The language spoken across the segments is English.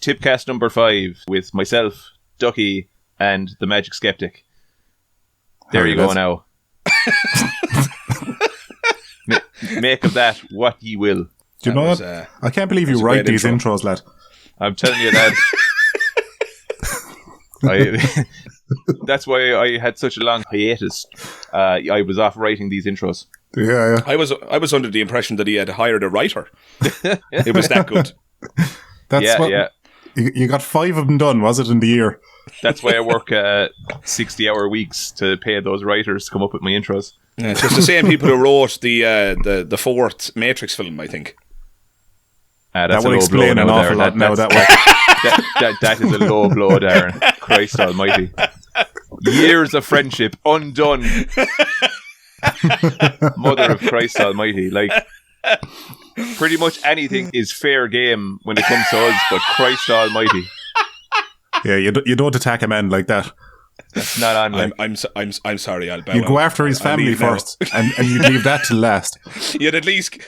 TippCast number 5 with myself, Ducky, and the Magic Skeptic. There you go now. Make of that what ye will. Do you know what? I can't believe you write these intros, lad. I'm telling you, lad. That's why I had such a long hiatus. I was off writing these intros. Yeah. I was under the impression that he had hired a writer. It was that good. Yeah. You got 5 of them done, was it, in the year? That's why I work 60-hour weeks to pay those writers to come up with my intros. Yeah, so it's the same people who wrote the fourth Matrix film, I think. That would explain an awful lot now. That is a low blow, Darren. Christ almighty. Years of friendship undone. Mother of Christ almighty. Like, pretty much anything is fair game when it comes to us, but Christ almighty. Yeah, you don't attack a man like that. That's not on. Like. I'm sorry, I'll bow. You go after his family first, and you leave that to last. You'd at least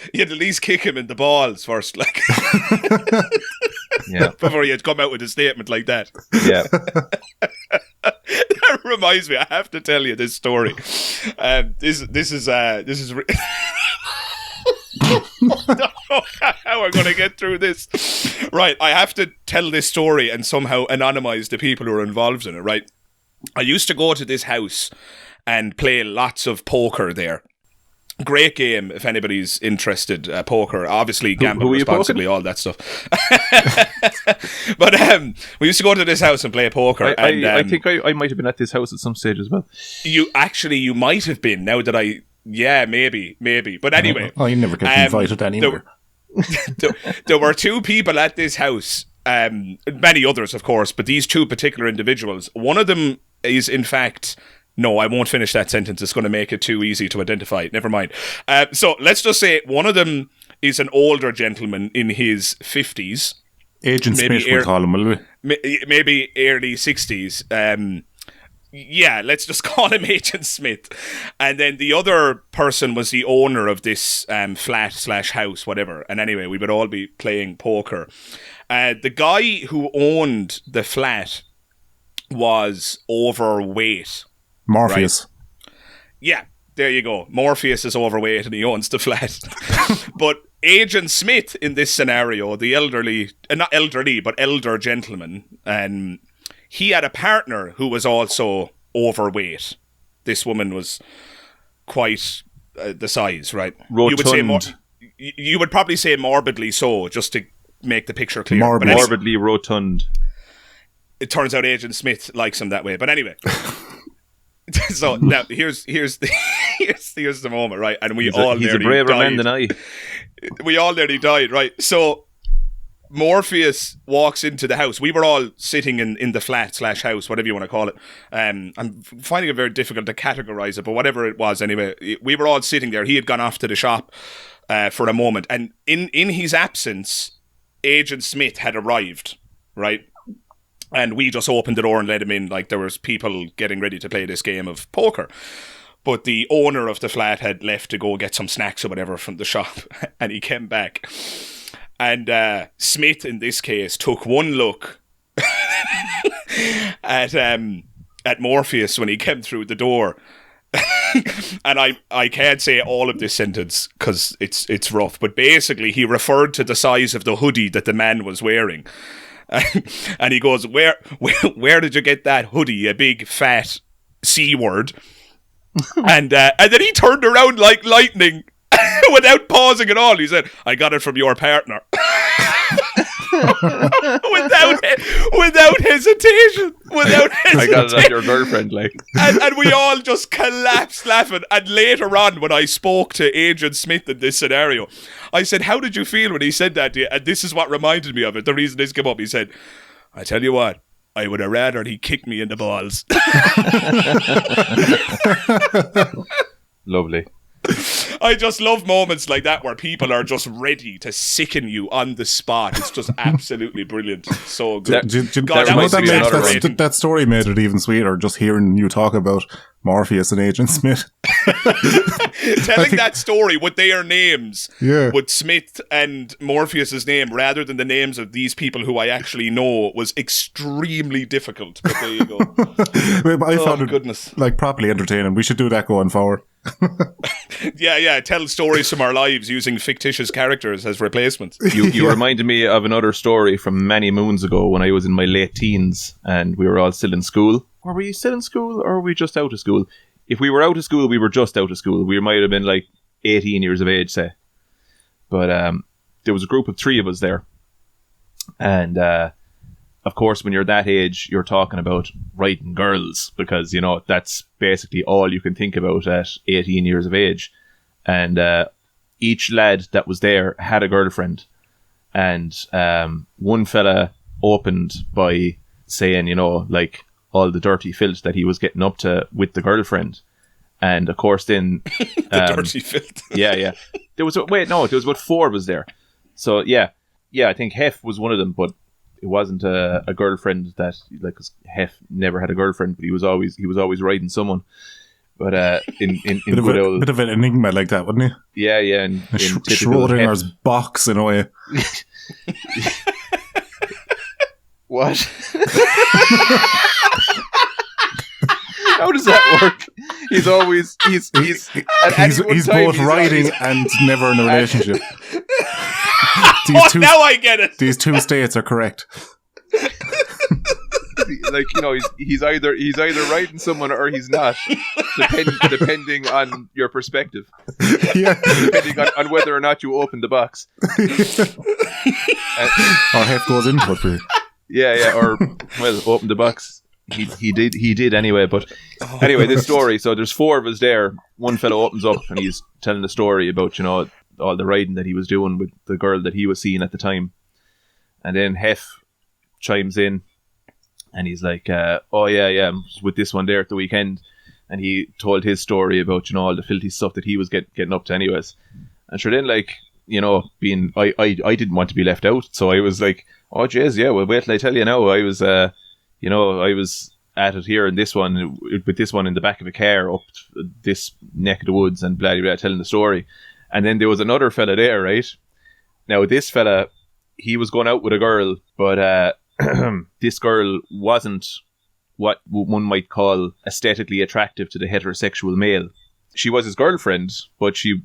kick him in the balls first, like. Yeah. Before you'd come out with a statement like that. Yeah. That reminds me, I have to tell you this story. This is. I don't know how we're going to get through this. Right, I have to tell this story and somehow anonymize the people who are involved in it, right? I used to go to this house and play lots of poker there. Great game if anybody's interested. Poker, obviously, gamble responsibly, all that stuff. But we used to go to this house and play poker. I think I might have been at this house at some stage as well. You might have been. Now that maybe. But anyway, you never get invited anywhere. There were 2 people at this house. Many others, of course, but these 2 particular individuals. One of them is, in fact. No, I won't finish that sentence. It's going to make it too easy to identify. Never mind. So let's just say one of them is an older gentleman in his 50s. Agent Smith, we call him, will we? Maybe early 60s. Yeah, let's just call him Agent Smith. And then the other person was the owner of this flat/house, whatever. And anyway, we would all be playing poker. The guy who owned the flat was overweight. Morpheus. Right? Yeah, there you go. Morpheus is overweight and he owns the flat. But Agent Smith in this scenario, the not elderly, but elder gentleman, he had a partner who was also overweight. This woman was quite the size, right? Rotund. You would probably say morbidly so, just to make the picture clear. Morbidly rotund. It turns out Agent Smith likes him that way. But anyway. So now here's the moment, right? And he's a braver man than I. We all nearly died, right? So Morpheus walks into the house. We were all sitting in the flat/house, whatever you want to call it. I'm finding it very difficult to categorize it, but whatever it was, anyway, we were all sitting there. He had gone off to the shop for a moment, and in his absence, Agent Smith had arrived, right? And we just opened the door and let him in, like there was people getting ready to play this game of poker. But the owner of the flat had left to go get some snacks or whatever from the shop, and he came back. And Smith, in this case, took one look at Morpheus when he came through the door. And I can't say all of this sentence because it's rough, but basically he referred to the size of the hoodie that the man was wearing. And he goes, where did you get that hoodie? A big fat C word. And then he turned around like lightning without pausing at all. He said, I got it from your partner. without hesitation. I got it on your girlfriend, like. And we all just collapsed laughing. And later on, when I spoke to Agent Smith in this scenario, I said, how did you feel when he said that to you? And this is what reminded me of it. The reason this came up, he said, I tell you what, I would have rather he kicked me in the balls. Lovely. I just love moments like that where people are just ready to sicken you on the spot. It's just absolutely brilliant. So good. That story made it even sweeter, just hearing you talk about Morpheus and Agent Smith. Telling that story with their names, yeah, with Smith and Morpheus's name, rather than the names of these people who I actually know, was extremely difficult. But there you go. I found it like properly entertaining. We should do that going forward. Yeah. Tell stories from our lives using fictitious characters as replacements. You reminded me of another story from many moons ago when I was in my late teens and we were all still in school. Were we still in school or were we just out of school? If we were out of school, we were just out of school. We might have been like 18 years of age, say. But there was a group of 3 of us there. And of course, when you're that age, you're talking about writing girls because, you know, that's basically all you can think about at 18 years of age. And each lad that was there had a girlfriend. And one fella opened by saying, you know, like, all the dirty filth that he was getting up to with the girlfriend. And of course then... the dirty filth. yeah. There was about 4 of us there. So yeah, I think Hef was one of them, but it wasn't a girlfriend that, like, 'cause Hef never had a girlfriend, but he was always riding someone. But in bit of an enigma like that, wouldn't he? Yeah, in Schrodinger's box in a way. What? How does that work? He's both riding and never in a relationship. Now I get it. These 2 states are correct. Like, you know, he's either riding someone or he's not, depending on your perspective. Yeah, depending on whether or not you open the box. Or Hef goes into it for you. Yeah, or open the box. He did anyway. But anyway, this story. So there's 4 of us there. One fellow opens up and he's telling the story about, you know, all the riding that he was doing with the girl that he was seeing at the time. And then Hef chimes in and he's like, "Oh yeah, with this one there at the weekend." And he told his story about, you know, all the filthy stuff that he was getting up to, anyways. And sure, then, like, you know, being I didn't want to be left out, so I was like, "Oh, jeez, yeah. Well, wait till I tell you now. I was, you know, I was at it here in this one with this one in the back of a car up this neck of the woods and blah blah, telling the story." And then there was another fella there, right? Now this fella, he was going out with a girl, but this girl wasn't what one might call aesthetically attractive to the heterosexual male. She was his girlfriend, but she,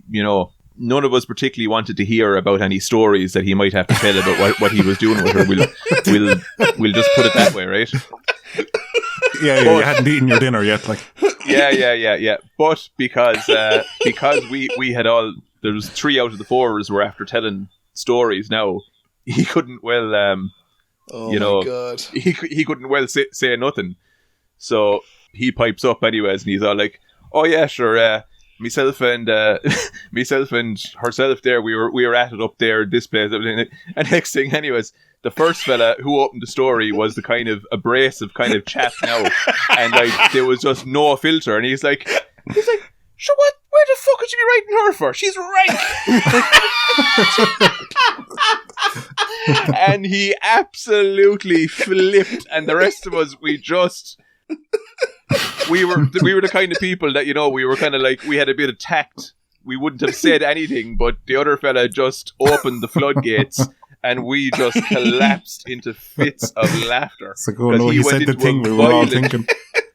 you know, none of us particularly wanted to hear about any stories that he might have to tell about what he was doing with her. We'll just put it that way, right? Yeah, you hadn't eaten your dinner yet, like. Yeah. But because we had all, there was 3 out of the 4 were after telling stories. Now he couldn't God. He couldn't say nothing. So he pipes up anyways, and he's all like, "Oh yeah, sure. Myself and herself there, we were at it up there, this place, everything." And next thing, anyways, the first fella who opened the story was the kind of abrasive kind of chap now, and like there was just no filter, and he's like, "Sure, what? Where the fuck could you be writing her for? She's rank." And he absolutely flipped, and the rest of us, we were the kind of people that, you know, we were kind of like, we had a bit of tact. We wouldn't have said anything, but the other fella just opened the floodgates, and we just collapsed into fits of laughter. It's like, oh no, he said the thing we were all thinking.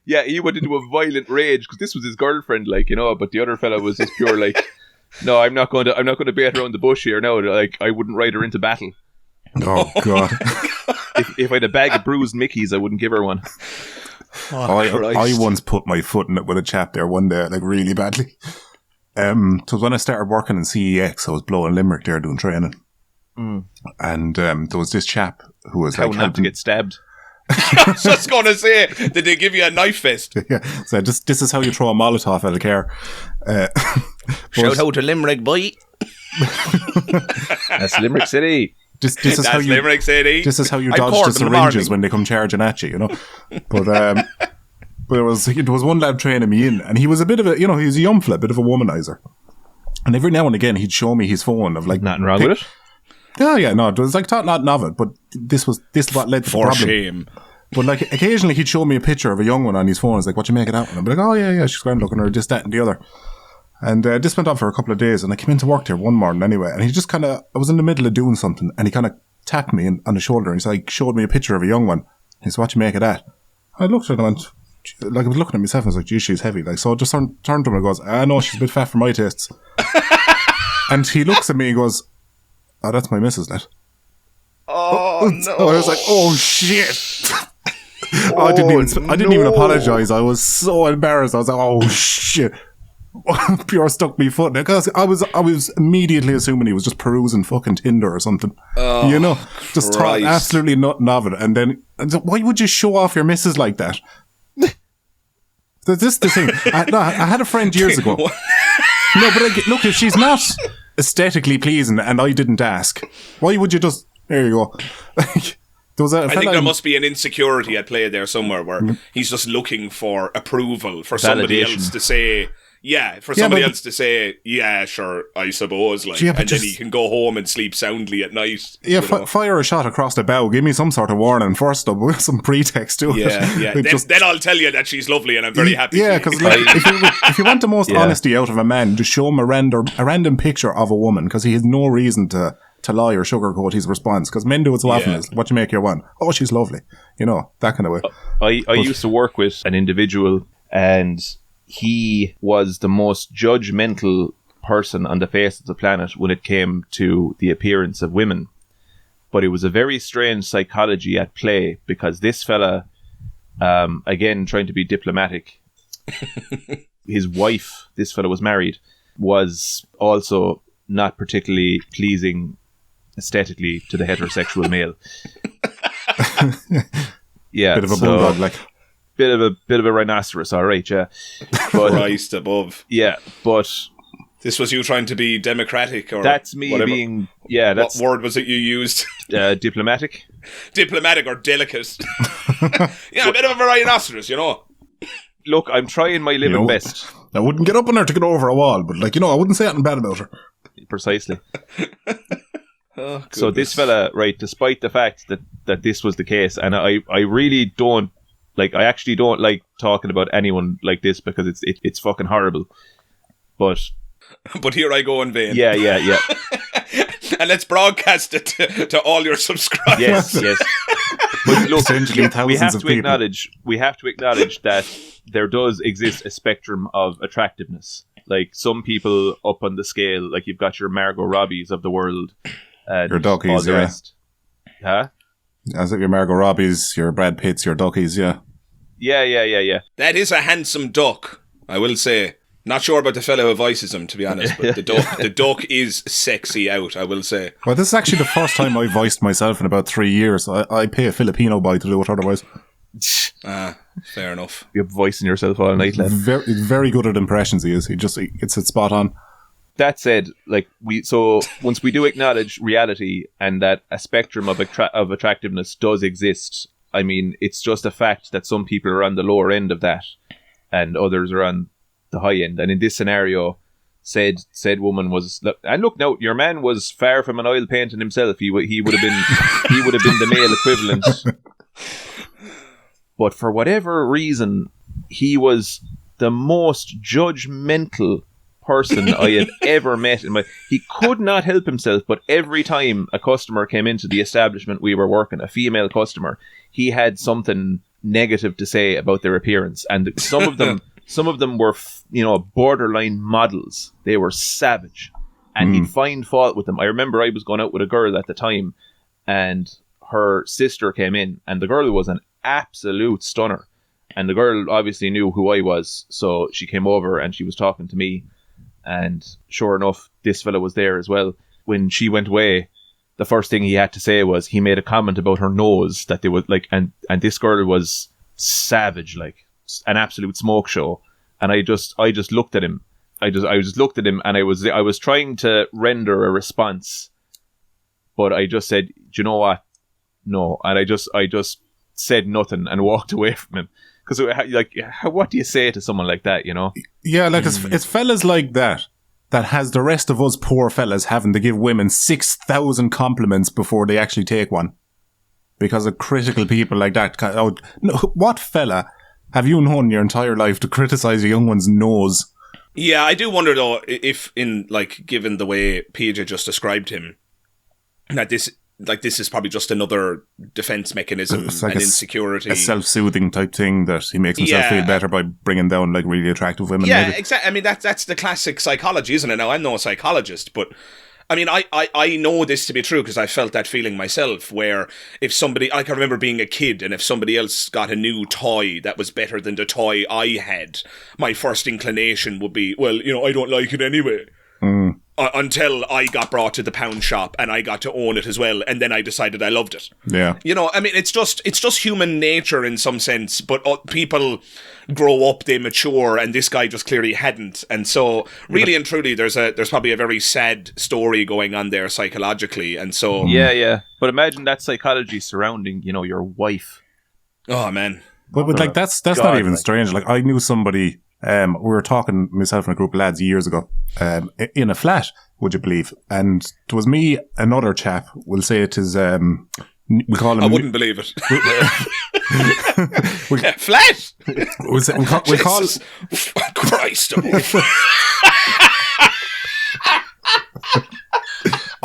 Yeah, he went into a violent rage because this was his girlfriend, like, you know. But the other fella was just pure like, "No, I'm not going to beat around the bush here. No, like, I wouldn't ride her into battle." Oh God! if I had a bag of bruised Mickeys, I wouldn't give her one. I once put my foot in it with a chap there one day, like really badly. So when I started working in CEX, I was blowing Limerick there doing training, and there was this chap who was how not to get stabbed. I was just going to say, did they give you a knife fist? Yeah, so this is how you throw a Molotov out of car. Shout out to Limerick, boy. That's Limerick City. This is how you Limerick City. This is how you dodge the syringes when they come charging at you, you know. But there was one lad training me in, and he was a bit of a, you know, he was a young fella, a bit of a womanizer. And every now and again, he'd show me his phone of like... Nothing wrong with it. Yeah, no, it was like not of it, but this what led to the problem. For shame. But like occasionally he'd show me a picture of a young one on his phone. It's like, what you make it out? And I'd be like, oh yeah, she's grand looking, or this, that, and the other. And this went on for a couple of days, and I came into work there one morning anyway, and he just kind of, I was in the middle of doing something, and he kind of tapped me on the shoulder, and he's like, showed me a picture of a young one. He said, what you make of that? I looked at him and went, like I was looking at myself, and I was like, geez, she's heavy. Like, so I just turned to him and goes, no, she's a bit fat for my tastes. And he looks at me and goes, oh, that's my missus, lad. Oh, no. So I was like, oh, shit. I didn't even apologise. I was so embarrassed. I was like, oh, shit. Pure stuck me foot because I was immediately assuming he was just perusing fucking Tinder or something. Oh, you know, just thought absolutely nothing of it. And then, why would you show off your missus like that? This is the thing. I had a friend years ago. No, but look, if she's not aesthetically pleasing and I didn't ask, why would you just? There you go. I think there must be an insecurity at play there somewhere where he's just looking for approval for somebody else to say. Yeah, for somebody else to say, yeah, sure, I suppose, like, and then he can go home and sleep soundly at night. Yeah, fire a shot across the bow. Give me some sort of warning first, though, with some pretext to it. Yeah. Then I'll tell you that she's lovely and I'm very happy. Yeah, because like, if you want the most honesty out of a man, just show him a random picture of a woman, because he has no reason to lie or sugarcoat his response, because men do it so often. Is what you make your one. Oh, she's lovely. You know, that kind of way. I used to work with an individual, and he was the most judgmental person on the face of the planet when it came to the appearance of women. But it was a very strange psychology at play, because this fella, again, trying to be diplomatic, his wife, this fella was married, was also not particularly pleasing aesthetically to the heterosexual male. Yeah, bit of a bulldog, like. Bit of a rhinoceros, all right, yeah. But, Christ above. Yeah, but this was you trying to be democratic, or that's me whatever. Being. Yeah, that's what word was it you used? Diplomatic. Diplomatic or delicate. Yeah, a bit of a rhinoceros, you know. Look, I'm trying my living best. I wouldn't get up on her to get over a wall, but like, I wouldn't say anything bad about her. Precisely. So this fella, right, despite the fact that this was the case, and I really don't. Like, I actually don't like talking about anyone like this, because it's fucking horrible. But here I go in vain. Yeah. And let's broadcast it to all your subscribers. Yes. But look, we have to acknowledge that there does exist a spectrum of attractiveness. Like, some people up on the scale, like you've got your Margot Robbies of the world, and your Duckies, all the rest. Huh? As if your Margot Robbies, your Brad Pitts, your Duckies, yeah. Yeah. That is a handsome duck, I will say. Not sure about the fellow who voices him, to be honest, but the duck is sexy out, I will say. Well, this is actually the first time I voiced myself in about 3 years. I pay a Filipino boy to do it otherwise. Fair enough. You're voicing yourself all night, lad. Very good at impressions, he is. It's spot on. That said, like, once we do acknowledge reality and that a spectrum of attractiveness does exist, I mean, it's just a fact that some people are on the lower end of that and others are on the high end. And in this scenario, said woman was, and look, now your man was far from an oil painting himself. He would have been the male equivalent. But for whatever reason, he was the most judgmental person I had ever met he could not help himself, but every time a customer came into the establishment we were working, a female customer, he had something negative to say about their appearance, and some of them were borderline models. They were savage, and he'd find fault with them. I remember I was going out with a girl at the time, and her sister came in, and the girl was an absolute stunner, and the girl obviously knew who I was, so she came over and she was talking to me. And sure enough, this fella was there as well. When she went away, the first thing he had to say was he made a comment about her nose, that they would like, and this girl was savage, like an absolute smoke show. And I just looked at him. I just looked at him, and I was trying to render a response, but I just said, do you know what? No. And I just said nothing and walked away from him. Because, like, what do you say to someone like that, you know? Yeah, like, it's fellas like that that has the rest of us poor fellas having to give women 6,000 compliments before they actually take one. Because of critical people like that. Oh, no, what fella have you known your entire life to criticize a young one's nose? Yeah, I do wonder though if given the way PJ just described him, that this is probably just another defense mechanism like and insecurity. A self-soothing type thing that he makes himself feel better by bringing down like really attractive women. Yeah, exactly. I mean, that's the classic psychology, isn't it? Now, I'm no psychologist, but I mean, I know this to be true because I felt that feeling myself where if somebody, I can remember being a kid and if somebody else got a new toy that was better than the toy I had, my first inclination would be, well, I don't like it anyway. Until I got brought to the pound shop and I got to own it as well, and then I decided I loved it. Yeah, I mean, it's just human nature in some sense. But people grow up, they mature, and this guy just clearly hadn't. And so, really and truly, there's probably a very sad story going on there psychologically. And so, yeah. But imagine that psychology surrounding, your wife. Oh man, but like that's not even strange. Like I knew somebody. We were talking, myself and a group of lads years ago, in a flat, would you believe? And it was me, another chap, we'll say it is, we call him... I wouldn't believe it. Flat? We call... Christ.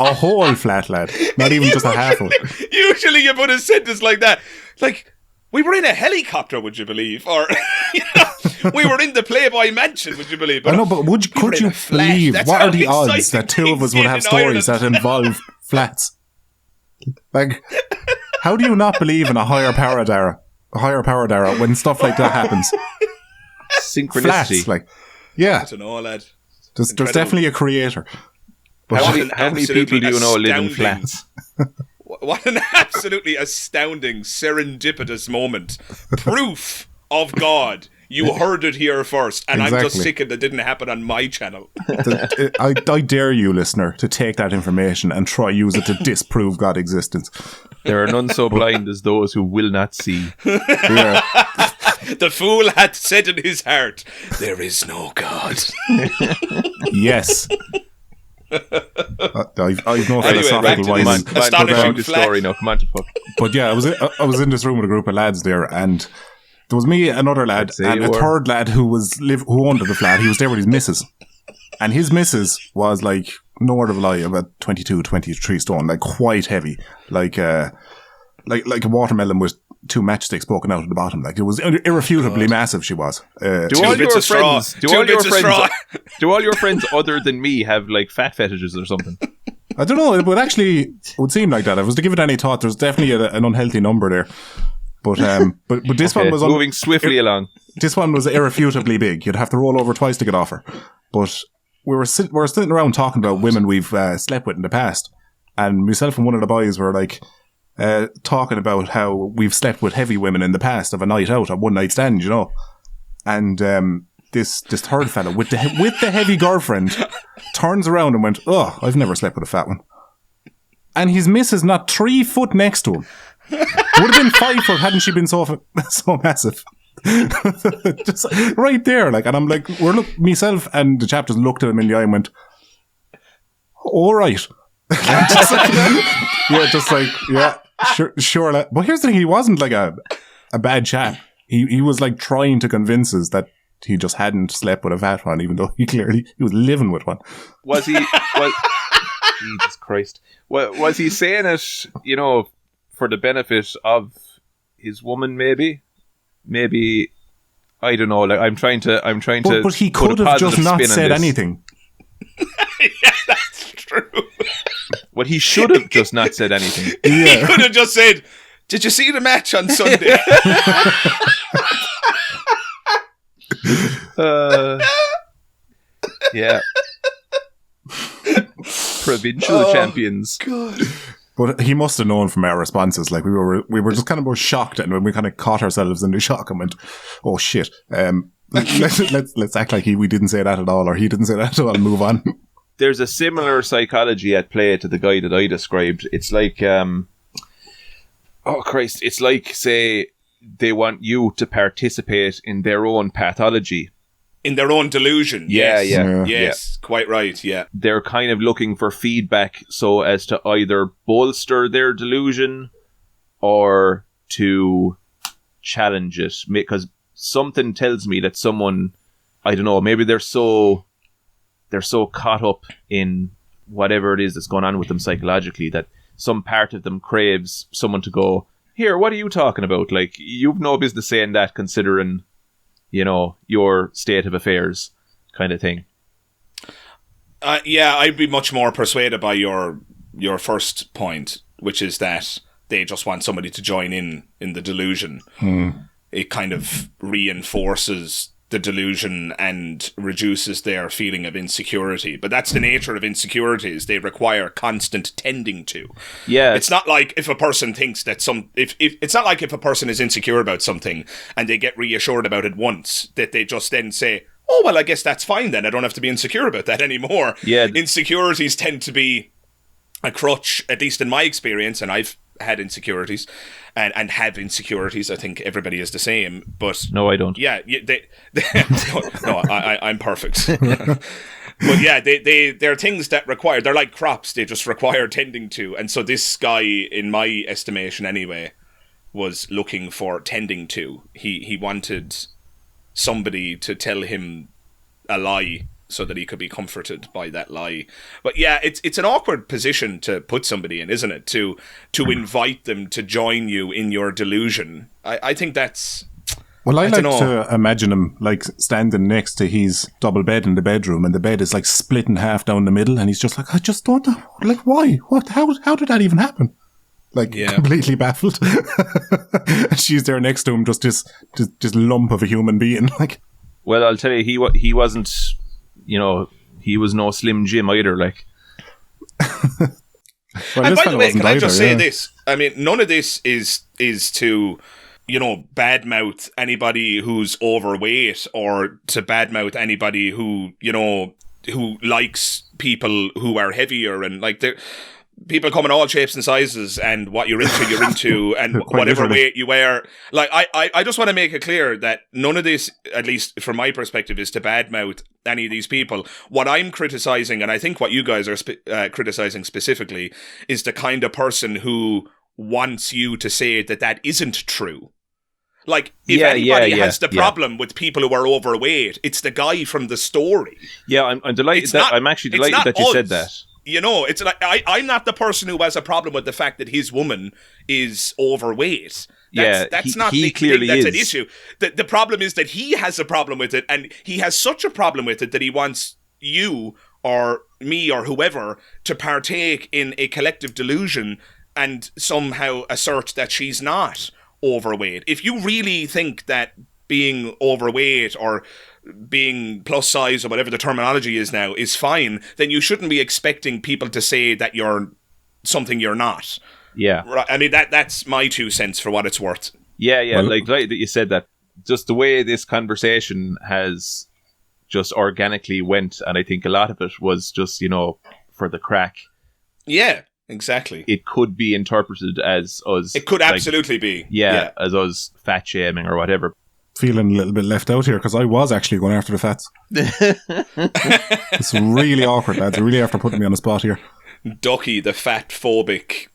A whole flat, lad. Not even just a half one. Usually you put a sentence like that. Like, we were in a helicopter, would you believe? Or, we were in the Playboy Mansion, would you believe? But I know, but could you believe, what are the odds that two of us would have stories that involve flats? Like, how do you not believe in a higher power, Dara? A higher power, Dara, when stuff like that happens? Synchronicity. Flats, like, yeah. I don't know, lad. There's definitely a creator. But how many people do you know live in flats? What an absolutely astounding serendipitous moment. Proof of God. You heard it here first, and exactly. I'm just sick of that didn't happen on my channel. I dare you, listener, to take that information and try use it to disprove God's existence. There are none so blind as those who will not see. Yeah. The fool hath said in his heart, there is no God. Yes. I've no philosophical wine. Astonishing story now. Come on to fuck. But yeah, I was in this room with a group of lads there, and there was me, another lad, and a third lad who owned the flat. He was there with his missus, and his missus was like, no word of a lie, about 22, 23 stone, like quite heavy, like a watermelon with 2 matchsticks poking out at the bottom. Like it was irrefutably massive. She was. Do all your friends other than me have like fat fetishes or something? I don't know. It would seem like that. If I was to give it any thought, there's definitely an unhealthy number there. But this one was moving swiftly along. This one was irrefutably big. You'd have to roll over twice to get off her. But we were sitting around talking about women we've slept with in the past, and myself and one of the boys were like talking about how we've slept with heavy women in the past of a night out, a one night stand, and this third fella with the heavy girlfriend turns around and went, "Oh, I've never slept with a fat one," and his missus not 3 foot next to him. Would have been 5 foot hadn't she been so massive. Just right there, like, and I'm like, myself and the chap just looked at him in the eye and went, "All right." Sure. But here's the thing: he wasn't like a bad chap. He was like trying to convince us that he just hadn't slept with a fat one, even though he was living with one. Was he? Jesus Christ! Was he saying it? For the benefit of his woman, maybe, I don't know. Like I'm trying to. But he could have just not said anything. Yeah, that's true. Well, he should have just not said anything. Yeah. He could have just said, "Did you see the match on Sunday?" Yeah. Provincial champions. God. But he must have known from our responses. Like we were just kind of both shocked, and when we kind of caught ourselves in the shock and went, "Oh shit!" Let's act like we didn't say that at all, or he didn't say that at all, and move on. There's a similar psychology at play to the guy that I described. It's like, it's like, say, they want you to participate in their own pathology. In their own delusion. Yeah, yes. yeah. Yes, quite right, yeah. They're kind of looking for feedback so as to either bolster their delusion or to challenge it. Because something tells me that someone, I don't know, maybe they're so caught up in whatever it is that's going on with them psychologically that some part of them craves someone to go, here, what are you talking about? Like, you've no business saying that considering, you know, your state of affairs kind of thing. Yeah, I'd be much more persuaded by your first point, which is that they just want somebody to join in the delusion. It kind of reinforces the delusion and reduces their feeling of insecurity. But that's the nature of insecurities. They require constant tending to. Yeah. It's not like if a person thinks that if it's not like if a person is insecure about something and they get reassured about it once, that they just then say, oh, well, I guess that's fine then. I don't have to be insecure about that anymore. Yeah. Insecurities tend to be a crutch, at least in my experience, and I've had insecurities and have insecurities. I think everybody is the same, but no, I don't. Yeah, I'm perfect. But yeah, they're things that require. They're like crops; they just require tending to. And so this guy, in my estimation, anyway, was looking for tending to. He wanted somebody to tell him a lie so that he could be comforted by that lie. But yeah, it's an awkward position to put somebody in, isn't it? To invite them to join you in your delusion. I think that's... Well, I like to imagine him like standing next to his double bed in the bedroom, and the bed is like split in half down the middle, and he's just like, I just don't know, like, why? What? How did that even happen? Like, completely baffled. And she's there next to him, just this lump of a human being. Like, well, I'll tell you, he wasn't... You know, he was no Slim Jim either, like. Well, and by the way, can I just say this? I mean, none of this is to, you know, badmouth anybody who's overweight or to badmouth anybody who, you know, who likes people who are heavier and like people come in all shapes and sizes, and what you're into, and whatever weight you wear. Like, I just want to make it clear that none of this, at least from my perspective, is to badmouth any of these people. What I'm criticizing, and I think what you guys are criticizing specifically, is the kind of person who wants you to say that isn't true. Like, if anybody has the problem with people who are overweight, it's the guy from the story. Yeah, I'm delighted. I'm actually delighted that you said that. You know, it's like I'm not the person who has a problem with the fact that his woman is overweight. That's not the thing that's an issue. The problem is that he has a problem with it, and he has such a problem with it that he wants you or me or whoever to partake in a collective delusion and somehow assert that she's not overweight. If you really think that being overweight or being plus size or whatever the terminology is now is fine, then you shouldn't be expecting people to say that you're something you're not. Yeah. Right. I mean, that's my 2 cents for what it's worth. Yeah. Well, like that you said that. Just the way this conversation has just organically went, and I think a lot of it was just, you know, for the crack. Yeah, exactly. It could be interpreted as us. It could absolutely be. Yeah, as us fat shaming or whatever. Feeling a little bit left out here because I was actually going after the fats. It's really awkward, lads. Really after putting me on the spot here. Ducky, the fat phobic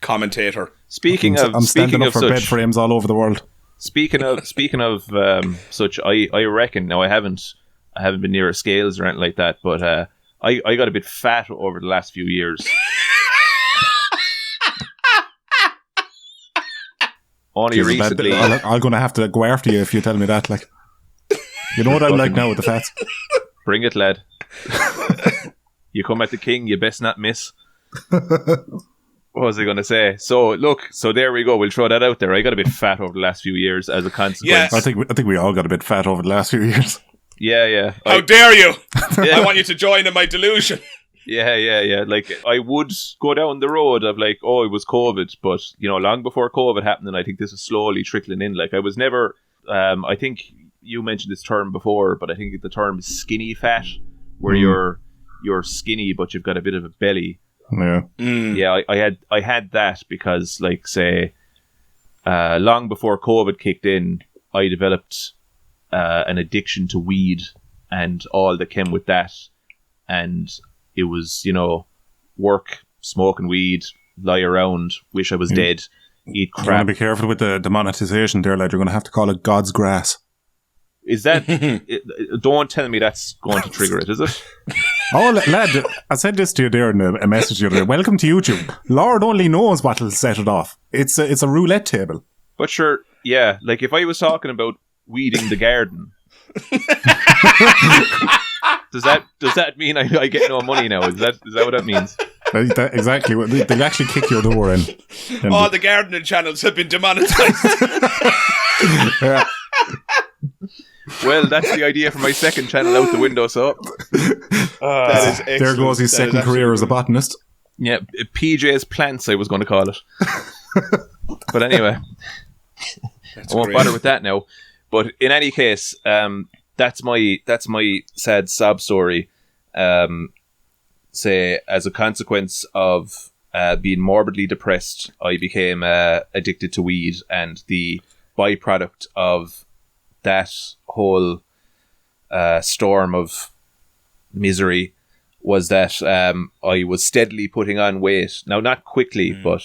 commentator. Speaking I'm standing up for such, bed frames all over the world. Speaking of such, I reckon now I haven't been near scales or anything like that, but I got a bit fat over the last few years. Only recently. I'm going to have to go after you if you tell me that. Like, you know what I'm like now with the fats. Bring it, lad. You come at the king, you best not miss. What was I going to say? So there we go. We'll throw that out there. I got a bit fat over the last few years as a consequence. Yes. I think we all got a bit fat over the last few years. Yeah. How dare you? I want you to join in my delusion. Yeah. Like, I would go down the road of like, oh, it was COVID, but, you know, long before COVID happened, and I think this is slowly trickling in. Like, I was never, I think you mentioned this term before, but I think the term is skinny fat, where you're skinny, but you've got a bit of a belly. Yeah. Yeah, I had that because, like, say, long before COVID kicked in, I developed an addiction to weed and all that came with that. And it was, work, smoking weed, lie around, wish I was dead, eat crap. You want to be careful with the demonetization there, lad. You're going to have to call it God's grass. Is that... don't tell me that's going to trigger it, is it? Oh, lad, I said this to you there in a message the other day. Welcome to YouTube. Lord only knows what will set it off. It's a roulette table. But sure, yeah, like if I was talking about weeding the garden... Does that mean I get no money now? Is that what that means? Exactly. They'll actually kick your door in. All the gardening channels have been demonetized. Yeah. Well, that's the idea for my second channel out the window, so... That is excellent. There goes his second career as a botanist. Yeah, PJ's Plants, I was going to call it. But anyway, I won't bother with that now. But in any case, that's my sad sob story. Say, as a consequence of being morbidly depressed, I became addicted to weed, and the byproduct of that whole storm of misery was that I was steadily putting on weight. Now, not quickly, but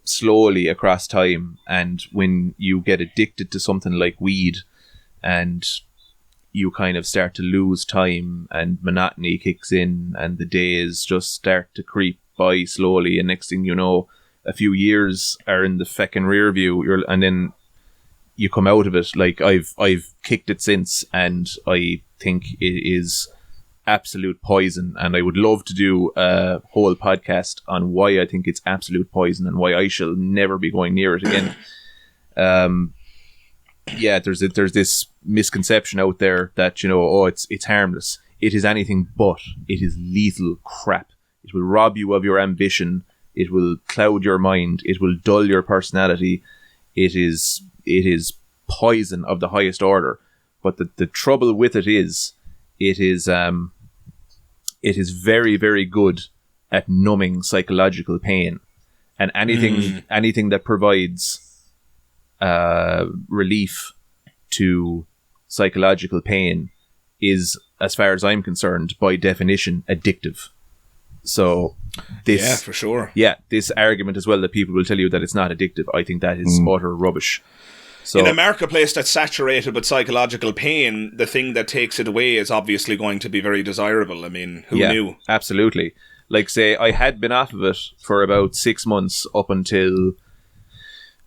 slowly across time. And when you get addicted to something like weed and you kind of start to lose time and monotony kicks in and the days just start to creep by slowly, and next thing you know, a few years are in the feckin' rear view, and then you come out of it. Like I've kicked it since, and I think it is absolute poison, and I would love to do a whole podcast on why I think it's absolute poison and why I shall never be going near it again. Yeah, there's this misconception out there that, it's harmless. It is anything but. It is lethal crap. It will rob you of your ambition. It will cloud your mind. It will dull your personality. It is poison of the highest order. But the trouble with it is very, very good at numbing psychological pain, and anything that provides relief to psychological pain is, as far as I'm concerned, by definition, addictive. So this, yeah, for sure. Yeah, this argument as well that people will tell you that it's not addictive, I think that is utter rubbish. So, in a marketplace that's saturated with psychological pain, the thing that takes it away is obviously going to be very desirable. I mean, who knew? Absolutely. Like, say, I had been off of it for about 6 months up until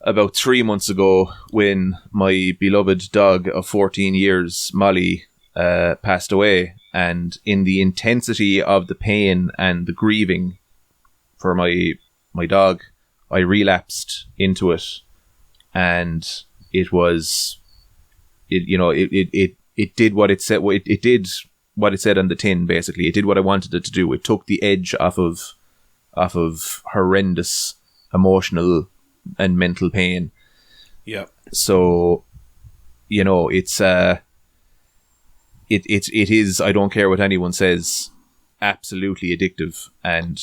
about 3 months ago when my beloved dog of 14 years, Molly, passed away. And in the intensity of the pain and the grieving for my dog, I relapsed into it. And it did what it said. It did what it said on the tin. Basically, it did what I wanted it to do. It took the edge off of horrendous emotional and mental pain. Yeah. So, it is. I don't care what anyone says. Absolutely addictive, and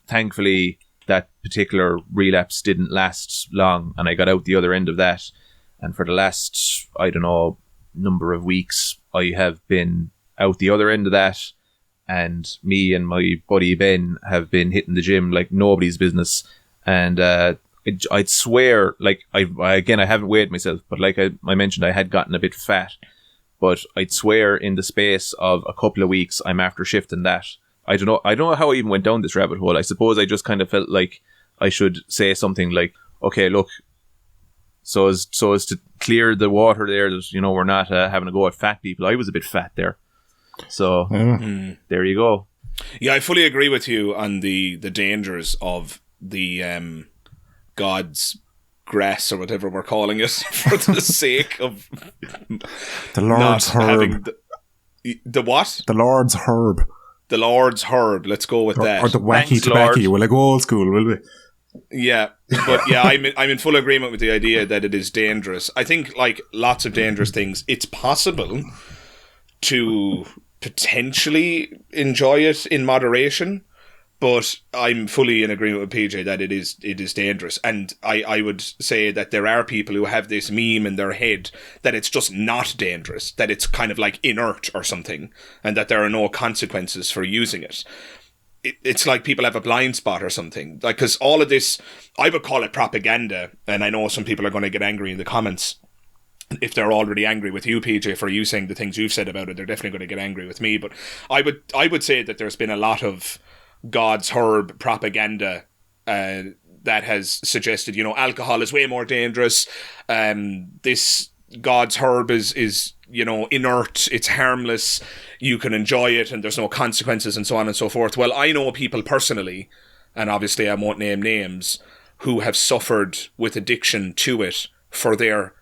thankfully that particular relapse didn't last long, and I got out the other end of that. And for the last, number of weeks, I have been out the other end of that. And me and my buddy Ben have been hitting the gym like nobody's business. And I'd swear, like, I haven't weighed myself, but like I mentioned, I had gotten a bit fat. But I'd swear in the space of a couple of weeks, I'm after shifting that. I don't know how I even went down this rabbit hole. I suppose I just kind of felt like I should say something like, okay, look, so as to clear the water there, we're not having a go at fat people. I was a bit fat there. So there you go. Yeah, I fully agree with you on the dangers of the God's grass or whatever we're calling it for the sake of the Lord's herb. The what? The Lord's herb. The Lord's herb. Let's go with that. Or the wacky tobacco. We'll go old school, will we? Yeah, but yeah, I'm in full agreement with the idea that it is dangerous. I think, like lots of dangerous things, it's possible to potentially enjoy it in moderation, But I'm fully in agreement with PJ that it is dangerous. And I would say that there are people who have this meme in their head that it's just not dangerous, that it's kind of like inert or something, and that there are no consequences for using it. It's like people have a blind spot or something. Like, because all of this, I would call it propaganda, and I know some people are going to get angry in the comments. If they're already angry with you, PJ, for you saying the things you've said about it, they're definitely going to get angry with me. But I would say that there's been a lot of God's herb propaganda that has suggested, alcohol is way more dangerous. This God's herb is inert, it's harmless, you can enjoy it and there's no consequences and so on and so forth. Well, I know people personally, and obviously I won't name names, who have suffered with addiction to it for their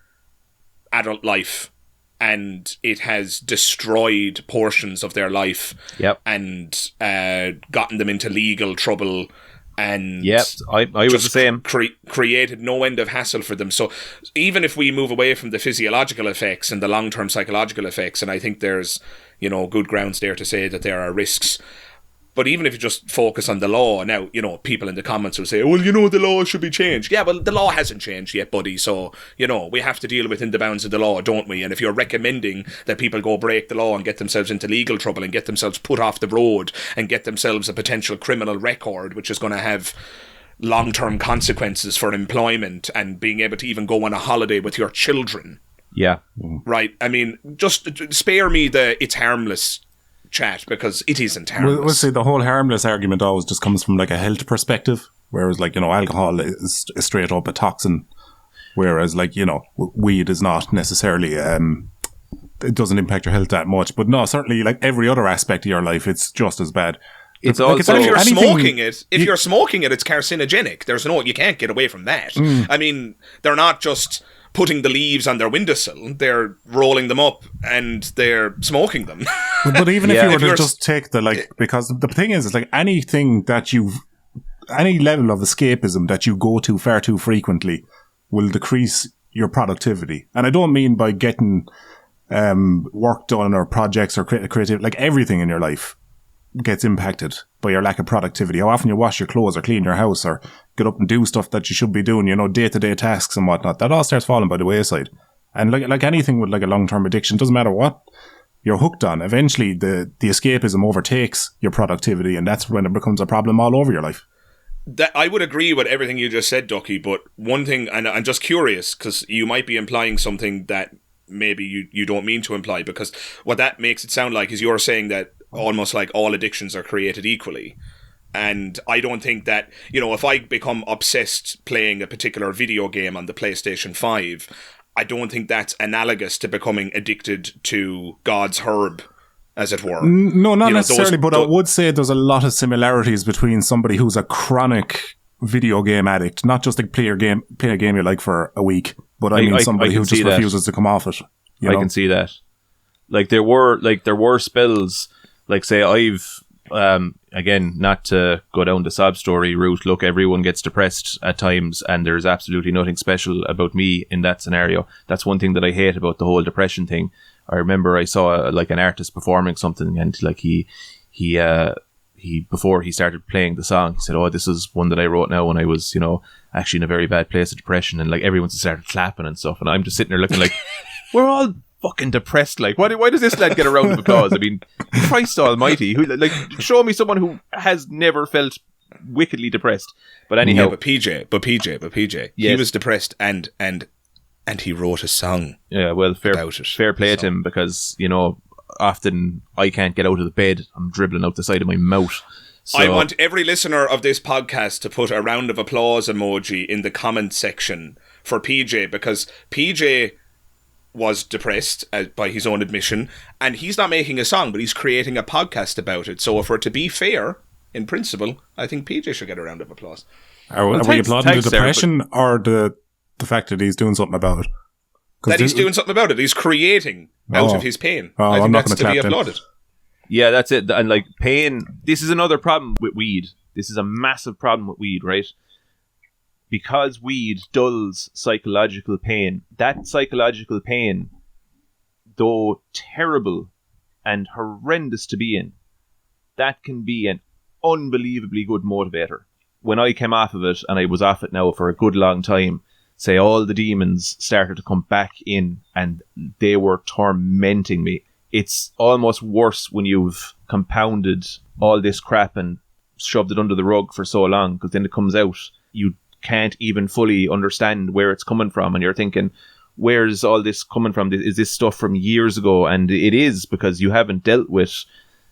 adult life, and it has destroyed portions of their life. Yep. And gotten them into legal trouble, and I was the same. Created no end of hassle for them. So even if we move away from the physiological effects and the long-term psychological effects, and I think there's good grounds there to say that there are risks. But even if you just focus on the law, now, people in the comments will say, well, the law should be changed. Yeah, well, the law hasn't changed yet, buddy. So, we have to deal within the bounds of the law, don't we? And if you're recommending that people go break the law and get themselves into legal trouble and get themselves put off the road and get themselves a potential criminal record, which is going to have long-term consequences for employment and being able to even go on a holiday with your children. Yeah. Right. I mean, just spare me the it's harmless chat, because it isn't harmless. We'll say the whole harmless argument always just comes from like a health perspective, whereas alcohol is straight up a toxin, whereas weed is not necessarily it doesn't impact your health that much. But no, certainly like every other aspect of your life, it's just as bad. It's also, if you're smoking it, it's carcinogenic. You can't get away from that. I mean, they're not just putting the leaves on their windowsill, they're rolling them up and they're smoking them. But even if you were to just take because the thing is, it's like any level of escapism that you go to far too frequently will decrease your productivity. And I don't mean by getting work done or projects or creative, like everything in your life gets impacted by your lack of productivity. How often you wash your clothes or clean your house or get up and do stuff that you should be doing, day-to-day tasks and whatnot, that all starts falling by the wayside. And like anything with like a long-term addiction, doesn't matter what you're hooked on, eventually the escapism overtakes your productivity, and that's when it becomes a problem all over your life. That I would agree with everything you just said, Ducky, but one thing, and I'm just curious, because you might be implying something that maybe you don't mean to imply, because what that makes it sound like is you're saying that almost like all addictions are created equally. And I don't think that, if I become obsessed playing a particular video game on the PlayStation 5, I don't think that's analogous to becoming addicted to God's herb, as it were. No, not necessarily, but I would say there's a lot of similarities between somebody who's a chronic video game addict, not just like play a game you like for a week, but I mean somebody who just refuses to come off it. I can see that. Like there were spells, like say I've again, not to go down the sob story route, look, everyone gets depressed at times and there's absolutely nothing special about me in that scenario. That's one thing that I hate about the whole depression thing. I remember I saw an artist performing something, and he before he started playing the song, he said, "Oh, this is one that I wrote now when I was, actually in a very bad place of depression," and everyone started clapping and stuff, and I'm just sitting there looking like, we're all fucking depressed. Like, why does this lad get a round of applause? I mean, Christ Almighty, show me someone who has never felt wickedly depressed. But anyhow, but PJ, yes. He was depressed and he wrote a song. Yeah, well, fair play to him, because often I can't get out of the bed. I'm dribbling out the side of my mouth. So, I want every listener of this podcast to put a round of applause emoji in the comment section for PJ, because PJ was depressed, by his own admission, and he's not making a song, but he's creating a podcast about it. So if we're to be fair, in principle, I think PJ should get a round of applause. Are we applauding the depression, or the fact that he's doing something about it? That he's doing something about it. He's creating out of his pain. I think that's to be applauded. Yeah, that's it. And pain, this is another problem with weed. This is a massive problem with weed, right? Because weed dulls psychological pain. That psychological pain, though terrible and horrendous to be in, that can be an unbelievably good motivator. When I came off of it, and I was off it now for a good long time, say all the demons started to come back in and they were tormenting me. It's almost worse when you've compounded all this crap and shoved it under the rug for so long, because then it comes out, you can't even fully understand where it's coming from, and you're thinking, where's all this coming from? Is this stuff from years ago? And it is, because you haven't dealt with,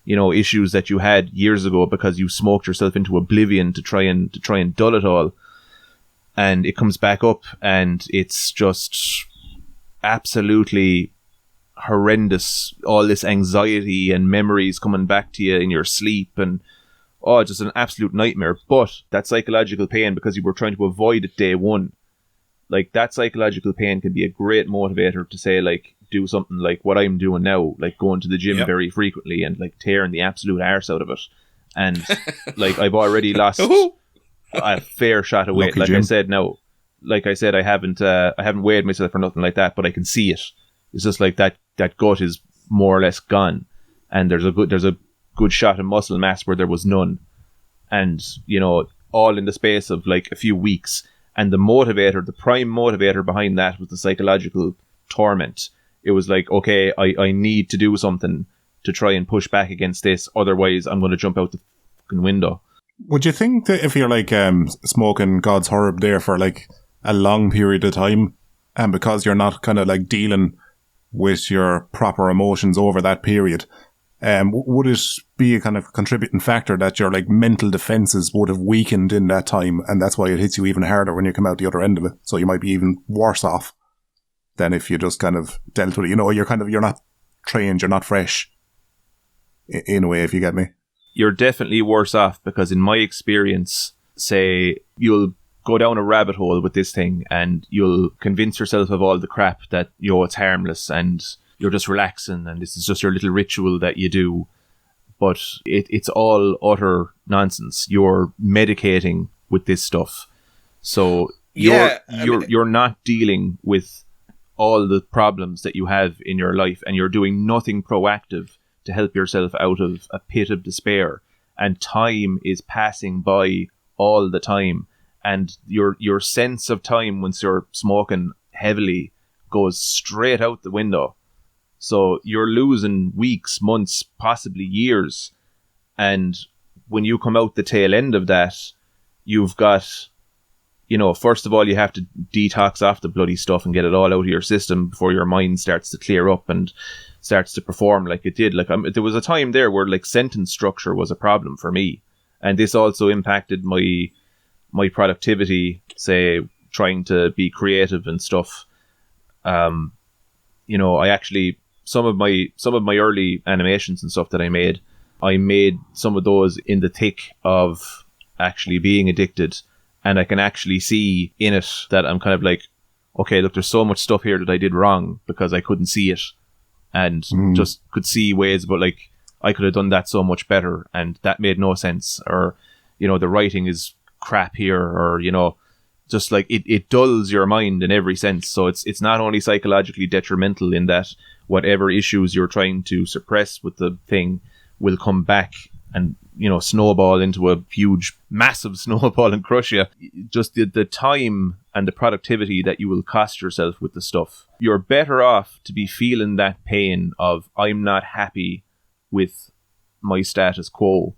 issues that you had years ago because you smoked yourself into oblivion to try and dull it all. And it comes back up, and it's just absolutely horrendous. All this anxiety and memories coming back to you in your sleep, and just an absolute nightmare. But that psychological pain, because you were trying to avoid it day one, like that psychological pain can be a great motivator to say, like, do something like what I'm doing now, like going to the gym very frequently and like tearing the absolute arse out of it. And like I've already lost a fair shot of weight. Lucky like Jim. I said, no, like I said, I haven't weighed myself or nothing like that, but I can see it. It's just like that gut is more or less gone, and there's a good shot of muscle mass where there was none, and all in the space of like a few weeks. And the prime motivator behind that was the psychological torment. It was like, okay, I need to do something to try and push back against this, otherwise I'm going to jump out the fucking window. Would you think that if you're like smoking God's herb there for like a long period of time, and because you're not kind of like dealing with your proper emotions over that period, would it be a kind of contributing factor that your like mental defenses would have weakened in that time, and that's why it hits you even harder when you come out the other end of it? So you might be even worse off than if you just kind of dealt with it. You're not trained, you're not fresh in a way, if you get me. You're definitely worse off, because in my experience, say you'll go down a rabbit hole with this thing and you'll convince yourself of all the crap that it's harmless and you're just relaxing and this is just your little ritual that you do, but it's all utter nonsense. You're medicating with this stuff, so you're not dealing with all the problems that you have in your life, and you're doing nothing proactive to help yourself out of a pit of despair. And time is passing by all the time, and your sense of time once you're smoking heavily goes straight out the window. So you're losing weeks, months, possibly years. And when you come out the tail end of that, you've got, first of all, you have to detox off the bloody stuff and get it all out of your system before your mind starts to clear up and starts to perform like it did. Like there was a time there where like sentence structure was a problem for me. And this also impacted my productivity, say, trying to be creative and stuff. I actually, some of my early animations and stuff that I made some of those in the thick of actually being addicted, and I can actually see in it that I'm kind of like, okay, look, there's so much stuff here that I did wrong because I couldn't see it, and just could see ways, but like I could have done that so much better, and that made no sense, or the writing is crap here, or just like it dulls your mind in every sense. So it's not only psychologically detrimental in that whatever issues you're trying to suppress with the thing will come back and snowball into a huge massive snowball and crush you. Just the time and the productivity that you will cost yourself with the stuff. You're better off to be feeling that pain of, I'm not happy with my status quo,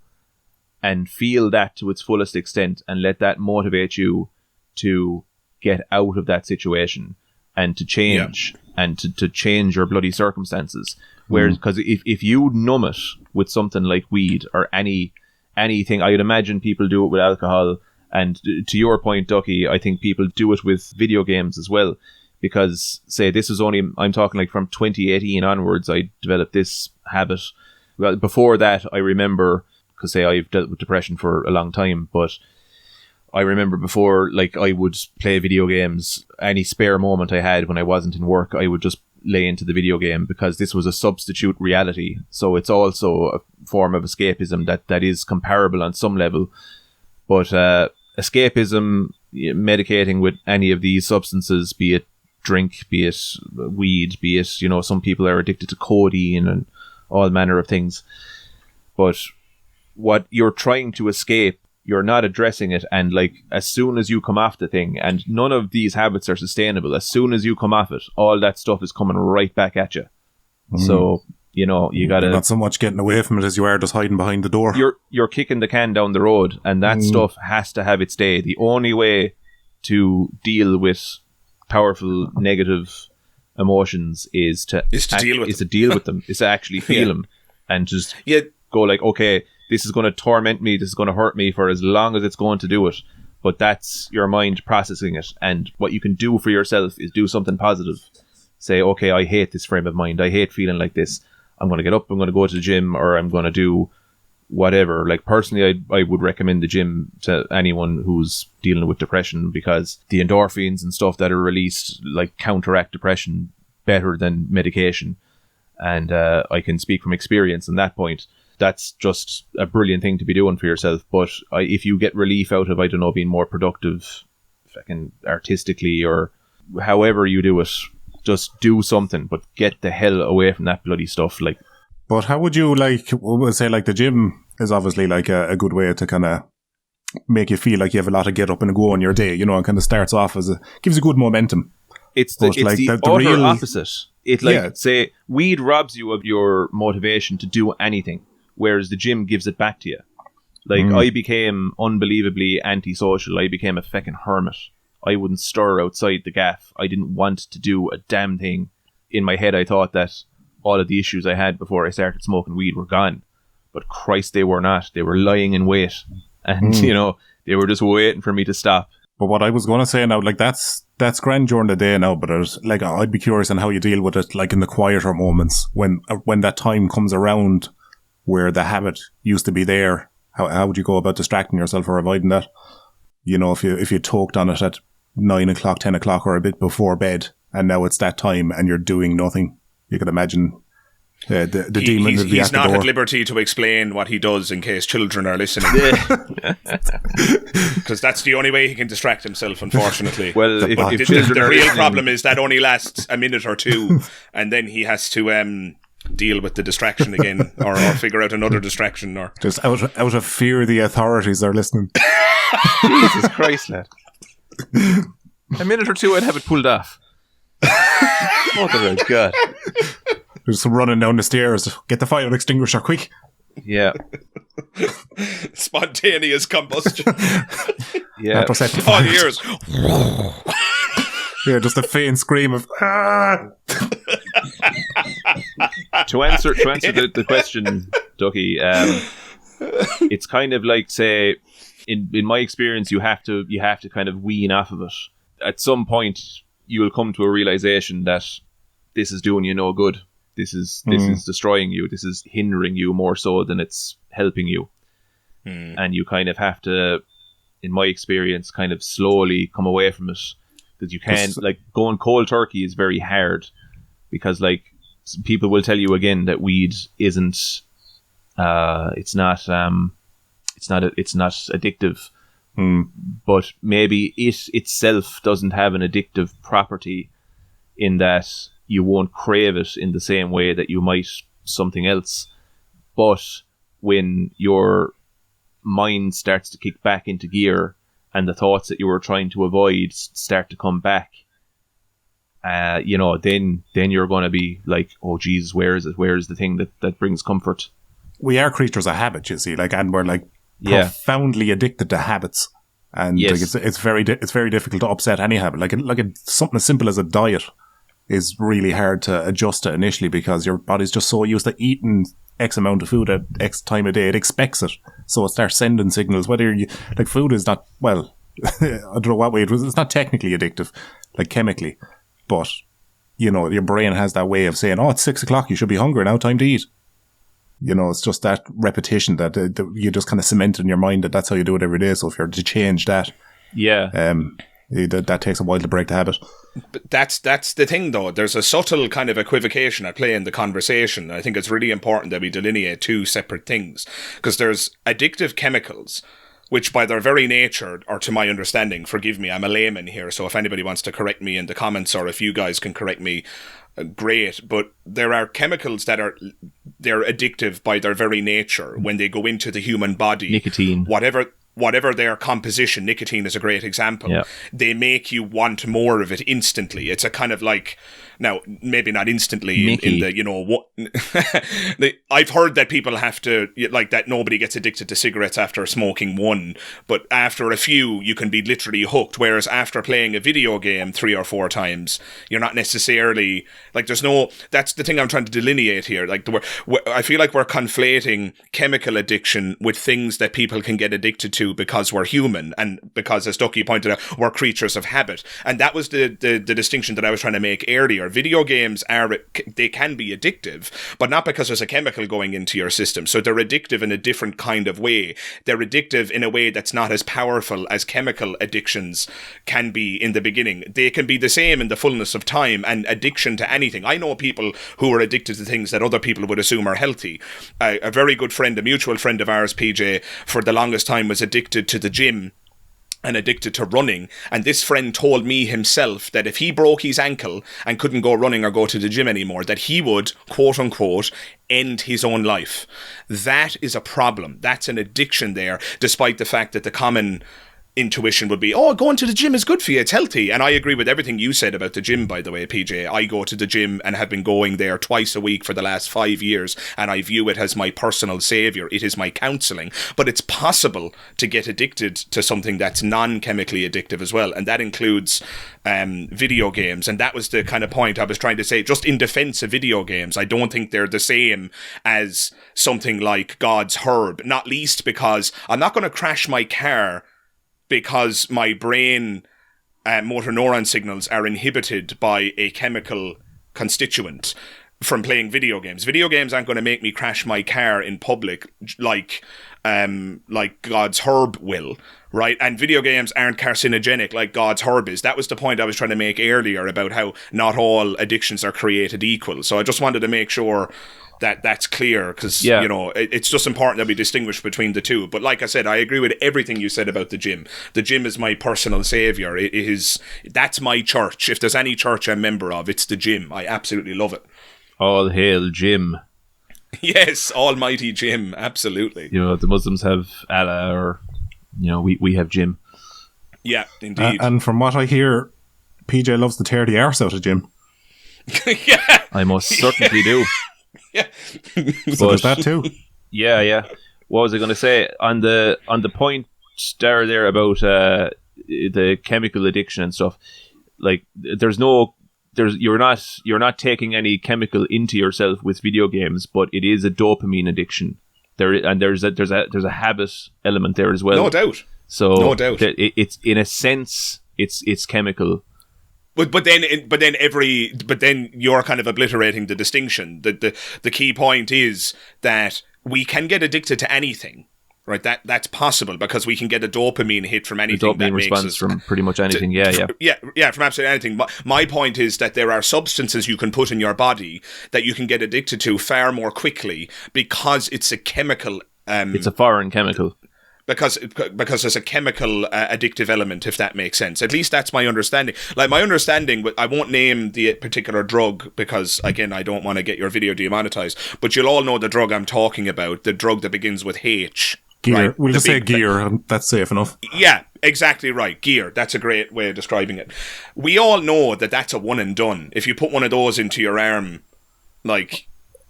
and feel that to its fullest extent, and let that motivate you to get out of that situation and to change and to change your bloody circumstances. Whereas, because if you numb it with something like weed or anything, I'd imagine people do it with alcohol. And to your point, Ducky, I think people do it with video games as well. Because, say, this is only, I'm talking like from 2018 onwards, I developed this habit. Well, before that, I remember, because say I've dealt with depression for a long time, but I remember before, like, I would play video games. Any spare moment I had when I wasn't in work, I would just lay into the video game, because this was a substitute reality. So it's also a form of escapism that is comparable on some level. But escapism, medicating with any of these substances, be it drink, be it weed, be it, some people are addicted to codeine and all manner of things. But what you're trying to escape, you're not addressing it, and like as soon as you come off the thing, and none of these habits are sustainable, as soon as you come off it, all that stuff is coming right back at you. So, you know, you gotta... You're not so much getting away from it as you are just hiding behind the door. You're kicking the can down the road, and that stuff has to have its day. The only way to deal with powerful negative emotions is to deal with them, is to actually feel them, and just go like, okay, this is going to torment me, this is going to hurt me for as long as it's going to do it. But that's your mind processing it, and what you can do for yourself is do something positive. Say, okay, I hate this frame of mind, I hate feeling like this, I'm going to get up, I'm going to go to the gym, or I'm going to do whatever. Like personally, I would recommend the gym to anyone who's dealing with depression, because the endorphins and stuff that are released like counteract depression better than medication. And I can speak from experience on that point. That's just a brilliant thing to be doing for yourself. But if you get relief out of, I don't know, being more productive fucking artistically or however you do it, just do something, but get the hell away from that bloody stuff. Like, but how would you say the gym is obviously like a good way to kind of make you feel like you have a lot of get up and go on your day, you know, and kind of starts off gives you good momentum. It's the utter real opposite. Say weed robs you of your motivation to do anything, whereas the gym gives it back to you. Like I became unbelievably antisocial. I became a fucking hermit. I wouldn't stir outside the gaff. I didn't want to do a damn thing. In my head, I thought that all of the issues I had before I started smoking weed were gone. But Christ, they were not. They were lying in wait. And, you know, they were just waiting for me to stop. But what I was going to say now, like, that's grand during the day now, but like, I'd be curious on how you deal with it, like, in the quieter moments, when that time comes around where the habit used to be there. How would you go about distracting yourself or avoiding that? You know, if you toked on it at 9 o'clock, 10 o'clock, or a bit before bed, and now it's that time and you're doing nothing, you could imagine the demon would be at the door. He's not at liberty to explain what he does in case children are listening. Because that's the only way he can distract himself, unfortunately. Well, the real problem is that only lasts a minute or two, and then he has to deal with the distraction again, or figure out another distraction, or just out of fear the authorities are listening. Jesus Christ, lad. A minute or two I'd have it pulled off. Mother of God. There's some running down the stairs. Get the fire extinguisher quick. Yeah. Spontaneous combustion. Yeah. All years. Yeah, just a faint scream of To answer the question, Ducky, it's kind of like, say, in my experience, you have to kind of wean off of it. At some point, you will come to a realization that this is doing you no good. This is destroying you. This is hindering you more so than it's helping you. And you kind of have to, in my experience, kind of slowly come away from it. Because you can't, like, going cold turkey is very hard. Because, like, people will tell you again that weed isn't, it's not addictive. But maybe it itself doesn't have an addictive property, in that you won't crave it in the same way that you might something else. But when your mind starts to kick back into gear and the thoughts that you were trying to avoid start to come back, you know, then you're going to be like, oh Jesus, where is it? Where is the thing that brings comfort? We are creatures of habit, you see, like, and we're like profoundly addicted to habits, and like, it's very difficult to upset any habit. Like something as simple as a diet is really hard to adjust to initially, because your body's just so used to eating X amount of food at X time of day, it expects it, so it starts sending signals. Whether you like, food is not, well, I don't know what way it's not technically addictive, like chemically, but you know, your brain has that way of saying, oh, it's 6 o'clock, you should be hungry now, time to eat. You know, it's just that repetition that you just kind of cement in your mind that that's how you do it every day. So if you're to change that, that takes a while to break the habit. But that's the thing, though. There's a subtle kind of equivocation at play in the conversation. I think it's really important that we delineate two separate things, because there's addictive chemicals which by their very nature, or to my understanding, forgive me, I'm a layman here, so if anybody wants to correct me in the comments, or if you guys can correct me, great, but there are chemicals that they're addictive by their very nature when they go into the human body. Nicotine. Whatever their composition, nicotine is a great example. Yeah. They make you want more of it instantly. It's a kind of like, now maybe not instantly in the, you know, what I've heard that people have to, like, that nobody gets addicted to cigarettes after smoking one, but after a few you can be literally hooked, whereas after playing a video game 3 or 4 times you're not necessarily, like, that's the thing I'm trying to delineate here. Like, I feel like we're conflating chemical addiction with things that people can get addicted to because we're human, and because, as Ducky pointed out, we're creatures of habit. And that was the distinction that I was trying to make earlier. Video games they can be addictive, but not because there's a chemical going into your system. So they're addictive in a different kind of way. They're addictive in a way that's not as powerful as chemical addictions can be in the beginning. They can be the same in the fullness of time, and addiction to anything. I know people who are addicted to things that other people would assume are healthy. A very good friend, a mutual friend of ours, PJ, for the longest time was addicted to the gym and addicted to running, and this friend told me himself that if he broke his ankle and couldn't go running or go to the gym anymore, that he would, quote unquote, end his own life. That is a problem. That's an addiction there, despite the fact that the common intuition would be, oh, going to the gym is good for you, it's healthy. And I agree with everything you said about the gym, by the way, PJ. I go to the gym and have been going there twice a week for the last 5 years, and I view it as my personal savior. It is my counseling. But it's possible to get addicted to something that's non-chemically addictive as well, and that includes video games. And that was the kind of point I was trying to say, just in defense of video games. I don't think they're the same as something like God's herb, not least because I'm not going to crash my car because my brain motor neuron signals are inhibited by a chemical constituent from playing video games. Video games aren't going to make me crash my car in public like God's herb will, right? And video games aren't carcinogenic like God's herb is. That was the point I was trying to make earlier about how not all addictions are created equal. So I just wanted to make sure that's clear, because you know, it's just important that we distinguish between the two. But like I said, I agree with everything you said about the gym. The gym is my personal savior. That's my church. If there's any church I'm a member of, it's the gym. I absolutely love it. All hail Jim. Yes, almighty Jim. Absolutely. You know, the Muslims have Allah, or, you know, we have Jim. Yeah, indeed. And from what I hear, PJ loves to tear the arse out of Jim. Yeah, I most certainly do. Yeah. So there's that too. Yeah. What was I going to say on the point there about the chemical addiction and stuff? Like, you're not taking any chemical into yourself with video games, but it is a dopamine addiction. There's a habit element there as well. No doubt. So no doubt. It's in a sense it's chemical. But then you're kind of obliterating the distinction. The key point is that we can get addicted to anything, right? That's possible because we can get a dopamine hit from anything. The dopamine response from pretty much anything. Yeah, from absolutely anything. My point is that there are substances you can put in your body that you can get addicted to far more quickly because it's a chemical. It's a foreign chemical. Because there's a chemical addictive element, if that makes sense. At least that's my understanding. Like, my understanding, I won't name the particular drug because, again, I don't want to get your video demonetized, but you'll all know the drug I'm talking about, the drug that begins with H. Gear. Right? We'll just say gear, and that's safe enough. Yeah, exactly right. Gear. That's a great way of describing it. We all know that that's a one and done. If you put one of those into your arm, like...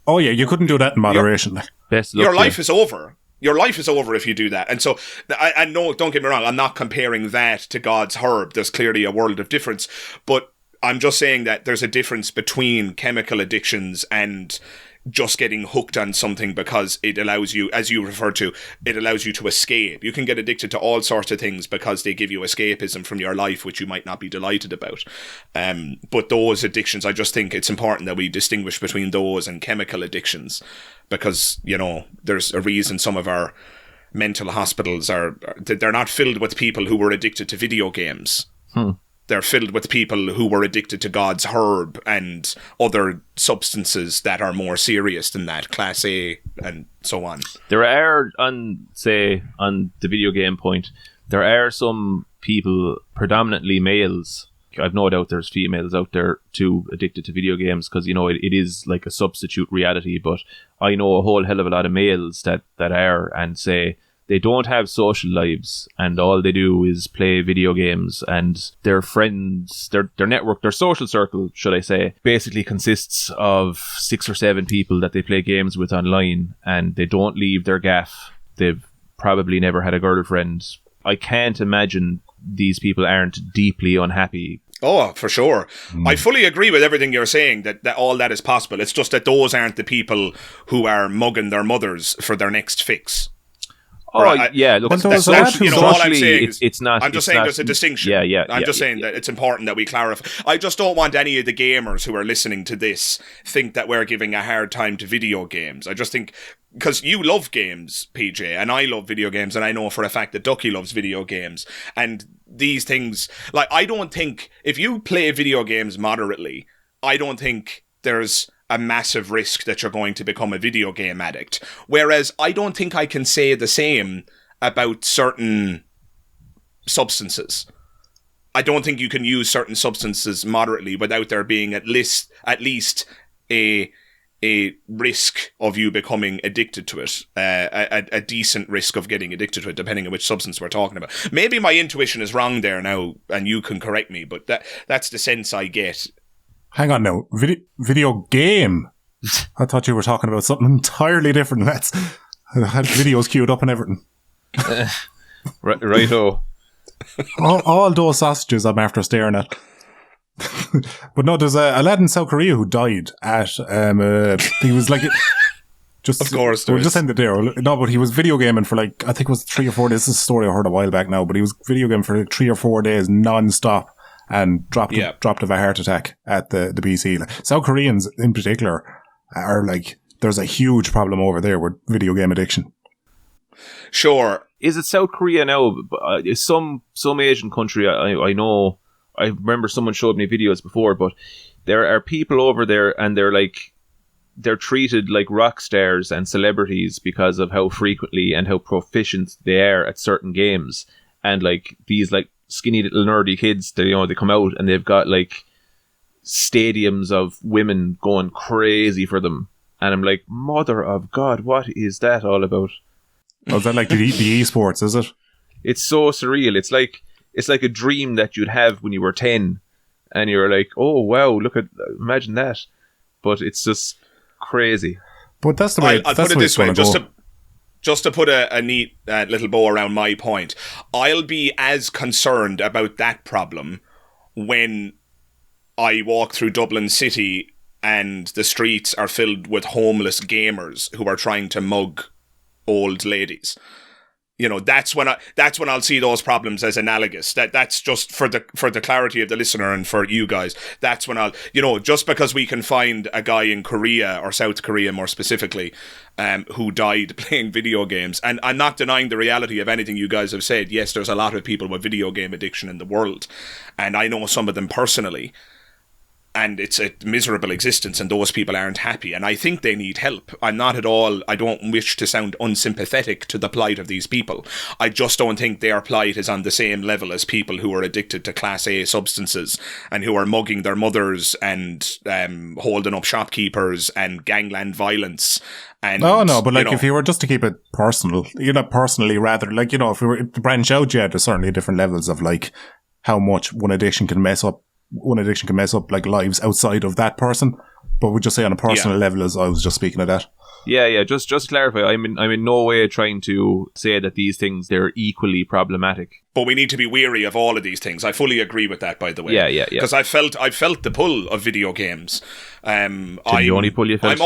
Oh, yeah, you couldn't do that in moderation. Your life is over. Your life is over if you do that. And so, I know, don't get me wrong, I'm not comparing that to God's herb. There's clearly a world of difference. But I'm just saying that there's a difference between chemical addictions and just getting hooked on something because it allows you, as you referred to, it allows you to escape. You can get addicted to all sorts of things because they give you escapism from your life, which you might not be delighted about. But those addictions, I just think it's important that we distinguish between those and chemical addictions. Because, you know, there's a reason some of our mental hospitals they're not filled with people who were addicted to video games. They're filled with people who were addicted to God's herb and other substances that are more serious than that, Class A and so on. There are, on the video game point, there are some people, predominantly males. I've no doubt there's females out there too addicted to video games because, you know, it is like a substitute reality. But I know a whole hell of a lot of males that are, and say they don't have social lives and all they do is play video games, and their friends, their network, their social circle, should I say, basically consists of 6 or 7 people that they play games with online, and they don't leave their gaff. They've probably never had a girlfriend. I can't imagine these people aren't deeply unhappy. Oh, for sure. I fully agree with everything you're saying, that all that is possible. It's just that those aren't the people who are mugging their mothers for their next fix. Oh, right? Yeah. Look, that's all I'm saying is, it's not. I'm just saying there's a distinction. I'm just saying that it's important that we clarify. I just don't want any of the gamers who are listening to this think that we're giving a hard time to video games. I just think, because you love games, PJ, and I love video games, and I know for a fact that Ducky loves video games, and these things, like, I don't think, if you play video games moderately, I don't think there's a massive risk that you're going to become a video game addict. Whereas I don't think I can say the same about certain substances. I don't think you can use certain substances moderately without there being at least a risk of you becoming addicted to it, a decent risk of getting addicted to it, depending on which substance we're talking about. Maybe my intuition is wrong there now, and you can correct me, but that's the sense I get. Hang on now. Video game? I thought you were talking about something entirely different. I had videos queued up and everything. Righto. all those sausages I'm after staring at. But no, there's a lad in South Korea who died at he was like just, of course we'll just end it there. No, but he was video gaming for like, I think it was 3 or 4 days. This is a story I heard a while back now, but he was video gaming for like 3 or 4 days non-stop and dropped of a heart attack at the PC. Like, South Koreans in particular are like, there's a huge problem over there with video game addiction. Sure. Is it South Korea now? Is some Asian country, I know, I remember someone showed me videos before, but there are people over there and they're treated like rock stars and celebrities because of how frequently and how proficient they are at certain games. And like these like skinny little nerdy kids, they come out and they've got like stadiums of women going crazy for them. And I'm like, mother of God, what is that all about? Oh, is that like the esports, is it? It's so surreal. It's like a dream that you'd have when you were 10 and you're like, oh wow, imagine that. But it's just crazy. But that's the way. I'll put it this way, just to put a neat little bow around my point. I'll be as concerned about that problem when I walk through Dublin City and the streets are filled with homeless gamers who are trying to mug old ladies. That's when I'll see those problems as analogous. That's just for the clarity of the listener and for you guys. That's when I'll, just because we can find a guy in Korea or South Korea more specifically, who died playing video games. And I'm not denying the reality of anything you guys have said. Yes, there's a lot of people with video game addiction in the world, and I know some of them personally. And it's a miserable existence, and those people aren't happy. And I think they need help. I don't wish to sound unsympathetic to the plight of these people. I just don't think their plight is on the same level as people who are addicted to Class A substances and who are mugging their mothers and holding up shopkeepers and gangland violence. And, no, but if you were just to keep it personal, personally rather, if we were to branch out, there's certainly different levels of like how much one addiction can mess up like lives outside of that person, but we'll just say on a personal level, as I was just speaking of that. Just to clarify, I'm in no way trying to say that these things, they're equally problematic, but we need to be wary of all of these things. I fully agree with that, by the way. Because I felt the pull of video games. The only pull you felt?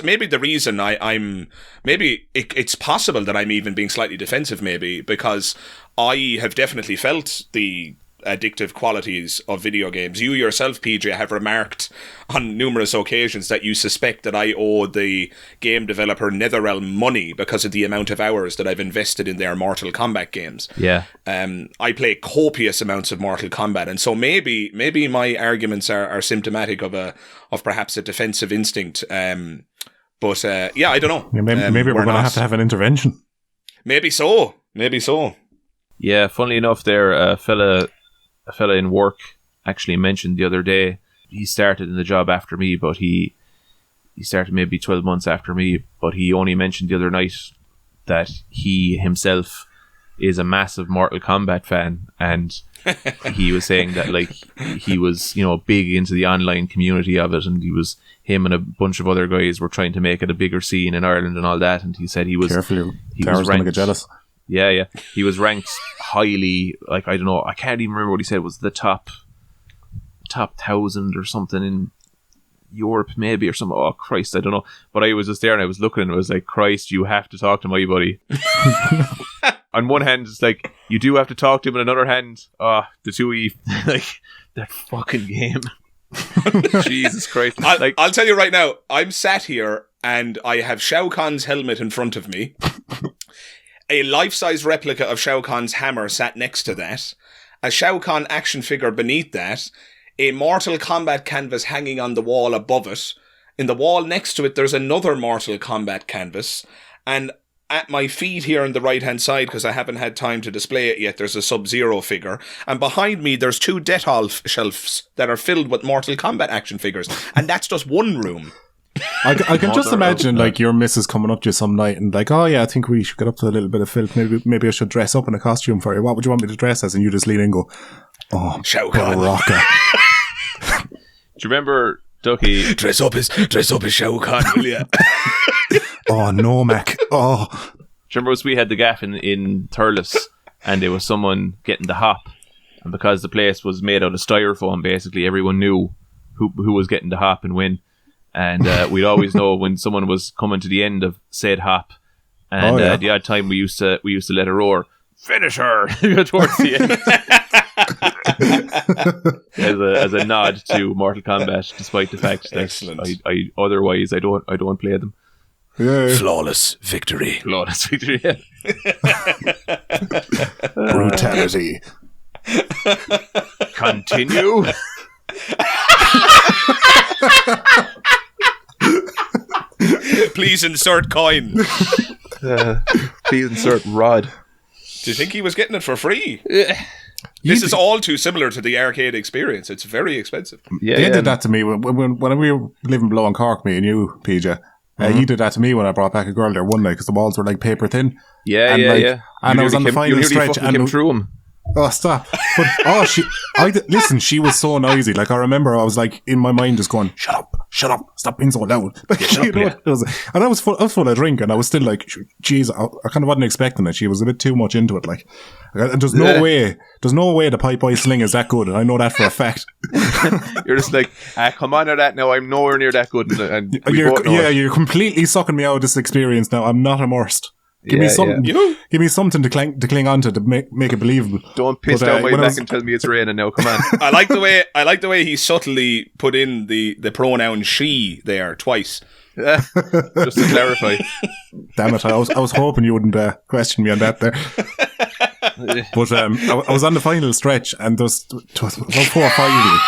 Maybe the reason it's possible that I'm even being slightly defensive, maybe because I have definitely felt the addictive qualities of video games. You yourself, PJ, have remarked on numerous occasions that you suspect that I owe the game developer NetherRealm money because of the amount of hours that I've invested in their Mortal Kombat games. Yeah. I play copious amounts of Mortal Kombat, and so maybe my arguments are symptomatic of perhaps a defensive instinct. But I don't know. Maybe we're going to have an intervention. Maybe so. Yeah, funnily enough, there a fella in work actually mentioned the other day, he started in the job after me, but he started maybe 12 months after me, but he only mentioned the other night that he himself is a massive Mortal Kombat fan, and he was saying that like he was, big into the online community of it, and him and a bunch of other guys were trying to make it a bigger scene in Ireland and all that, and he said he was careful, he Dara's was going to ranked, get jealous. Yeah, he was ranked highly, like, I don't know, I can't even remember what he said was the top 1,000 or something in Europe maybe, or something. Oh Christ, I don't know, but I was just there and I was looking and I was like, Christ, you have to talk to my buddy. On one hand it's like you do have to talk to him, on another hand, the two of you, like, that fucking game. Jesus Christ. I'll tell you right now, I'm sat here and I have Shao Kahn's helmet in front of me, a life-size replica of Shao Kahn's hammer sat next to that, a Shao Kahn action figure beneath that, a Mortal Kombat canvas hanging on the wall above it. In the wall next to it, there's another Mortal Kombat canvas. And at my feet here on the right-hand side, because I haven't had time to display it yet, there's a Sub-Zero figure. And behind me, there's 2 Dettol shelves that are filled with Mortal Kombat action figures. And that's just one room. I can just imagine, like, your missus coming up to you some night and like, oh yeah, I think we should get up to a little bit of filth. Maybe I should dress up in a costume for you. What would you want me to dress as? And you just lean in and go, oh, Shao Kahn. Baraka. Do you remember, Ducky? Dress up as Shao Kahn, will ya? Oh no, Mac. Oh. Do you remember we had the gaff in Thurles and there was someone getting the hop, and because the place was made out of styrofoam, basically everyone knew who was getting the hop and when. And we'd always know when someone was coming to the end of said hop. And the odd time we used to let her roar, "Finish her!" towards the end, as a nod to Mortal Kombat, despite the fact that I otherwise I don't play them. Yeah. Flawless victory. Yeah. Brutality. Continue. Please insert coin. Please insert rod. Do you think he was getting it for free? This is all too similar to the arcade experience. It's very expensive. Yeah, they did that to me when we were living below in Cork, me and you, PJ. You did that to me when I brought back a girl there one night because the walls were like paper thin. Yeah. And I was on the final stretch and came through them. Oh, stop. But, listen, she was so noisy. Like, I remember I was like, in my mind just going, shut up, stop being so loud. And I was full of drink and I was still like, geez, I kind of wasn't expecting it. She was a bit too much into it. Like, and there's no way the pipe boy sling is that good. And I know that for a fact. You're just like, come on to that now. I'm nowhere near that good. And you're completely sucking me out of this experience now. I'm not immersed. Give me something to cling on to make it believable. Don't piss down my back and tell me it's raining now. Come on. I like the way he subtly put in the pronoun she there twice. Just to clarify. Damn it! I was hoping you wouldn't question me on that there. But I was on the final stretch, and there's about 4 or 5 of you.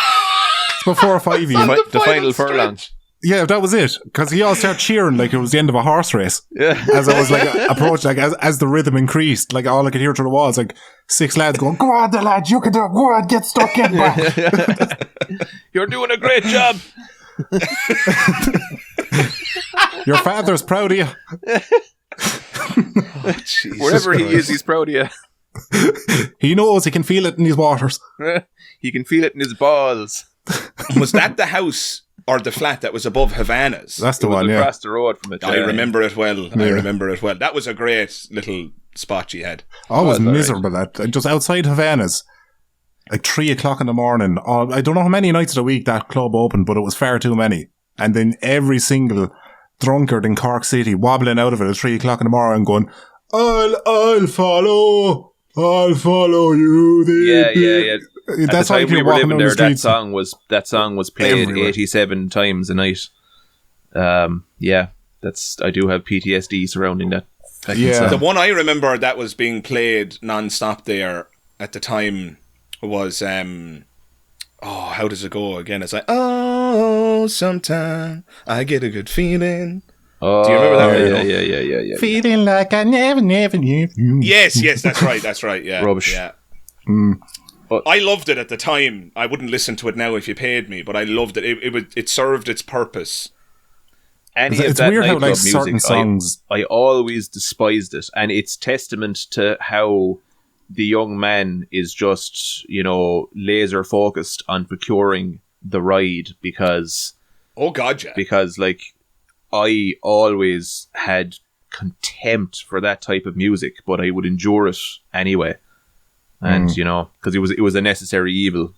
It's about 4 or 5 of you. The final furlong. Yeah, that was it. Because he all started cheering like it was the end of a horse race. Yeah. As I was like approached, like as the rhythm increased, like all I could hear through the walls, like 6 lads going, "Go on, the lad, you can do it. Go on, get stuck, get back." You're doing a great job. Your father's proud of you. Wherever he is, he's proud of you. He knows he can feel it in his waters. He can feel it in his balls. Was that the house or the flat that was above Havana's? That's the one, yeah. Across the road from it. I remember it well. That was a great little spot you had. I was miserable just outside Havana's. Like 3 o'clock in the morning. I don't know how many nights of the week that club opened, but it was far too many. And then every single drunkard in Cork City wobbling out of it at 3 o'clock in the morning going, I'll follow you. Yeah. At the time we were living there, that song was played everywhere. 87 times a night. Yeah, I do have PTSD surrounding that. Yeah, the one I remember that was being played non-stop there at the time was how does it go again? It's like, oh, sometime I get a good feeling. Oh, do you remember that? Yeah. Feeling like I never knew you. Yes, that's right. Yeah, rubbish. Yeah. But I loved it at the time. I wouldn't listen to it now if you paid me, but I loved it. It served its purpose. It's weird how like certain songs. I always despised it, and it's testament to how the young man is just, laser focused on procuring the ride because. Oh God, yeah. Because I always had contempt for that type of music, but I would endure it anyway, and because it was a necessary evil.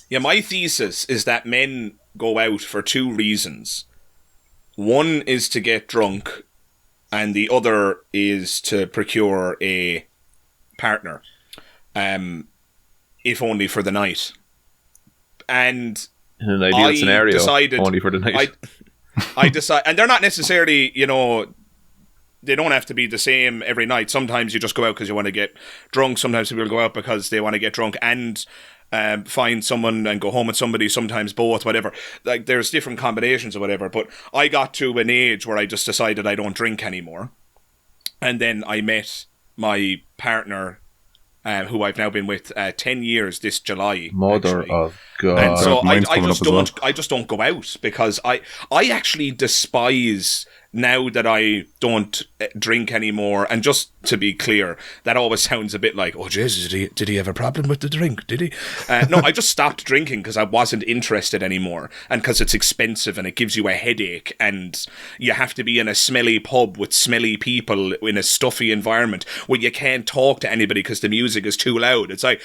Yeah, my thesis is that men go out for two reasons. One is to get drunk, and the other is to procure a partner, if only for the night. And in an ideal scenario, only for the night. I decide, and they're not necessarily, they don't have to be the same every night. Sometimes you just go out because you want to get drunk. Sometimes people go out because they want to get drunk and find someone and go home with somebody, sometimes both, whatever. Like, there's different combinations or whatever. But I got to an age where I just decided I don't drink anymore. And then I met my partner, who I've now been with 10 years this July. Mother actually. Of God. And so I just don't go out because I actually despise, now that I don't drink anymore, and just to be clear, that always sounds a bit like, oh Jesus, did he have a problem with the drink? Did he? No, I just stopped drinking because I wasn't interested anymore, and because it's expensive and it gives you a headache, and you have to be in a smelly pub with smelly people in a stuffy environment where you can't talk to anybody because the music is too loud. It's like,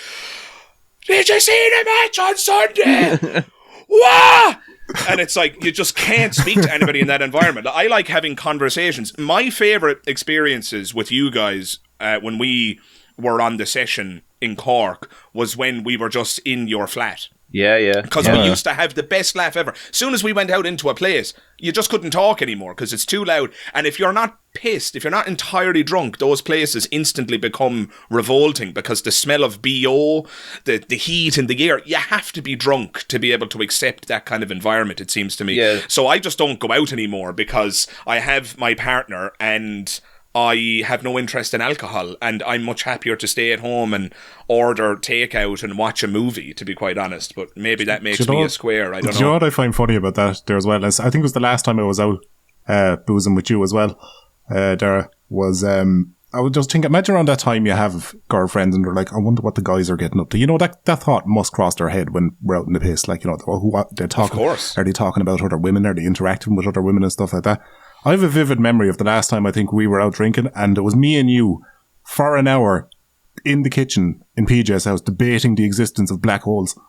did you see the match on Sunday? Wah! And it's like, you just can't speak to anybody in that environment. I like having conversations. My favourite experiences with you guys when we were on the session in Cork was when we were just in your flat. Yeah. Because we used to have the best laugh ever. As soon as we went out into a place, you just couldn't talk anymore because it's too loud. And if you're not pissed, if you're not entirely drunk, those places instantly become revolting because the smell of BO, the heat in the air, you have to be drunk to be able to accept that kind of environment, it seems to me. Yeah. So I just don't go out anymore because I have my partner and I have no interest in alcohol, and I'm much happier to stay at home and order takeout and watch a movie, to be quite honest. But maybe that makes me a square. I don't know. Do you know what I find funny about that there as well? I think it was the last time I was out boozing with you as well, Dara, was I was just thinking, imagine around that time you have girlfriends and they're like, I wonder what the guys are getting up to. That thought must cross their head when we're out in the piss. Like, who they're talking. Of course. Are they talking about other women? Are they interacting with other women and stuff like that? I have a vivid memory of the last time I think we were out drinking, and it was me and you for an hour in the kitchen in PJ's house debating the existence of black holes.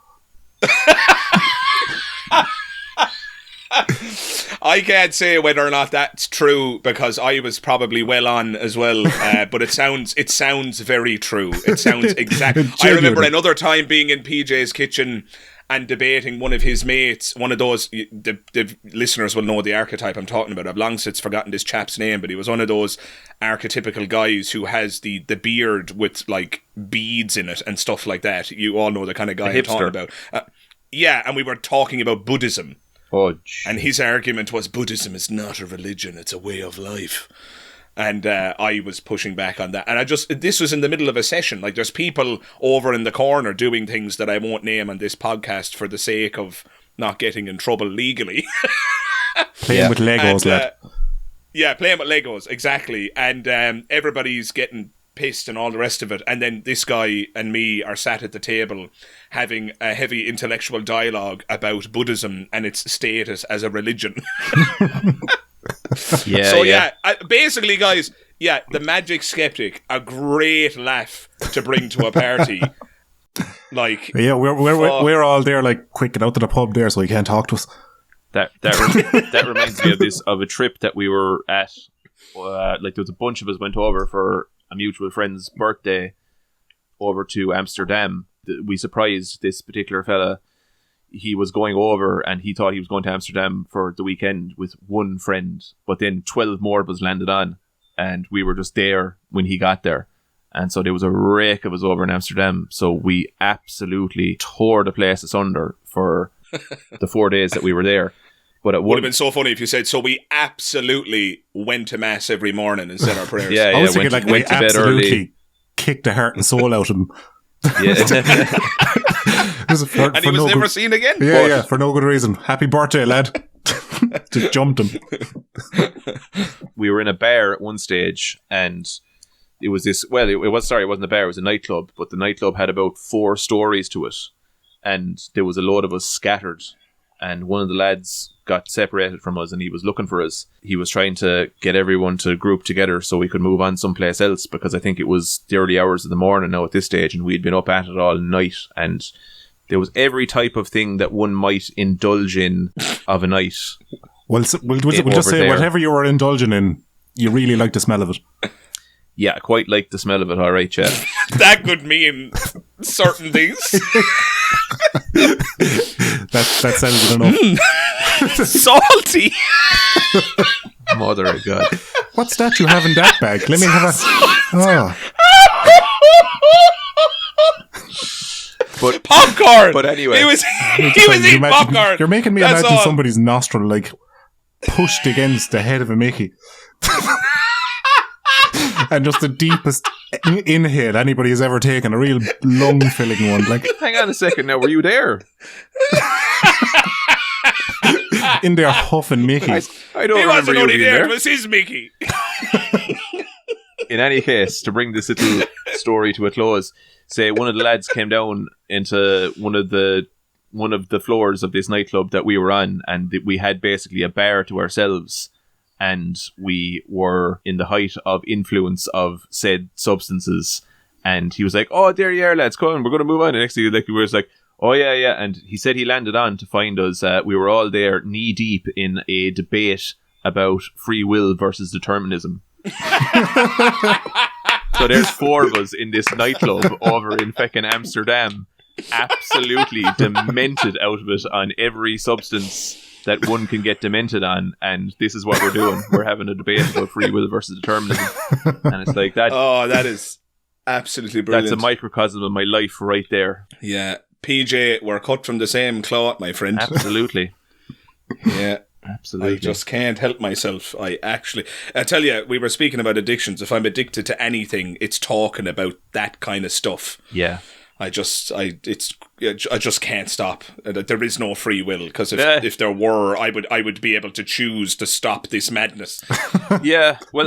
I can't say whether or not that's true because I was probably well on as well, but it sounds very true. It sounds exact. I remember another time being in PJ's kitchen and debating one of his mates, one of those, the listeners will know the archetype I'm talking about. I've long since forgotten this chap's name, but he was one of those archetypical guys who has the beard with like beads in it and stuff like that. You all know the kind of guy I'm talking about. Yeah, and we were talking about Buddhism. Oh, and his argument was Buddhism is not a religion, it's a way of life. And I was pushing back on that. And this was in the middle of a session. Like, there's people over in the corner doing things that I won't name on this podcast for the sake of not getting in trouble legally. Playing with Legos, lad. Yeah, playing with Legos, exactly. And everybody's getting pissed and all the rest of it. And then this guy and me are sat at the table having a heavy intellectual dialogue about Buddhism and its status as a religion. Basically, guys, the Magic Skeptic, a great laugh to bring to a party. Like, yeah, we're all there, like, quick, get out to the pub there so he can't talk to us. That reminds me of a trip that we were at. Like, there was a bunch of us went over for a mutual friend's birthday over to Amsterdam, we surprised this particular fella. He was going over and he thought he was going to Amsterdam for the weekend with one friend, but then 12 more of us landed on, and we were just there when he got there. And so there was a rake of us over in Amsterdam. So we absolutely tore the place asunder for the 4 days that we were there. But it would have been so funny if you said, so we absolutely went to mass every morning and said our prayers. I was thinking went to bed early. Kicked the heart and soul out of him. Yeah. And he was never seen again? Yeah, for no good reason. Happy birthday, lad. Just jumped him. We were in a bar at one stage, and it was this, well, it wasn't a bar, it was a nightclub, but the nightclub had about 4 stories to it, and there was a load of us scattered, and one of the lads got separated from us and he was looking for us. He was trying to get everyone to group together so we could move on someplace else, because I think it was the early hours of the morning now at this stage, and we'd been up at it all night, and there was every type of thing that one might indulge in of a night. We'll just say there. Whatever you were indulging in, you really like the smell of it. Yeah, I quite like the smell of it, alright, yeah. That could mean certain things. That sounds enough. Salty. Mother of God. What's that you have in that bag? Let me have a... Oh. But popcorn. But anyway, he was eating popcorn. You're making me imagine somebody's nostril like pushed against the head of a Mickey, and just the deepest inhale anybody has ever taken, a real lung filling one. Like, hang on a second, now were you there? In there huffing Mickey. I don't remember you being there. He wasn't only there. It was his Mickey. In any case, to bring this little story to a close, say one of the lads came down into one of the floors of this nightclub that we were on, and we had basically a bar to ourselves, and we were in the height of influence of said substances, and he was like, "Oh, there you are, lads, come on, we're going to move on." And next thing, we were just like, "Oh yeah," and he said he landed on to find us. We were all there knee deep in a debate about free will versus determinism. So there's 4 of us in this nightclub over in feckin' Amsterdam, absolutely demented out of it on every substance that one can get demented on, and this is what we're doing. We're having a debate about free will versus determinism, and it's like that. Oh, that is absolutely brilliant. That's a microcosm of my life right there. Yeah, PJ, we're cut from the same cloth, my friend. Absolutely. Yeah. Absolutely. I just can't help myself. I tell you, we were speaking about addictions. If I'm addicted to anything, it's talking about that kind of stuff. Yeah. I just can't stop. There is no free will, because if there were, I would be able to choose to stop this madness. Yeah. Well,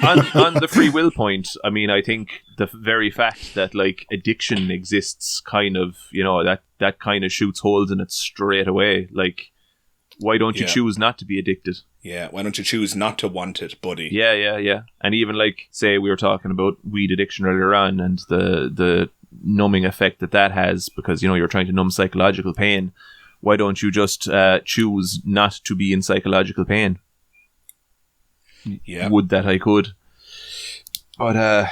on the free will point, I mean, I think the very fact that like addiction exists kind of, you know, that kind of shoots holes in it straight away. Like, why don't you choose not to be addicted? Yeah, why don't you choose not to want it, buddy? Yeah. And even like, say we were talking about weed addiction earlier on, and the numbing effect that has, because, you know, you're trying to numb psychological pain. Why don't you just choose not to be in psychological pain? Yeah. Would that I could. But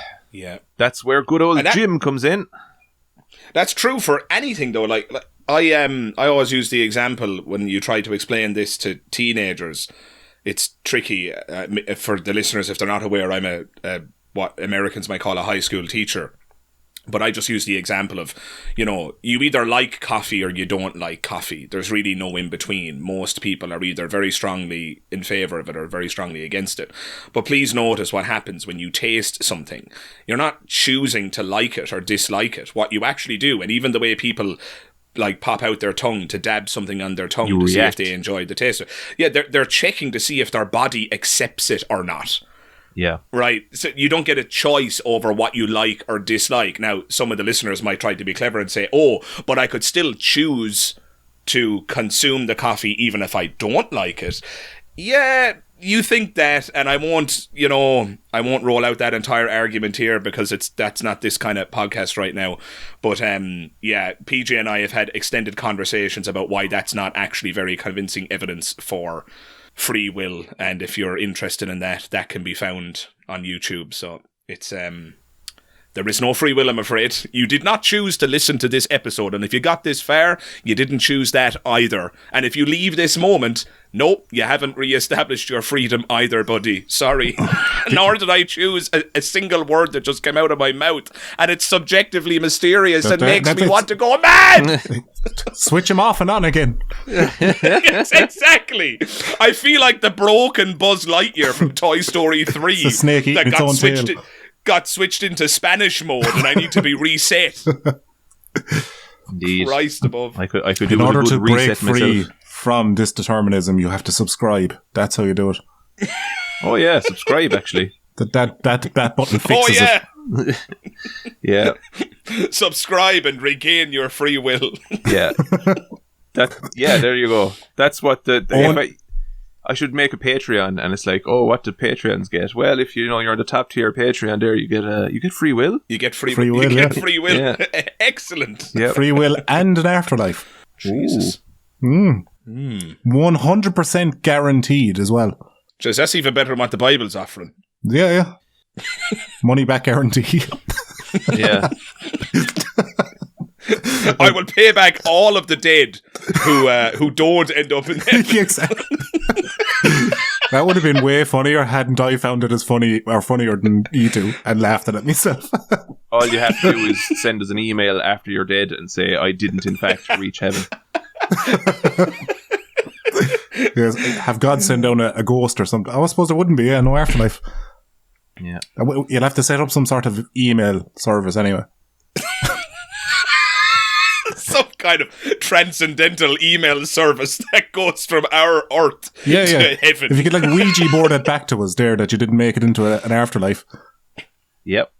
that's where good old Jim comes in. That's true for anything, though. Like I always use the example when you try to explain this to teenagers. It's tricky for the listeners if they're not aware. I'm a what Americans might call a high school teacher, but I just use the example of, you know, you either like coffee or you don't like coffee. There's really no in between. Most people are either very strongly in favor of it or very strongly against it. But please notice what happens when you taste something. You're not choosing to like it or dislike it. What you actually do, and even the way people like pop out their tongue to dab something on their tongue to see if they enjoy the taste of it. Yeah, they're checking to see if their body accepts it or not. Yeah. Right. So you don't get a choice over what you like or dislike. Now, some of the listeners might try to be clever and say, "Oh, but I could still choose to consume the coffee even if I don't like it." Yeah, you think that, and I won't roll out that entire argument here because that's not this kind of podcast right now. But PJ and I have had extended conversations about why that's not actually very convincing evidence for free will, and if you're interested in that can be found on YouTube. So it's There is no free will, I'm afraid. You did not choose to listen to this episode, and if you got this far, you didn't choose that either. And if you leave this moment, nope, you haven't re-established your freedom either, buddy. Sorry. Nor did I choose a single word that just came out of my mouth, and it's subjectively mysterious and makes me want to go mad! Switch him off and on again. Yes, exactly. I feel like the broken Buzz Lightyear from Toy Story 3 It's a snake eating its own tail. Got switched into Spanish mode and I need to be reset. Indeed. Christ above. I could do In order a good to break reset free myself. from this determinism, you have to subscribe. That's how you do it. Oh yeah, subscribe actually. That button fixes it. Yeah. Subscribe and regain your free will. Yeah. There you go. That's what I should make a Patreon, and it's like, oh, what do Patreons get? Well, if you're on the top tier Patreon, there you get free will. You get free will. You get yeah. free will. Yeah. Excellent. Yep. Free will and an afterlife. Jesus. 100% guaranteed as well. Just that's even better than what the Bible's offering. Yeah. Money back guarantee. Yeah. I will pay back all of the dead who don't end up in heaven. Exactly. That would have been way funnier hadn't I found it as funny or funnier than you two and laughed at it myself. All you have to do is send us an email after you're dead and say, I didn't in fact reach heaven. Yes, have God send down a ghost or something. I suppose there wouldn't be, no afterlife. Yeah. You'll have to set up some sort of email service anyway. Some kind of transcendental email service that goes from our earth to heaven. If you could Ouija board it back to us there that you didn't make it into an afterlife. Yep.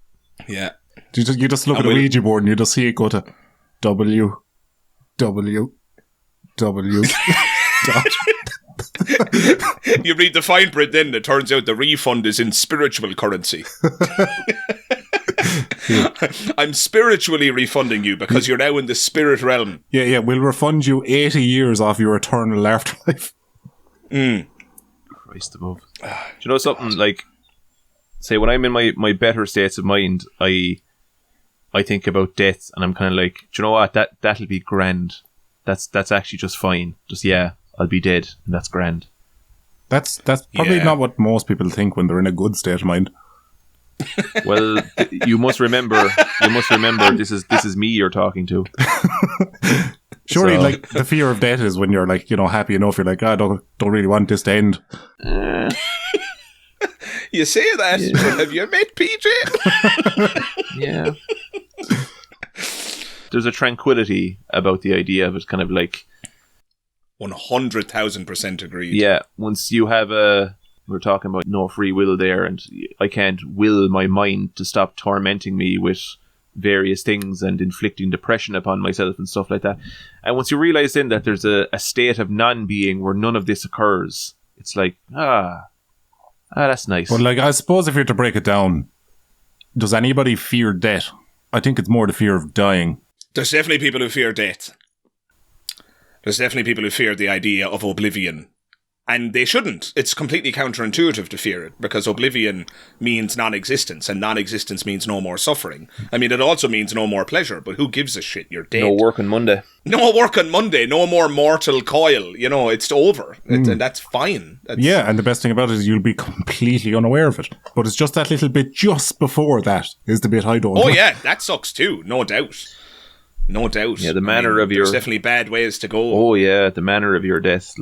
Yeah. You just look at the Ouija board and you just see it go to www. You read the fine print then, it turns out the refund is in spiritual currency. I'm spiritually refunding you because you're now in the spirit realm. Yeah, we'll refund you 80 years off your eternal afterlife. Christ above. Do you know something, say when I'm in my better states of mind, I think about death and I'm kind of like, do you know what, that'll be grand. That's actually just fine. Just, I'll be dead and that's grand. That's probably not what most people think when they're in a good state of mind. Well, you must remember this is me you're talking to. Surely, the fear of death is when you're happy enough. You're like, I don't really want this to end. You say that, but have you met PJ? Yeah. There's a tranquility about the idea of it, kind of 100,000% agreed. Yeah, once you have we're talking about no free will there, and I can't will my mind to stop tormenting me with various things and inflicting depression upon myself and stuff like that. And once you realize then that there's a state of non-being where none of this occurs, it's like, that's nice. But I suppose if you're to break it down, does anybody fear death? I think it's more the fear of dying. There's definitely people who fear death. There's definitely people who fear the idea of oblivion. And they shouldn't. It's completely counterintuitive to fear it, because oblivion means non-existence, and non-existence means no more suffering. I mean, it also means no more pleasure, but who gives a shit? You're dead. No work on Monday. No work on Monday. No more mortal coil. It's over. And that's fine. Yeah, and the best thing about it is you'll be completely unaware of it. But it's just that little bit just before that is the bit I don't know. Yeah, that sucks too, no doubt. No doubt. Yeah, the manner of your... There's definitely bad ways to go. Oh yeah, the manner of your death.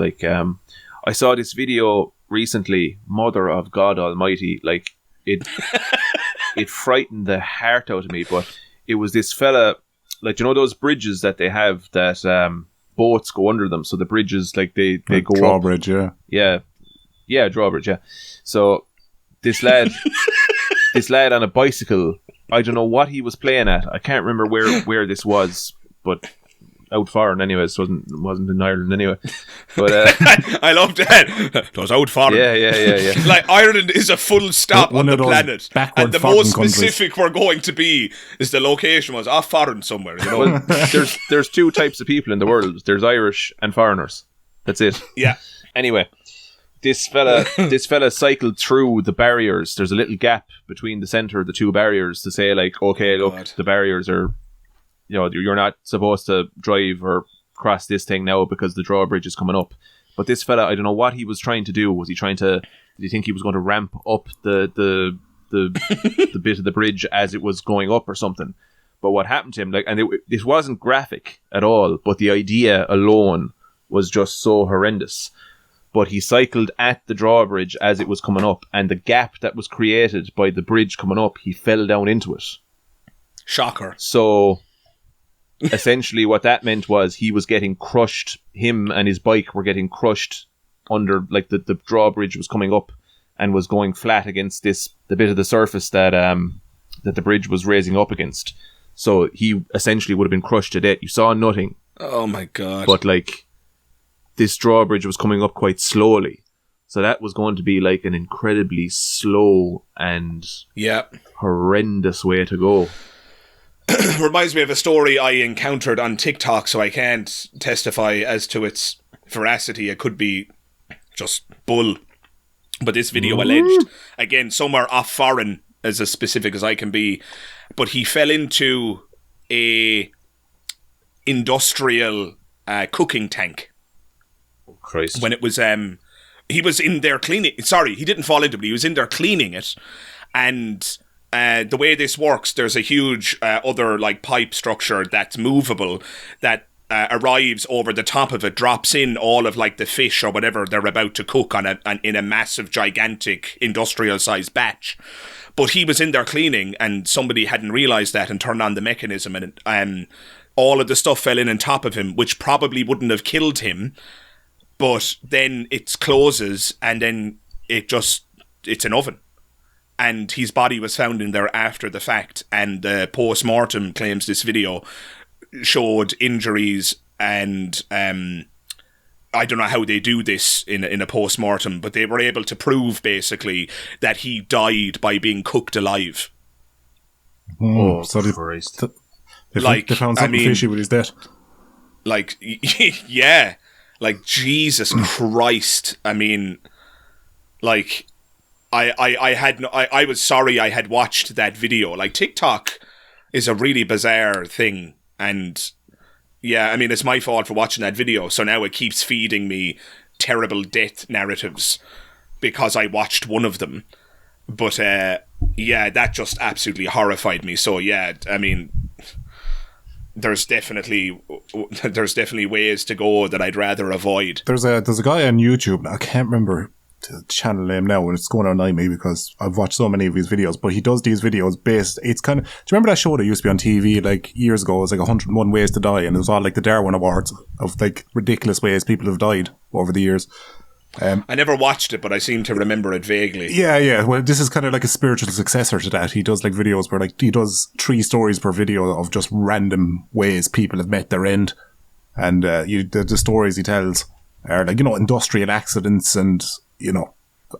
I saw this video recently, Mother of God Almighty, it frightened the heart out of me, but it was this fella, those bridges that they have that boats go under them, so the bridges, they go drawbridge, up. Yeah, drawbridge, yeah. So this lad on a bicycle, I don't know what he was playing at. I can't remember where this was, but out foreign anyway. It wasn't in Ireland anyway. But I love that. It was out foreign. Yeah. Ireland is a full stop on the planet, and the most specific we're going to be is the location was off foreign somewhere. Well, there's two types of people in the world. There's Irish and foreigners. That's it. Yeah. Anyway, this fella cycled through the barriers. There's a little gap between the center of the two barriers to say, like, okay, look, the barriers are, you're not supposed to drive or cross this thing now because the drawbridge is coming up. But this fella, I don't know what he was trying to do. Was he trying to? Did he think he was going to ramp up the bit of the bridge as it was going up or something? But what happened to him, it wasn't graphic at all, but the idea alone was just so horrendous. But he cycled at the drawbridge as it was coming up, and the gap that was created by the bridge coming up, he fell down into it. Shocker. So essentially what that meant was he was getting crushed. Him and his bike were getting crushed under, like, the drawbridge was coming up and was going flat against the bit of the surface that the bridge was raising up against. So he essentially would have been crushed to death. You saw nothing. Oh my God. But, like, this drawbridge was coming up quite slowly. So that was going to be, like, an incredibly slow and horrendous way to go. Reminds me of a story I encountered on TikTok, so I can't testify as to its veracity. It could be just bull. But this video alleged, again, somewhere off foreign, as specific as I can be, but he fell into a industrial cooking tank. Oh, Christ. When it was, he was in there cleaning. Sorry, he didn't fall into it, but he was in there cleaning it. And the way this works, there's a huge other, like, pipe structure that's movable that arrives over the top of it, drops in all of, like, the fish or whatever they're about to cook in a massive, gigantic, industrial-sized batch. But he was in there cleaning, and somebody hadn't realised that and turned on the mechanism, and all of the stuff fell in on top of him, which probably wouldn't have killed him, but then it closes, and then it's an oven. And his body was found in there after the fact, and the post-mortem claims this video showed injuries, and I don't know how they do this in a post-mortem, but they were able to prove basically that he died by being cooked alive. Oh, so they found something fishy with his death. Like, yeah, like, Jesus Christ. I mean, like, I was sorry I had watched that video. Like, TikTok is a really bizarre thing, and yeah, I mean, it's my fault for watching that video, so now it keeps feeding me terrible death narratives because I watched one of them. But yeah, that just absolutely horrified me. So yeah, I mean, there's definitely ways to go that I'd rather avoid. There's a guy on YouTube, I can't remember the channel name now, and it's going on me because I've watched so many of his videos, but he does these videos based, it's kind of, do you remember that show that used to be on TV like years ago? It was like 101 Ways to Die, and it was all like the Darwin Awards of, like, ridiculous ways people have died over the years. I never watched it, but I seem to remember it vaguely. Yeah. Well, this is kind of like a spiritual successor to that. He does, like, videos where, like, he does 3 stories per video of just random ways people have met their end, and the stories he tells are, like, industrial accidents and,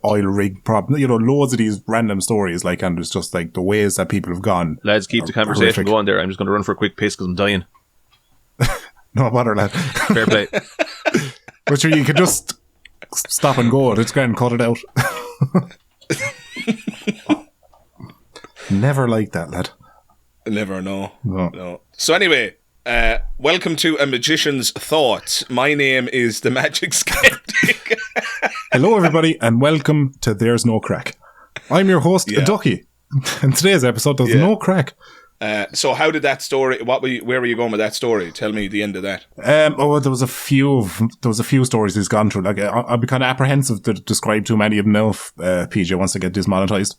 oil rig problem, loads of these random stories, like, and it's just, like, the ways that people have gone. Lads, keep the conversation going there. I'm just going to run for a quick piss because I'm dying. No bother, lad. Fair play. But sure, you can just stop and go. It's grand, cut it out. Never like that, lad. Never, no. So anyway, welcome to A Magician's Thoughts. My name is the Magic Skeptic. Hello, everybody, and welcome to There's No Crack. I'm your host, Ducky. In today's episode, there's no crack. So how did that story, where were you going with that story? Tell me the end of that. There was a few stories he's gone through. Like, I'd be kind of apprehensive to describe too many of them now if PJ wants to get dismonetized.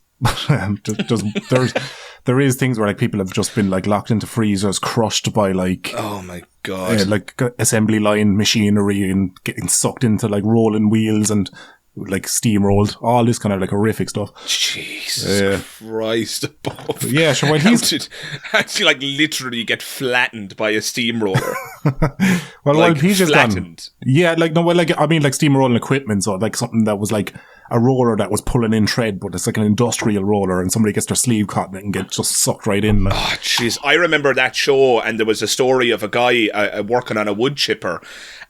There is things where, like, people have just been, like, locked into freezers, crushed by, like, oh my God, like assembly line machinery, and getting sucked into, like, rolling wheels and, like, steamrolled, all this kind of, like, horrific stuff. Jesus Christ above. Yeah, sure. Well, how do you, like, literally get flattened by a steamroller? Well, like, PJ's flattened. Yeah, like, no, well, like, I mean, like, steamrolling equipment, so, like, something that was, like, a roller that was pulling in tread, but it's like an industrial roller, and somebody gets their sleeve caught in it and gets just sucked right in. Like. Oh, jeez. I remember that show, and there was a story of a guy working on a wood chipper,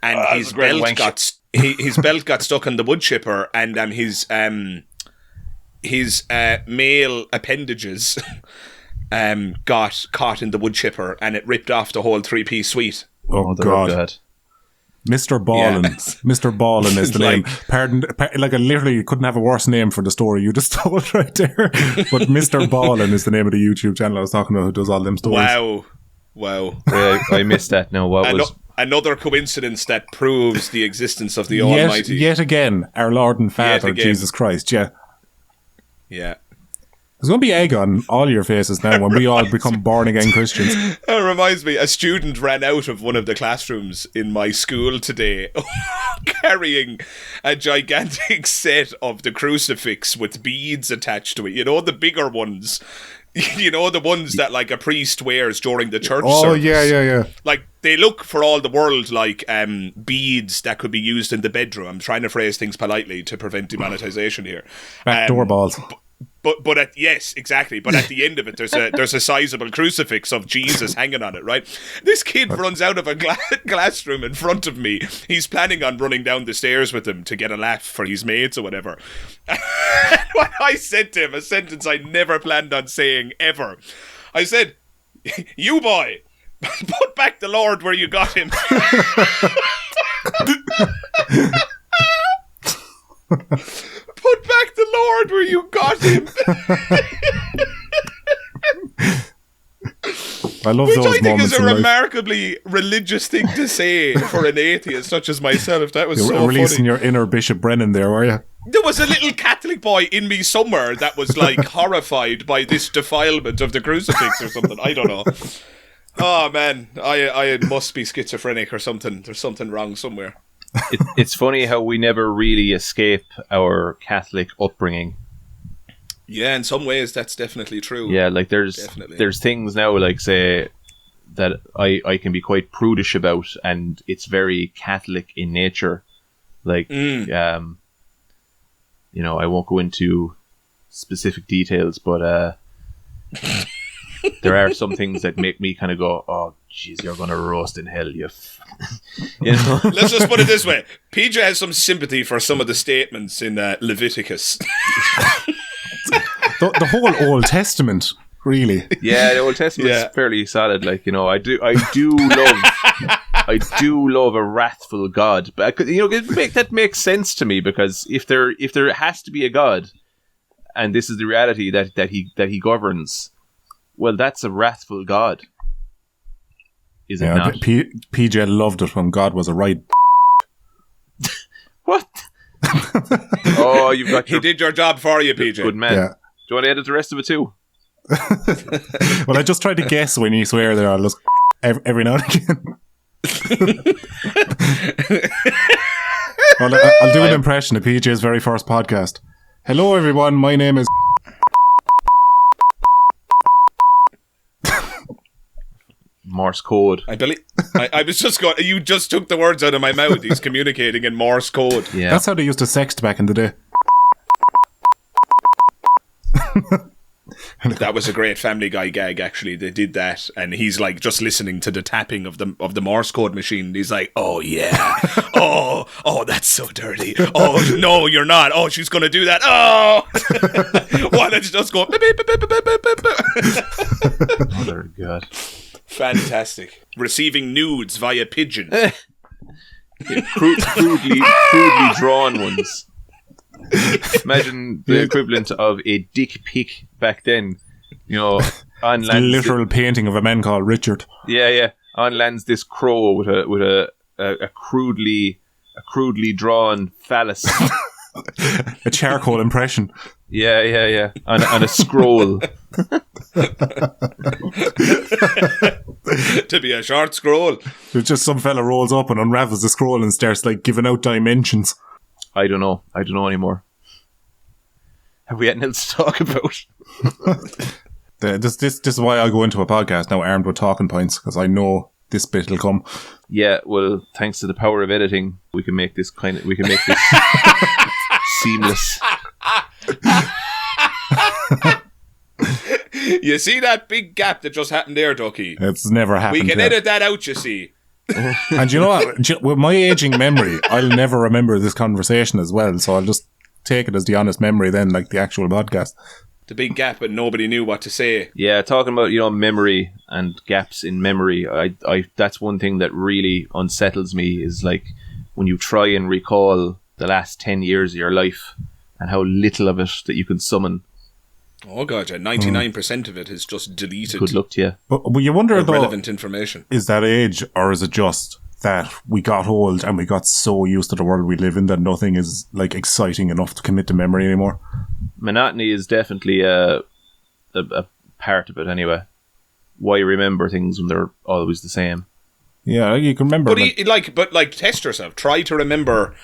and his belt got... his belt got stuck on the wood chipper, and his male appendages got caught in the wood chipper, and it ripped off the whole 3-piece suite. Oh God. Mr. Ballin. Yeah. Mr. Ballin is the name. Pardon, like I literally couldn't have a worse name for the story you just told right there. But Mr. Ballin is the name of the YouTube channel I was talking about, who does all them stories. Wow. I missed that now. What was... Another coincidence that proves the existence of the Almighty. Yet again, our Lord and Father, Jesus Christ, yeah. Yeah. There's going to be egg on all your faces now when we all become born-again Christians. It reminds me, a student ran out of one of the classrooms in my school today carrying a gigantic set of the crucifix with beads attached to it. You know, the bigger ones. You know, the ones that like a priest wears during the church service. Oh, yeah. Like, they look for all the world like beads that could be used in the bedroom. I'm trying to phrase things politely to prevent demonetization here. Backdoor balls. But yes, exactly. But at the end of it, there's a sizable crucifix of Jesus hanging on it, right? This kid runs out of a classroom in front of me. He's planning on running down the stairs with him to get a laugh for his mates or whatever. What I said to him, a sentence I never planned on saying ever. I said, "You boy, put back the Lord where you got him." Put back the Lord where you got him. I love Which those I think moments is a in life. remarkably religious thing to say for an atheist such as myself. That was so releasing funny. your inner Bishop Brennan there, were you? There was a little Catholic boy in me somewhere that was like horrified by this defilement of the crucifix or something. I don't know. Oh man, I must be schizophrenic or something. There's something wrong somewhere. It's funny how we never really escape our Catholic upbringing. Yeah, in some ways that's definitely true. Yeah, like there's things now, like say that I can be quite prudish about, and it's very Catholic in nature. Like, you know, I won't go into specific details, but there are some things that make me kind of go, "Oh, jeez, you're gonna roast in hell, you." You know? Let's just put it this way: PJ has some sympathy for some of the statements in Leviticus. The whole Old Testament, really. Yeah, the Old Testament is fairly solid. Like, you know, I do love a wrathful God, but you know, that makes sense to me, because if there has to be a God, and this is the reality that he governs, well, that's a wrathful God. Is it not? PJ loved it when God was a right. What? Oh, you've got. He did your job for you, PJ. Good man. Yeah. Do you want to edit the rest of it too? Well, I just tried to guess when you swear there. I'll just every now and again. Well, I'll do an impression of PJ's very first podcast. Hello, everyone. My name is. Morse code. I believe I was just going. You just took the words out of my mouth. He's communicating in Morse code. Yeah, that's how they used to sext back in the day. That was a great Family Guy gag. Actually, they did that, and he's like just listening to the tapping of the Morse code machine. He's like, "Oh yeah, oh that's so dirty. Oh no, you're not. Oh, she's gonna do that. Oh, why don't you just go?" Oh, God. Fantastic. Receiving nudes via pigeon. Crudely drawn ones. Imagine the equivalent of a dick pic back then. You know, on lands. A literal painting of a man called Richard. Yeah. On lands this crow with a crudely drawn phallus. A charcoal impression. Yeah. On a scroll. To be a short scroll. There's just some fella rolls up and unravels the scroll and starts like giving out dimensions. I don't know anymore. Have we anything else to talk about? This is why I go into a podcast now armed with talking points, because I know this bit will come. Yeah, well, thanks to the power of editing, we can make this seamless. You see that big gap that just happened there, Ducky? It's never happened. We can edit that out, you see. And you know what? With my aging memory, I'll never remember this conversation as well. So I'll just take it as the honest memory then, like the actual podcast. The big gap and nobody knew what to say. Yeah, talking about, memory and gaps in memory, I that's one thing that really unsettles me is like when you try and recall the last 10 years of your life and how little of it that you can summon. Oh god, yeah, 99% of it is just deleted. Good luck to you. But you wonder though, relevant information. Is that age, or is it just that we got old and we got so used to the world we live in that nothing is like exciting enough to commit to memory anymore? Monotony is definitely a part of it anyway. Why remember things when they're always the same? Yeah, you can remember. But test yourself. Try to remember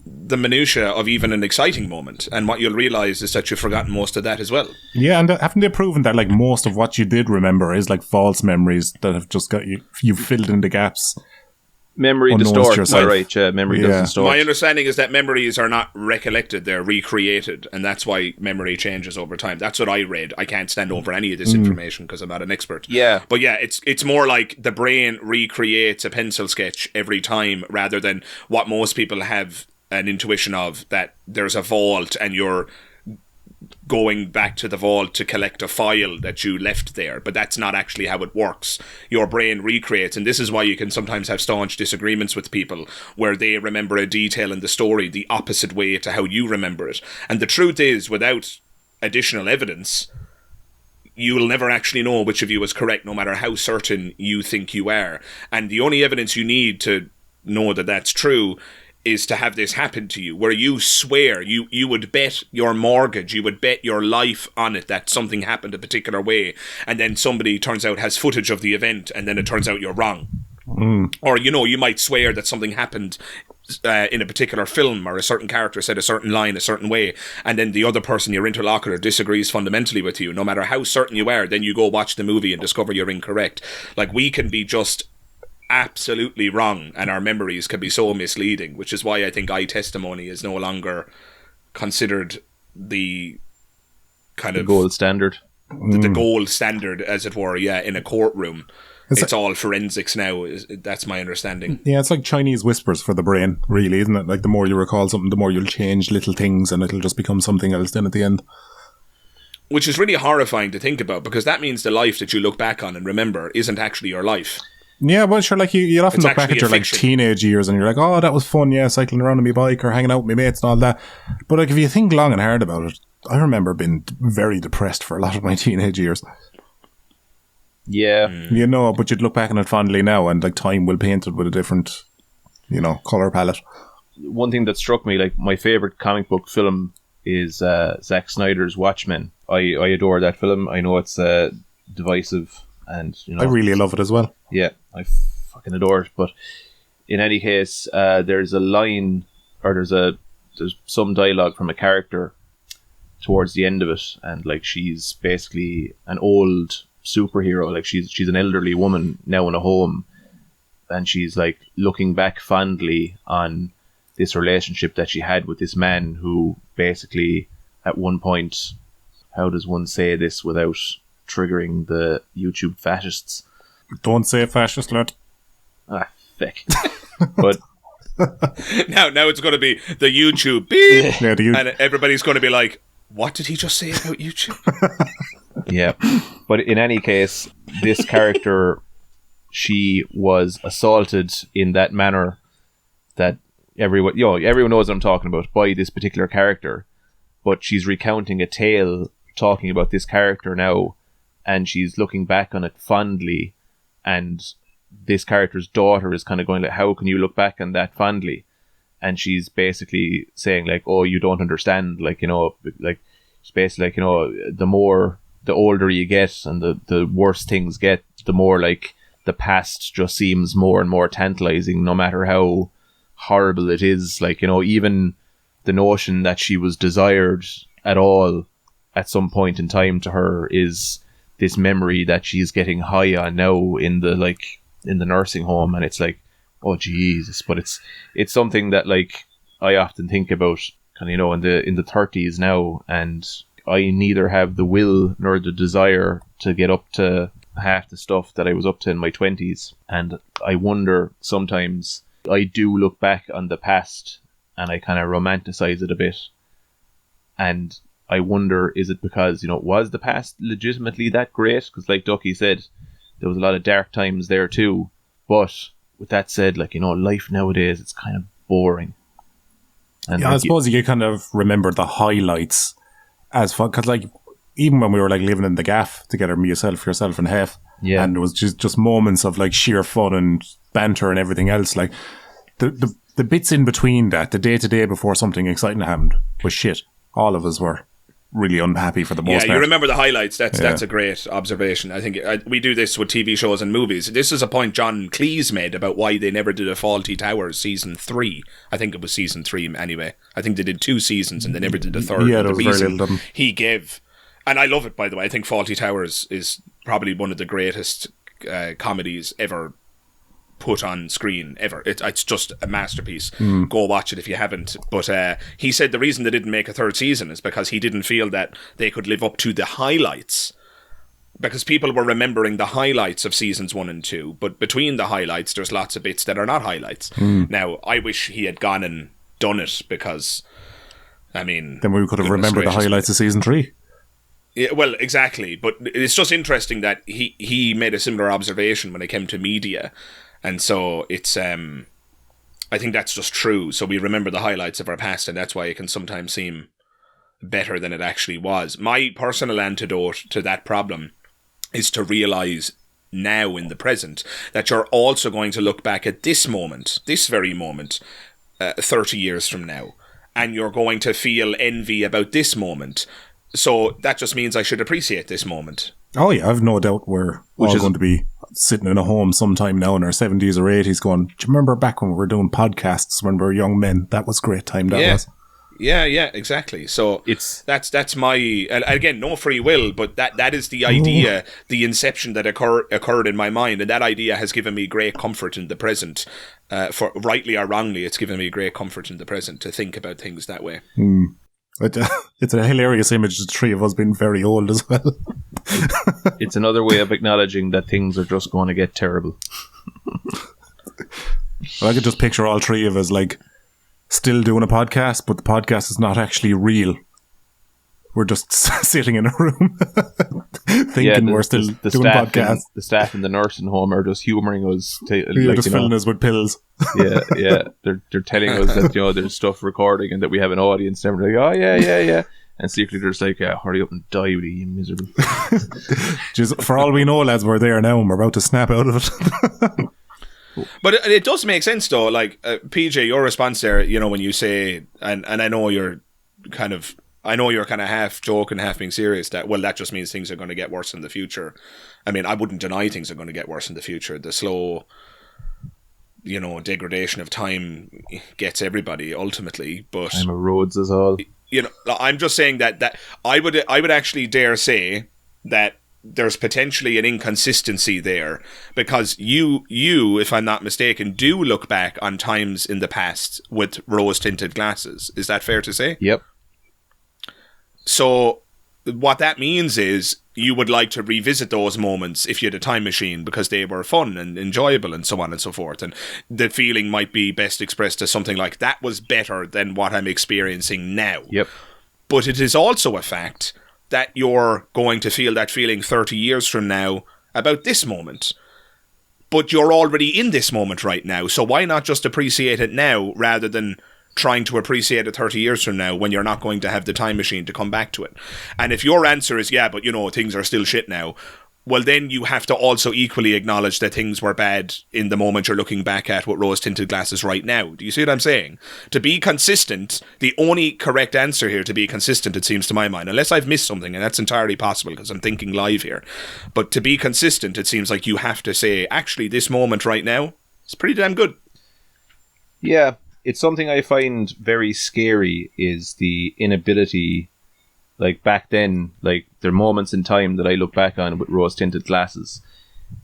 the minutiae of even an exciting moment, and what you'll realise is that you've forgotten most of that as well. Yeah, and haven't they proven that like most of what you did remember is like false memories that have just got you filled in the gaps? Memory distorts, right? Memory doesn't distort. My understanding is that memories are not recollected; they're recreated, and that's why memory changes over time. That's what I read. I can't stand over any of this information because I'm not an expert. Yeah, but yeah, it's more like the brain recreates a pencil sketch every time, rather than what most people have an intuition of, that there's a vault and you're going back to the vault to collect a file that you left there. But that's not actually how it works. Your brain recreates, and this is why you can sometimes have staunch disagreements with people where they remember a detail in the story the opposite way to how you remember it. And the truth is, without additional evidence, you will never actually know which of you is correct, no matter how certain you think you are. And the only evidence you need to know that that's true is to have this happen to you, where you swear, you would bet your mortgage, you would bet your life on it that something happened a particular way, and then somebody turns out has footage of the event, and then it turns out you're wrong. Or, you might swear that something happened in a particular film, or a certain character said a certain line a certain way, and then the other person, your interlocutor, disagrees fundamentally with you. No matter how certain you are, then you go watch the movie and discover you're incorrect. Like, we can be just absolutely wrong, and our memories can be so misleading, which is why I think eye testimony is no longer considered the kind of gold standard. The gold standard, as it were, in a courtroom. It's all forensics now. That's my understanding. Yeah, it's like Chinese whispers for the brain, really, isn't it? Like, the more you recall something, the more you'll change little things, and it'll just become something else then at the end. Which is really horrifying to think about, because that means the life that you look back on and remember isn't actually your life. Yeah, well, sure, like, you'll often look back at your, like, teenage years and you're like, oh, that was fun, cycling around on my bike or hanging out with my mates and all that. But, like, if you think long and hard about it, I remember being very depressed for a lot of my teenage years. Yeah. But you'd look back on it fondly now, and, like, time will paint it with a different, colour palette. One thing that struck me, like, my favourite comic book film is Zack Snyder's Watchmen. I adore that film. I know it's divisive, and, I really love it as well. Yeah, I fucking adore it. But in any case, there's a line, or there's some dialogue from a character towards the end of it, and like, she's basically an old superhero. Like, she's an elderly woman now in a home, and she's like looking back fondly on this relationship that she had with this man who basically, at one point, how does one say this without triggering the YouTube fascists? Don't say fascist, lad. Ah, feck. But now it's going to be the YouTube beep, and everybody's going to be like, what did he just say about YouTube? Yeah, but in any case, this character, she was assaulted in that manner that everyone knows what I'm talking about, by this particular character. But she's recounting a tale talking about this character now, and she's looking back on it fondly. And this character's daughter is kind of going like, how can you look back on that fondly? And she's basically saying like, oh, you don't understand. Like, like, it's basically like, the older you get and the worse things get, the more like the past just seems more and more tantalizing, no matter how horrible it is. Like, even the notion that she was desired at all at some point in time to her is this memory that she's getting high on now in the nursing home, and it's like, oh Jesus. But it's something that like I often think about, kind of, in the 30s now, and I neither have the will nor the desire to get up to half the stuff that I was up to in my 20s. And I wonder sometimes, I do look back on the past and I kind of romanticize it a bit. And I wonder, is it because, was the past legitimately that great? Because like Ducky said, there was a lot of dark times there too. But with that said, life nowadays, it's kind of boring. And I suppose you kind of remember the highlights as fun, because even when we were living in the gaff together, yourself and Hef, and it was just moments of sheer fun and banter and everything else. The bits in between that, the day to day before something exciting happened, was shit. All of us were really unhappy for the most part. Yeah, you remember the highlights. That's a great observation. I think we do this with TV shows and movies. This is a point John Cleese made about why they never did a Fawlty Towers season 3. I think it was season 3 anyway. I think they did 2 seasons and they never did a third. Yeah, that was very little done. He gave, and I love it, by the way. I think Fawlty Towers is probably one of the greatest comedies ever put on screen ever. It's just a masterpiece. Go watch it if you haven't. But he said the reason they didn't make a third season is because he didn't feel that they could live up to the highlights, because people were remembering the highlights of seasons 1 and 2, but between the highlights there's lots of bits that are not highlights. Now I wish he had gone and done it, because then we could have remembered the highlights of season 3. Yeah, well, exactly. But it's just interesting that he made a similar observation when it came to media. And so it's, I think that's just true. So we remember the highlights of our past, and that's why it can sometimes seem better than it actually was. My personal antidote to that problem is to realise now in the present that you're also going to look back at this moment, this very moment, 30 years from now, and you're going to feel envy about this moment. So that just means I should appreciate this moment. Oh yeah, I've no doubt we're all going to be sitting in a home sometime now in our 70s or 80s going, do you remember back when we were doing podcasts when we were young men? That was a great time, that was. Yeah, exactly. So that's my, again, no free will, but that is the idea, the inception that occurred in my mind, and that idea has given me great comfort in the present. For rightly or wrongly, it's given me great comfort in the present to think about things that way. It's a hilarious image, the three of us being very old as well. It's another way of acknowledging that things are just going to get terrible. I could just picture all three of us still doing a podcast, but the podcast is not actually real. We're just sitting in a room thinking we're still doing podcasts. The staff in the nursing home are just humouring us. Just filling us with pills. Yeah. They're telling us that there's stuff recording and that we have an audience. And we're like, oh yeah. And secretly they're just like, hurry up and die with you miserable. Just for all we know, lads, we're there now and we're about to snap out of it. But it does make sense though. PJ, your response there, when you say, and I know you're kind of half joking, half being serious, that just means things are going to get worse in the future. I wouldn't deny things are going to get worse in the future. The slow, degradation of time gets everybody ultimately. But time erodes us all. I'm just saying that I would actually dare say that there's potentially an inconsistency there, because you, if I'm not mistaken, do look back on times in the past with rose-tinted glasses. Is that fair to say? Yep. So what that means is you would like to revisit those moments if you had a time machine because they were fun and enjoyable and so on and so forth. And the feeling might be best expressed as something like, that was better than what I'm experiencing now. Yep. But it is also a fact that you're going to feel that feeling 30 years from now about this moment. But you're already in this moment right now. So why not just appreciate it now rather than trying to appreciate it 30 years from now when you're not going to have the time machine to come back to it? And if your answer is, but things are still shit now, well, then you have to also equally acknowledge that things were bad in the moment you're looking back at with rose-tinted glasses right now. Do you see what I'm saying? To be consistent, the only correct answer here to be consistent, it seems to my mind, unless I've missed something, and that's entirely possible because I'm thinking live here, but to be consistent, it seems like you have to say, actually, this moment right now is pretty damn good. Yeah. It's something I find very scary, is the inability, back then, there are moments in time that I look back on with rose-tinted glasses.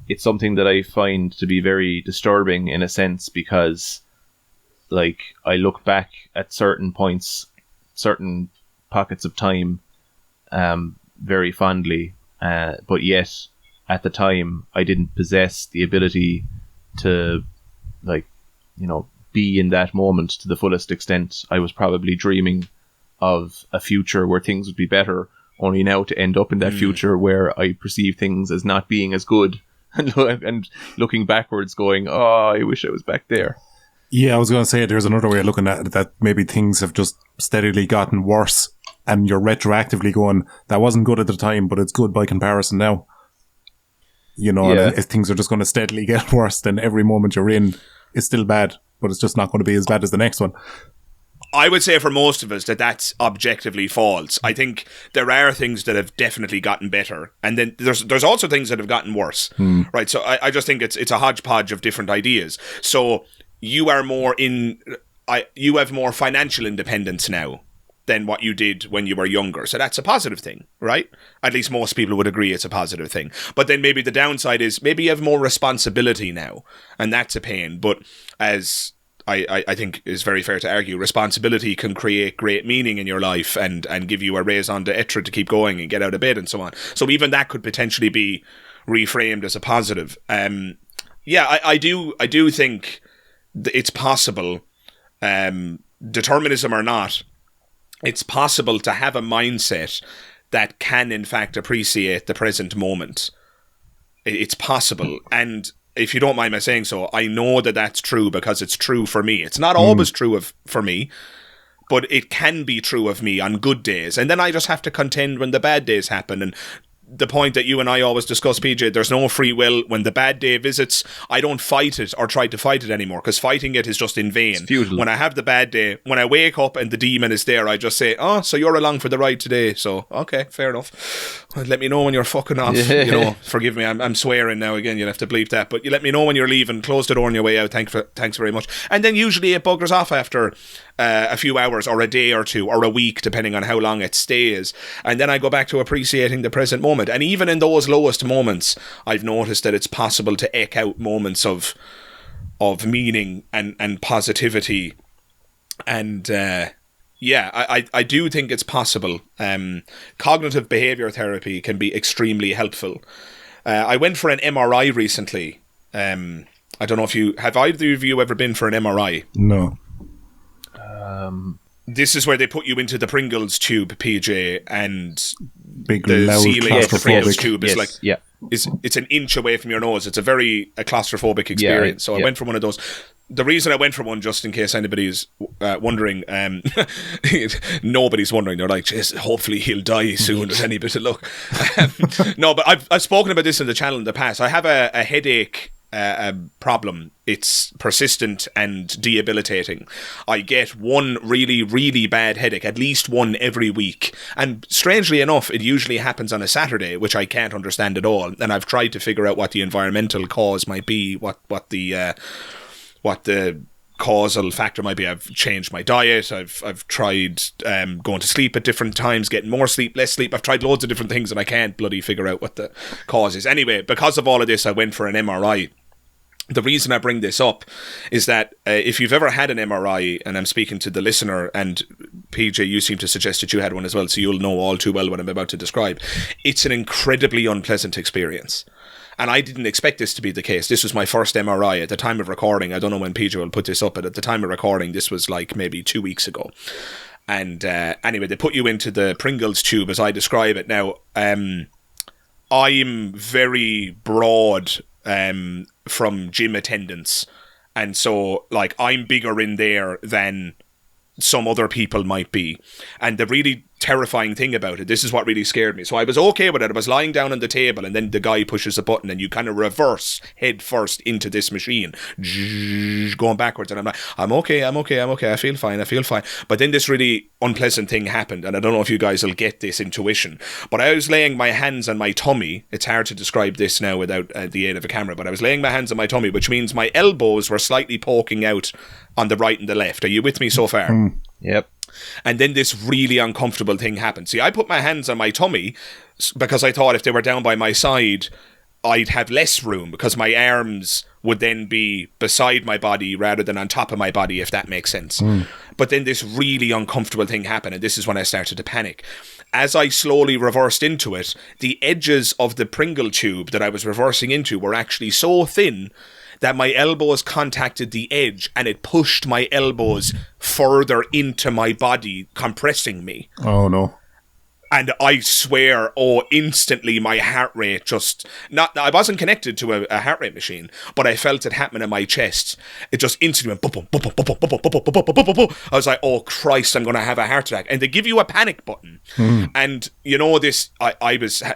It's something that I find to be very disturbing in a sense, because, I look back at certain points, certain pockets of time, very fondly, but yet at the time I didn't possess the ability to, like, you know, be in that moment to the fullest extent. I was probably dreaming of a future where things would be better, only now to end up in that future where I perceive things as not being as good, and looking backwards going, oh, I wish I was back there. Yeah, I was going to say there's another way of looking at it, that maybe things have just steadily gotten worse and you're retroactively going, that wasn't good at the time, but it's good by comparison now. You know, Yeah. and if things are just going to steadily get worse, then every moment you're in is still bad, but it's just not going to be as bad as the next one. I would say for most of us that's objectively false. I think there are things that have definitely gotten better, and then there's also things that have gotten worse, right? So I just think it's a hodgepodge of different ideas. So you are you have more financial independence now than what you did when you were younger. So that's a positive thing, right? At least most people would agree it's a positive thing. But then maybe the downside is maybe you have more responsibility now, and that's a pain. But as I think is very fair to argue, responsibility can create great meaning in your life and give you a raison d'etre to keep going and get out of bed and so on. So even that could potentially be reframed as a positive. I do think it's possible, determinism or not, it's possible to have a mindset that can in fact appreciate the present moment. It's possible. And if you don't mind my saying so, I know that that's true because it's true for me. It's not always true for me, but it can be true of me on good days. And then I just have to contend when the bad days happen. And the point that you and I always discuss, PJ, there's no free will. When the bad day visits, I don't fight it or try to fight it anymore, because fighting it is just in vain. It's futile. When I have the bad day, when I wake up and the demon is there, I just say, oh, so you're along for the ride today. So, okay, fair enough. Well, let me know when you're fucking off. Yeah. You know, forgive me, I'm swearing now again. You'll have to bleep that. But you let me know when you're leaving. Close the door on your way out. Thanks very much. And then usually it buggers off after a few hours or a day or two or a week, depending on how long it stays. And then I go back to appreciating the present moment. And even in those lowest moments, I've noticed that it's possible to eke out moments of meaning and positivity. And I do think it's possible. Cognitive behavior therapy can be extremely helpful. I went for an MRI recently. I don't know if have either of you ever been for an MRI? No. This is where they put you into the Pringles tube, PJ, and Big, the loud, ceiling of the Pringles claustrophobic. tube is like it's an inch away from your nose. It's a very claustrophobic experience. I went for one of those. The reason I went for one, just in case anybody's wondering, nobody's wondering. They're like, hopefully he'll die soon with any bit of luck. No, but I've spoken about this in the channel in the past. I have a headache problem. It's persistent and debilitating. I get one really, really bad headache, at least one every week. And strangely enough, it usually happens on a Saturday, which I can't understand at all. And I've tried to figure out what the environmental cause might be, what the causal factor might be. I've changed my diet. I've tried going to sleep at different times, getting more sleep, less sleep. I've tried loads of different things and I can't bloody figure out what the cause is. Anyway, because of all of this, I went for an MRI. The reason I bring this up is that if you've ever had an MRI, and I'm speaking to the listener, and PJ, you seem to suggest that you had one as well, so you'll know all too well what I'm about to describe. It's an incredibly unpleasant experience. And I didn't expect this to be the case. This was my first MRI at the time of recording. I don't know when PJ will put this up, but at the time of recording, this was like maybe 2 weeks ago. And anyway, they put you into the Pringles tube, as I describe it. Now, I'm very broad from gym attendance, and so like I'm bigger in there than some other people might be. And the really terrifying thing about it, this is what really scared me. So I was okay with it. I was lying down on the table, and then the guy pushes a button and you kind of reverse head first into this machine, going backwards. And I'm like, I'm okay. I feel fine. But then this really unpleasant thing happened. And I don't know if you guys will get this intuition, but I was laying my hands on my tummy. It's hard to describe this now without the aid of a camera, but I was laying my hands on my tummy, which means my elbows were slightly poking out on the right and the left. Are you with me so far? Yep. And then this really uncomfortable thing happened. See, I put my hands on my tummy because I thought if they were down by my side, I'd have less room, because my arms would then be beside my body rather than on top of my body, if that makes sense. But then this really uncomfortable thing happened, and this is when I started to panic. As I slowly reversed into it, the edges of the Pringle tube that I was reversing into were actually so thin that my elbows contacted the edge, and it pushed my elbows further into my body, compressing me. Oh, no. And I swear, instantly my heart rate just... I wasn't connected to a heart rate machine, but I felt it happen in my chest. It just instantly went... Boom, boom, boom, boom, boom, boom, boom, boom, boom, boom, boom. I was like, oh, Christ, I'm going to have a heart attack. And they give you a panic button. And, you know,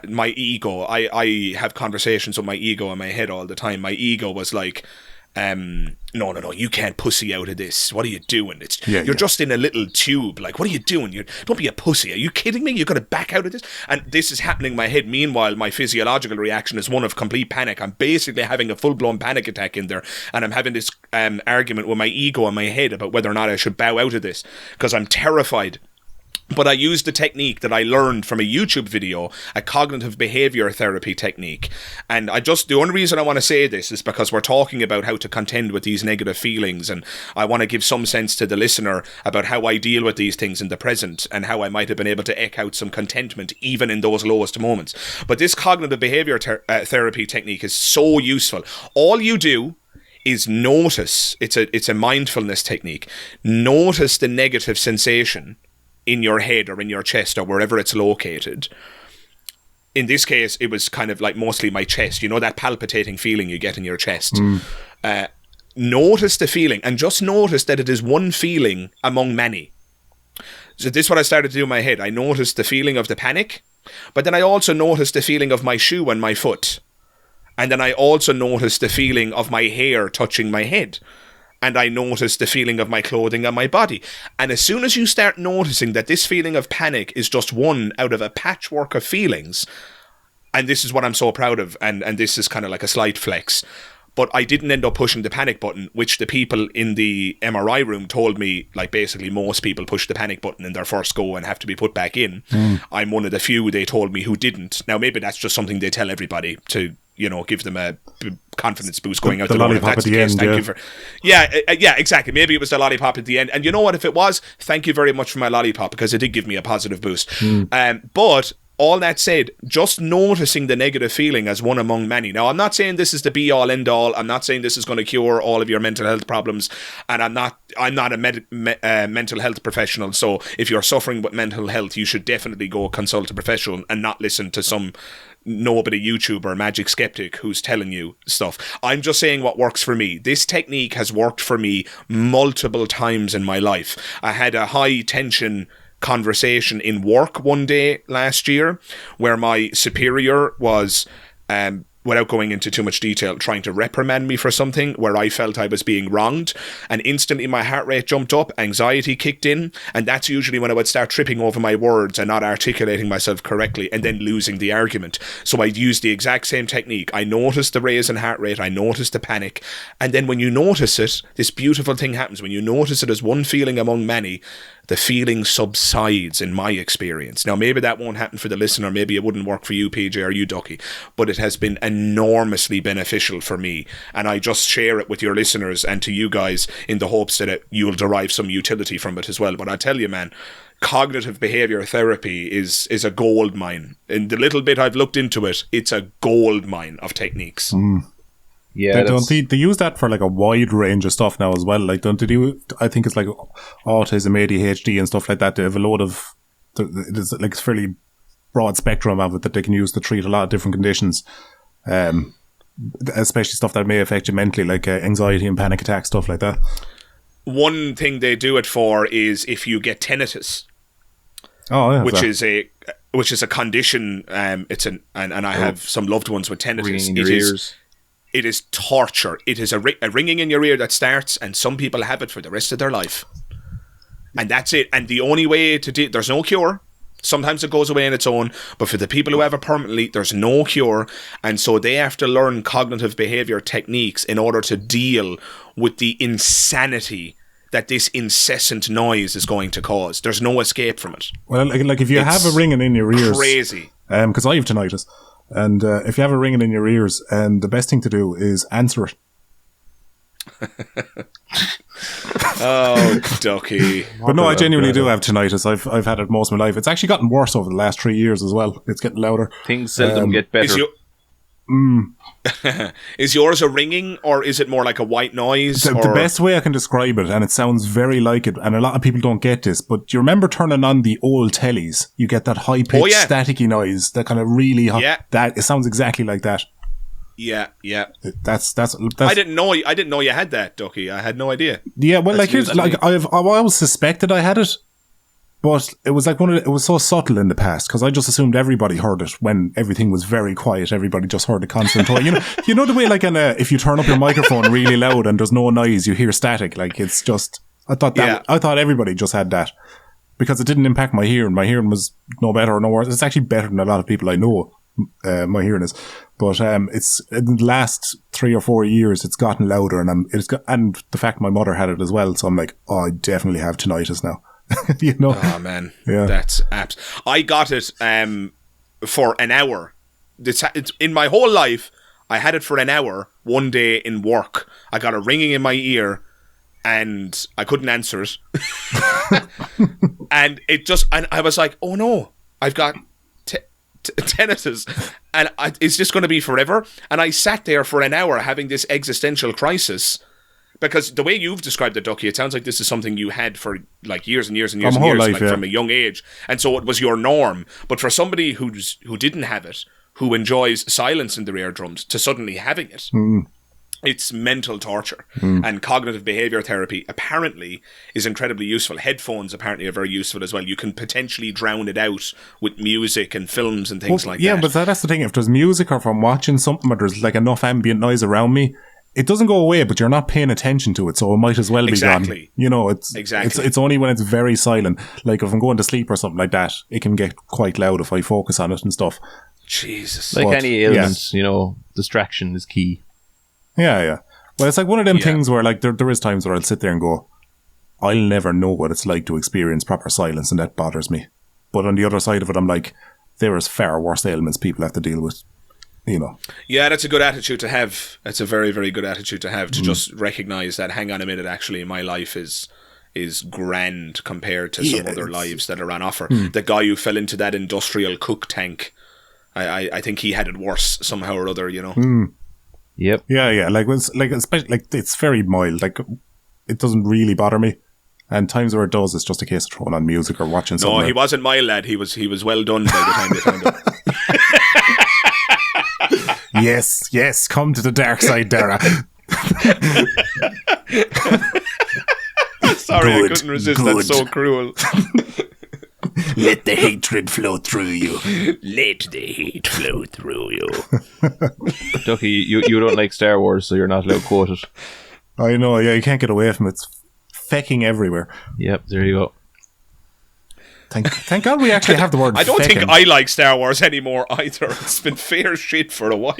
my ego, I have conversations with my ego in my head all the time. My ego was like... no, you can't pussy out of this. What are you doing? You're just in a little tube. Like, what are you doing? Don't be a pussy. Are you kidding me? You're going to back out of this? And this is happening in my head. Meanwhile, my physiological reaction is one of complete panic. I'm basically having a full-blown panic attack in there. And I'm having this argument with my ego in my head about whether or not I should bow out of this, because I'm terrified. But I used the technique that I learned from a YouTube video, a cognitive behavior therapy technique. And the only reason I want to say this is because we're talking about how to contend with these negative feelings. And I want to give some sense to the listener about how I deal with these things in the present and how I might have been able to eke out some contentment even in those lowest moments. But this cognitive behavior therapy technique is so useful. All you do is notice, it's a mindfulness technique, notice the negative sensation in your head or in your chest or wherever it's located. In this case, it was kind of like mostly my chest. You know, that palpitating feeling you get in your chest. Notice the feeling, and just notice that it is one feeling among many. So this is what I started to do in my head. I noticed the feeling of the panic, but then I also noticed the feeling of my shoe and my foot. And then I also noticed the feeling of my hair touching my head. And I noticed the feeling of my clothing on my body. And as soon as you start noticing that this feeling of panic is just one out of a patchwork of feelings, and this is what I'm so proud of, and this is kind of like a slight flex, but I didn't end up pushing the panic button, which the people in the MRI room told me, like basically most people push the panic button in their first go and have to be put back in. I'm one of the few, they told me, who didn't. Now maybe that's just something they tell everybody to, you know, give them a confidence boost going out the door. If that's the case, thank you for... Yeah, exactly. Maybe it was the lollipop at the end. And you know what? If it was, thank you very much for my lollipop, because it did give me a positive boost. But all that said, just noticing the negative feeling as one among many. Now, I'm not saying this is the be-all, end-all. I'm not saying this is going to cure all of your mental health problems. And I'm not a mental health professional. So if you're suffering with mental health, you should definitely go consult a professional and not listen to some nobody YouTuber, Magic Skeptic, who's telling you stuff. I'm just saying what works for me. This technique has worked for me multiple times in my life. I had a high tension conversation in work one day last year where my superior was, without going into too much detail, trying to reprimand me for something where I felt I was being wronged, and instantly my heart rate jumped up, anxiety kicked in, and that's usually when I would start tripping over my words and not articulating myself correctly and then losing the argument. So I'd use the exact same technique. I noticed the raise in heart rate, I noticed the panic, and then when you notice it, this beautiful thing happens. When you notice it as one feeling among many, the feeling subsides, in my experience. Now, maybe that won't happen for the listener. Maybe it wouldn't work for you, PJ, or you, Ducky. But it has been enormously beneficial for me. And I just share it with your listeners and to you guys in the hopes that you'll derive some utility from it as well. But I tell you, man, cognitive behavior therapy is a gold mine. In the little bit I've looked into it, it's a gold mine of techniques. Yeah, they use that for like a wide range of stuff now as well. Like, don't they do? I think it's like autism, ADHD, and stuff like that. They have a load of, it's like a fairly broad spectrum of it that they can use to treat a lot of different conditions, especially stuff that may affect you mentally, like anxiety and panic attacks, stuff like that. One thing they do it for is if you get tinnitus, which is a condition. And I have some loved ones with tinnitus. Ringing in your ears. It is torture. It is a ringing in your ear that starts, and some people have it for the rest of their life. And that's it. And the only way to there's no cure. Sometimes it goes away on its own, but for the people who have it permanently, there's no cure. And so they have to learn cognitive behavior techniques in order to deal with the insanity that this incessant noise is going to cause. There's no escape from it. Well, like if you have a ringing in your ears... Crazy. Because I have tinnitus. And if you have a ringing in your ears, the best thing to do is answer it. Oh, Ducky. But no, I genuinely do have tinnitus. I've had it most of my life. It's actually gotten worse over the last 3 years as well. It's getting louder. Things seldom get better. Is yours a ringing, or is it more like a white noise? The best way I can describe it, and it sounds very like it, and a lot of people don't get this, but do you remember turning on the old tellies? You get that high-pitched, staticky noise, that kind of really hot. Yeah. It sounds exactly like that. Yeah. That's. I didn't know you had that, Ducky. I had no idea. Yeah, well, I've always suspected I had it. But it was like it was so subtle in the past, because I just assumed everybody heard it when everything was very quiet. Everybody just heard the constant toy. You know the way if you turn up your microphone really loud and there's no noise, you hear static. Like, it's just, I thought everybody just had that, because it didn't impact my hearing. My hearing was no better or no worse. It's actually better than a lot of people I know. My hearing is, but it's in the last 3 or 4 years it's gotten louder, and and the fact my mother had it as well. So I'm like, oh, I definitely have tinnitus now. Oh man, that's apps. I got it for an hour. It's in my whole life. I had it for an hour one day in work. I got a ringing in my ear, and I couldn't answer it. And I was like, oh no, I've got tinnitus, and is this going to be forever? And I sat there for an hour having this existential crisis. Because the way you've described it, Ducky, it sounds like this is something you had for like years and years and years and years, like from a young age, and so it was your norm. But for somebody who didn't have it, who enjoys silence in their eardrums, to suddenly having it, it's mental torture. And cognitive behavior therapy apparently is incredibly useful. Headphones apparently are very useful as well. You can potentially drown it out with music and films and things like that. Yeah, but that's the thing. If there's music, or if I'm watching something where there's like enough ambient noise around me, it doesn't go away, but you're not paying attention to it, so it might as well be gone. It's only when it's very silent. Like if I'm going to sleep or something like that, it can get quite loud if I focus on it and stuff. Jesus. Like any ailment, distraction is key. Yeah. Well, it's like one of them things where like there is times where I'll sit there and go, I'll never know what it's like to experience proper silence, and that bothers me. But on the other side of it, I'm like, there is far worse ailments people have to deal with. Yeah, that's a good attitude to have. That's a very, very good attitude to have, to just recognise that, hang on a minute, actually, my life is grand compared to some other lives that are on offer. The guy who fell into that industrial cook tank, I think he had it worse somehow or other, Yep. Yeah. Especially it's very mild. Like, it doesn't really bother me. And times where it does, it's just a case of throwing on music or watching something. No, he wasn't mild, lad. He was well done by the time they found him. Yes, come to the dark side, Dara. Sorry, I couldn't resist. Good. That's so cruel. Let the hatred flow through you. Let the hate flow through you. Ducky, you don't like Star Wars, so you're not allowed to quote it. I know, yeah, you can't get away from it. It's fecking everywhere. Yep, there you go. Thank God we actually have the word I don't fecking. think I like Star Wars anymore either. It's been fair shit for a while.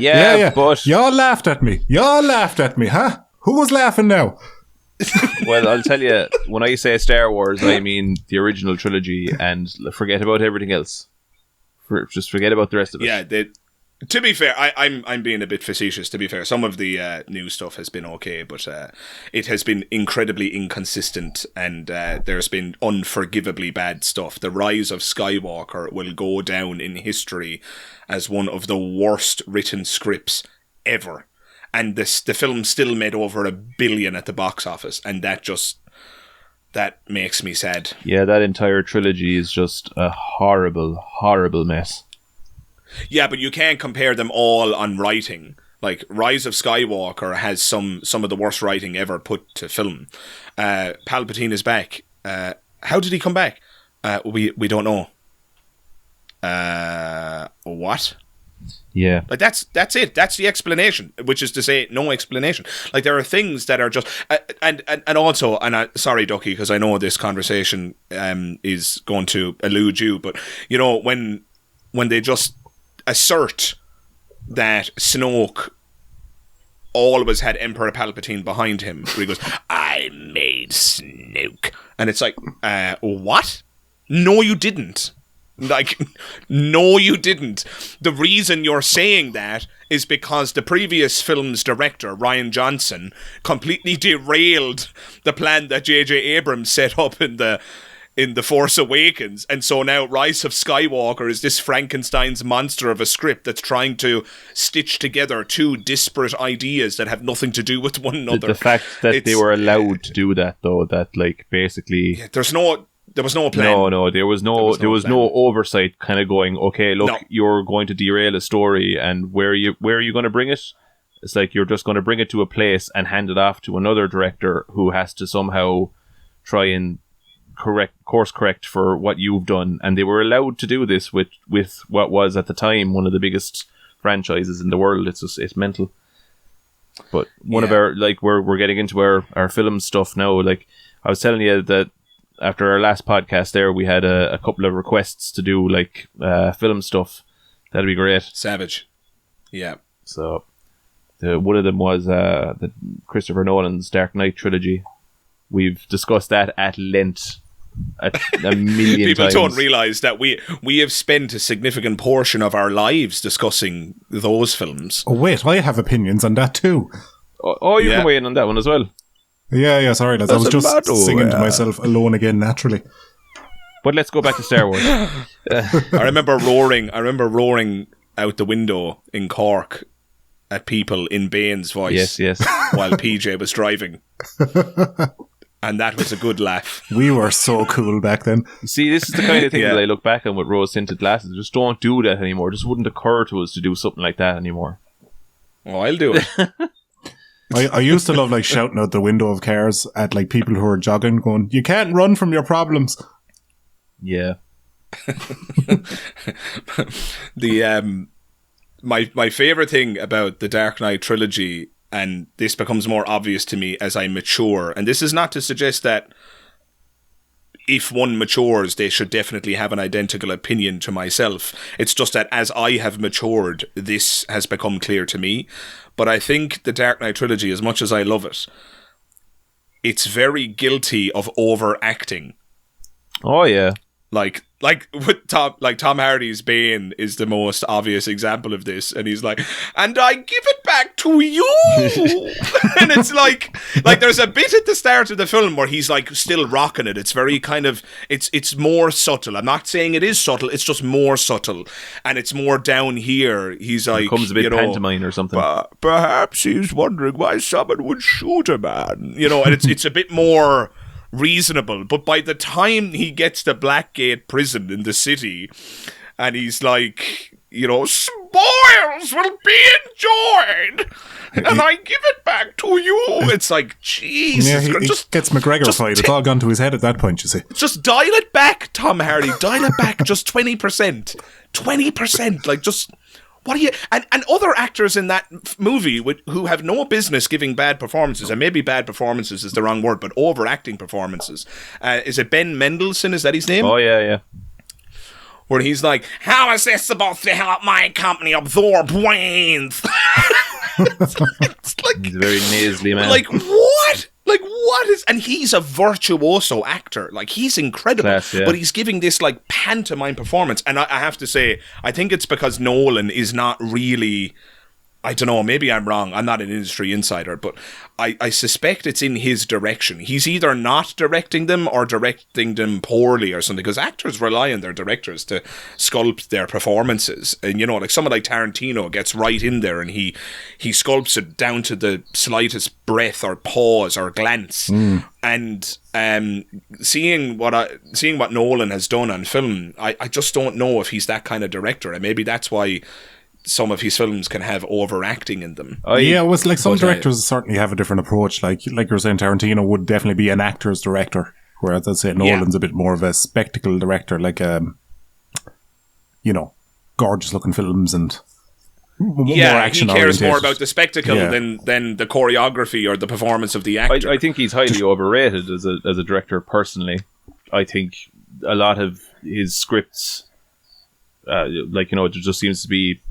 Yeah, but... Y'all laughed at me, huh? Who was laughing now? Well, I'll tell you, when I say Star Wars, I mean the original trilogy, and forget about everything else. Just forget about the rest of it. Yeah, to be fair, I'm being a bit facetious, to be fair. Some of the new stuff has been okay, but it has been incredibly inconsistent, and there's been unforgivably bad stuff. The Rise of Skywalker will go down in history as one of the worst written scripts ever. And the film still made over $1 billion at the box office, and that makes me sad. Yeah, that entire trilogy is just a horrible, horrible mess. Yeah, but you can't compare them all on writing. Like, Rise of Skywalker has some of the worst writing ever put to film. Palpatine is back. How did he come back? We don't know. What? Yeah. Like, that's it. That's the explanation, which is to say, no explanation. Like, there are things that are just... And also, sorry, Ducky, because I know this conversation is going to elude you, but, when they just assert that Snoke always had Emperor Palpatine behind him, where he goes, I made Snoke. And it's like, what? No, you didn't. Like, no, you didn't. The reason you're saying that is because the previous film's director, Rian Johnson, completely derailed the plan that J.J. Abrams set up in The Force Awakens. And so now Rise of Skywalker is this Frankenstein's monster of a script that's trying to stitch together two disparate ideas that have nothing to do with one another. The fact that they were allowed to do that, though, that, like, basically... Yeah, there was no plan. No, there was no oversight kind of going, okay, look, you're going to derail a story, and where are you going to bring it? It's like you're just going to bring it to a place and hand it off to another director who has to somehow try and course correct for what you've done. And they were allowed to do this with what was at the time one of the biggest franchises in the world. It's mental. But one of our, like, we're getting into our film stuff now. Like, I was telling you that after our last podcast there, we had a couple of requests to do, like, film stuff. That'd be great. Savage. Yeah. So, one of them was the Christopher Nolan's Dark Knight trilogy. We've discussed that at length a million People times. don't realise that we have spent a significant portion of our lives discussing those films. Oh, wait, I have opinions on that too. Oh, you can weigh in on that one as well. Yeah, sorry, lads. I was just singing to myself alone again, naturally. But let's go back to Star Wars. I remember roaring out the window in Cork at people in Bain's voice. Yes. While PJ was driving. And that was a good laugh. We were so cool back then. See, this is the kind of thing that I look back on with rose-tinted glasses. Just don't do that anymore. It just wouldn't occur to us to do something like that anymore. Oh, I'll do it. I used to love, like, shouting out the window of cars at, like, people who are jogging, going, "You can't run from your problems." Yeah. My favourite thing about the Dark Knight trilogy, and this becomes more obvious to me as I mature, and this is not to suggest that if one matures, they should definitely have an identical opinion to myself. It's just that as I have matured, this has become clear to me. But I think the Dark Knight trilogy, as much as I love it, it's very guilty of overacting. Oh, yeah. Like with Tom Hardy's Bane is the most obvious example of this, and he's like, "And I give it back to you," and it's like there's a bit at the start of the film where he's like still rocking it. It's very kind of it's more subtle. I'm not saying it is subtle. It's just more subtle, and it's more down here. He's like, it becomes a bit pantomime or something. Perhaps he's wondering why someone would shoot a man, and it's a bit more reasonable. But by the time he gets to Blackgate prison in the city, and he's like, spoils will be enjoyed, and I give it back to you. It's like, Jesus. Yeah, he gets McGregor-fied. It's all gone to his head at that point, you see. Just dial it back, Tom Hardy. Dial it back just 20%. 20%. Like, just... What are you... And other actors in that movie who have no business giving bad performances, and maybe bad performances is the wrong word, but overacting performances. Is it Ben Mendelsohn? Is that his name? Oh, yeah. Where he's like, "How is this supposed to help my company absorb brains?" It's like... He's a very nasally man. Like, what? Like, what is... And he's a virtuoso actor. Like, he's incredible. Class, yeah. But he's giving this, like, pantomime performance. And I have to say, I think it's because Nolan is not really... I don't know, maybe I'm wrong. I'm not an industry insider, but I suspect it's in his direction. He's either not directing them or directing them poorly or something, because actors rely on their directors to sculpt their performances. And, like someone like Tarantino gets right in there and he sculpts it down to the slightest breath or pause or glance. And seeing what Nolan has done on film, I just don't know if he's that kind of director. And maybe that's why some of his films can have overacting in them. Yeah, it was like some directors certainly have a different approach. Like you're saying, Tarantino would definitely be an actor's director, whereas I'd say Nolan's a bit more of a spectacle director, like gorgeous looking films and more action. He cares more about the spectacle than the choreography or the performance of the actor. I think he's highly overrated as a director. Personally, I think a lot of his scripts, there just seems to be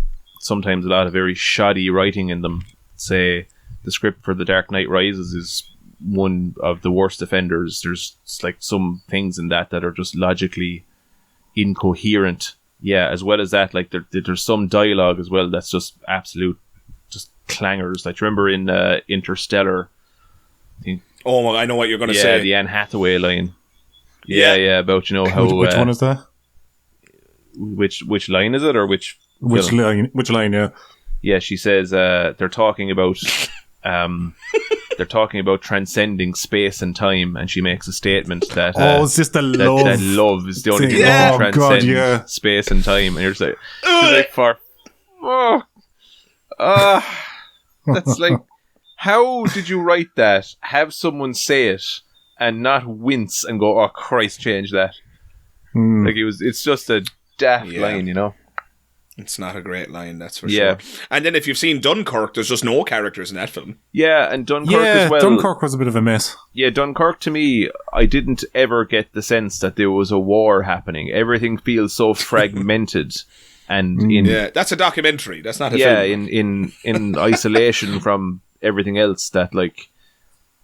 sometimes a lot of very shoddy writing in them. Say the script for The Dark Knight Rises is one of the worst offenders. There's like some things in that are just logically incoherent. Yeah, as well as that, like there's some dialogue as well that's just absolute, just clangers. Like, remember in Interstellar? Oh, I know what you're going to say. Yeah, the Anne Hathaway line. Yeah, about, you know, how... Which one is that? Which line is it, or which film? Which line, yeah. Yeah, she says they're talking about transcending space and time, and she makes a statement that it's just the love. That love is the only thing that can transcend space and time, and you're just like, that's like, how did you write that? Have someone say it and not wince and go, "Oh Christ, change that." Like, it's just a daft line, you know. It's not a great line, that's for sure. And then if you've seen Dunkirk, there's just no characters in that film. Yeah, and Dunkirk as well. Dunkirk was a bit of a mess. Yeah, Dunkirk, to me, I didn't ever get the sense that there was a war happening. Everything feels so fragmented. And that's a documentary. That's not a film. in isolation from everything else, that, like,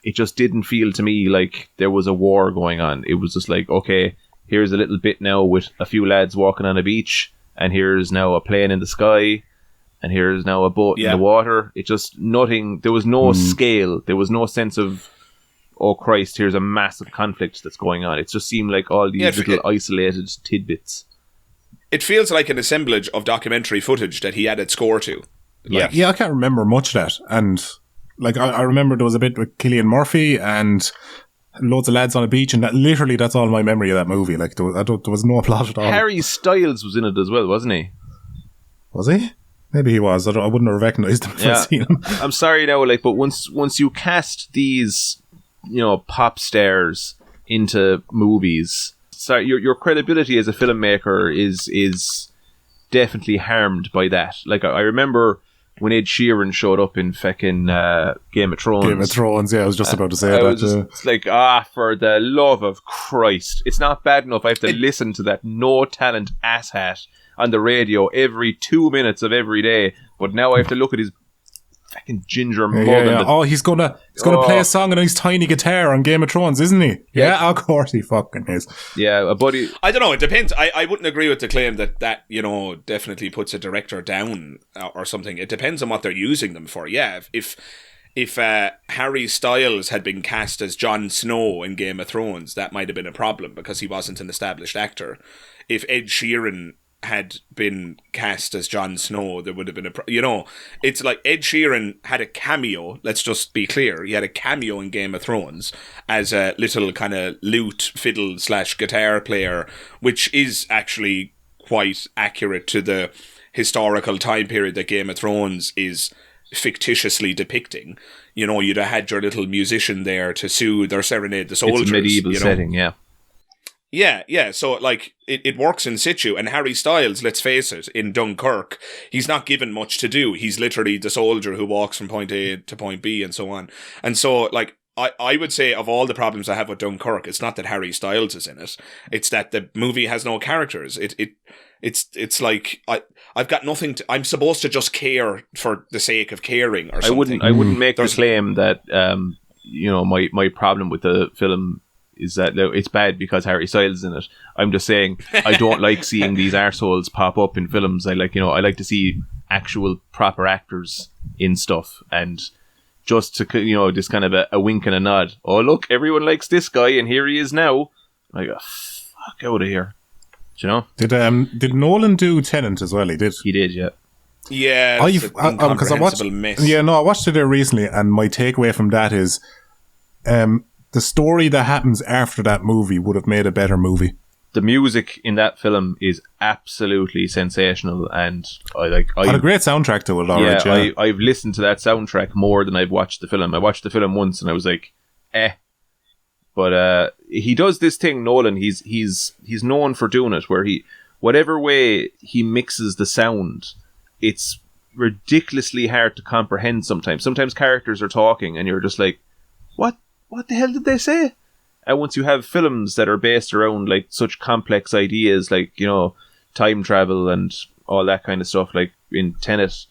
it just didn't feel to me like there was a war going on. It was just like, okay, here's a little bit now with a few lads walking on a beach, and here's now a plane in the sky, and here's now a boat in the water. It just, nothing, there was no scale, there was no sense of, oh Christ, here's a massive conflict that's going on. It just seemed like all these little isolated tidbits. It feels like an assemblage of documentary footage that he added score to. Like, I can't remember much of that. And, like, I remember there was a bit with Cillian Murphy and loads of lads on a beach, and that's all my memory of that movie. Like, there was no plot at all. Harry Styles was in it as well, wasn't he? Was he? Maybe he was. I wouldn't have recognised him if I'd seen him. I'm sorry now, like, but once you cast these, you know, pop stars into movies, sorry, your credibility as a filmmaker is definitely harmed by that. Like, I remember when Ed Sheeran showed up in fucking Game of Thrones. Game of Thrones, yeah, I was just about to say that. It's like, for the love of Christ. It's not bad enough I have to listen to that no-talent asshat on the radio every 2 minutes of every day, but now I have to look at his fucking ginger mug. Oh, he's gonna play a song on his tiny guitar on Game of Thrones, isn't he? Yeah, of course he fucking is. Yeah, but I don't know, it depends. I wouldn't agree with the claim that, you know, definitely puts a director down or something. It depends on what they're using them for. Yeah, if Harry Styles had been cast as Jon Snow in Game of Thrones, that might have been a problem because he wasn't an established actor. If Ed Sheeran had been cast as Jon Snow, there would have been you know, it's like Ed Sheeran had a cameo, let's just be clear, he had a cameo in Game of Thrones as a little kind of lute, fiddle / guitar player, which is actually quite accurate to the historical time period that Game of Thrones is fictitiously depicting. You know, you'd have had your little musician there to soothe or serenade the soldiers. It's a medieval setting, yeah. Yeah, so, like, it works in situ, and Harry Styles, let's face it, in Dunkirk, he's not given much to do. He's literally the soldier who walks from point A to point B and so on. And so, like, I would say of all the problems I have with Dunkirk, it's not that Harry Styles is in it. It's that the movie has no characters. It's like, I've got nothing to, I'm supposed to just care for the sake of caring or something. I wouldn't make the claim that, you know, my problem with the film is that it's bad because Harry Styles is in it. I'm just saying I don't like seeing these arseholes pop up in films. I like to see actual proper actors in stuff, and just to, you know, just kind of a wink and a nod. Oh, look, everyone likes this guy, and here he is now. I go, fuck out of here. Do you know? Did Nolan do Tenet as well? He did. He did, yeah. Yeah, because I watched it there recently, and my takeaway from that is, the story that happens after that movie would have made a better movie. The music in that film is absolutely sensational, and I had a great soundtrack to it. I've listened to that soundtrack more than I've watched the film. I watched the film once, and I was like, But he does this thing, Nolan. He's known for doing it, where whatever way he mixes the sound, it's ridiculously hard to comprehend sometimes. Sometimes characters are talking, and you're just like, what the hell did they say? And once you have films that are based around, like, such complex ideas, like, you know, time travel and all that kind of stuff, like in Tenet,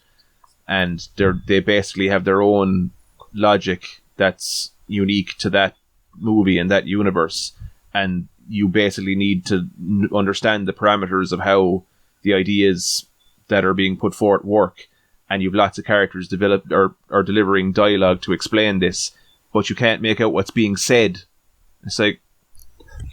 and they basically have their own logic that's unique to that movie and that universe, and you basically need to understand the parameters of how the ideas that are being put forth work, and you've lots of characters developed or delivering dialogue to explain this, but you can't make out what's being said. It's like,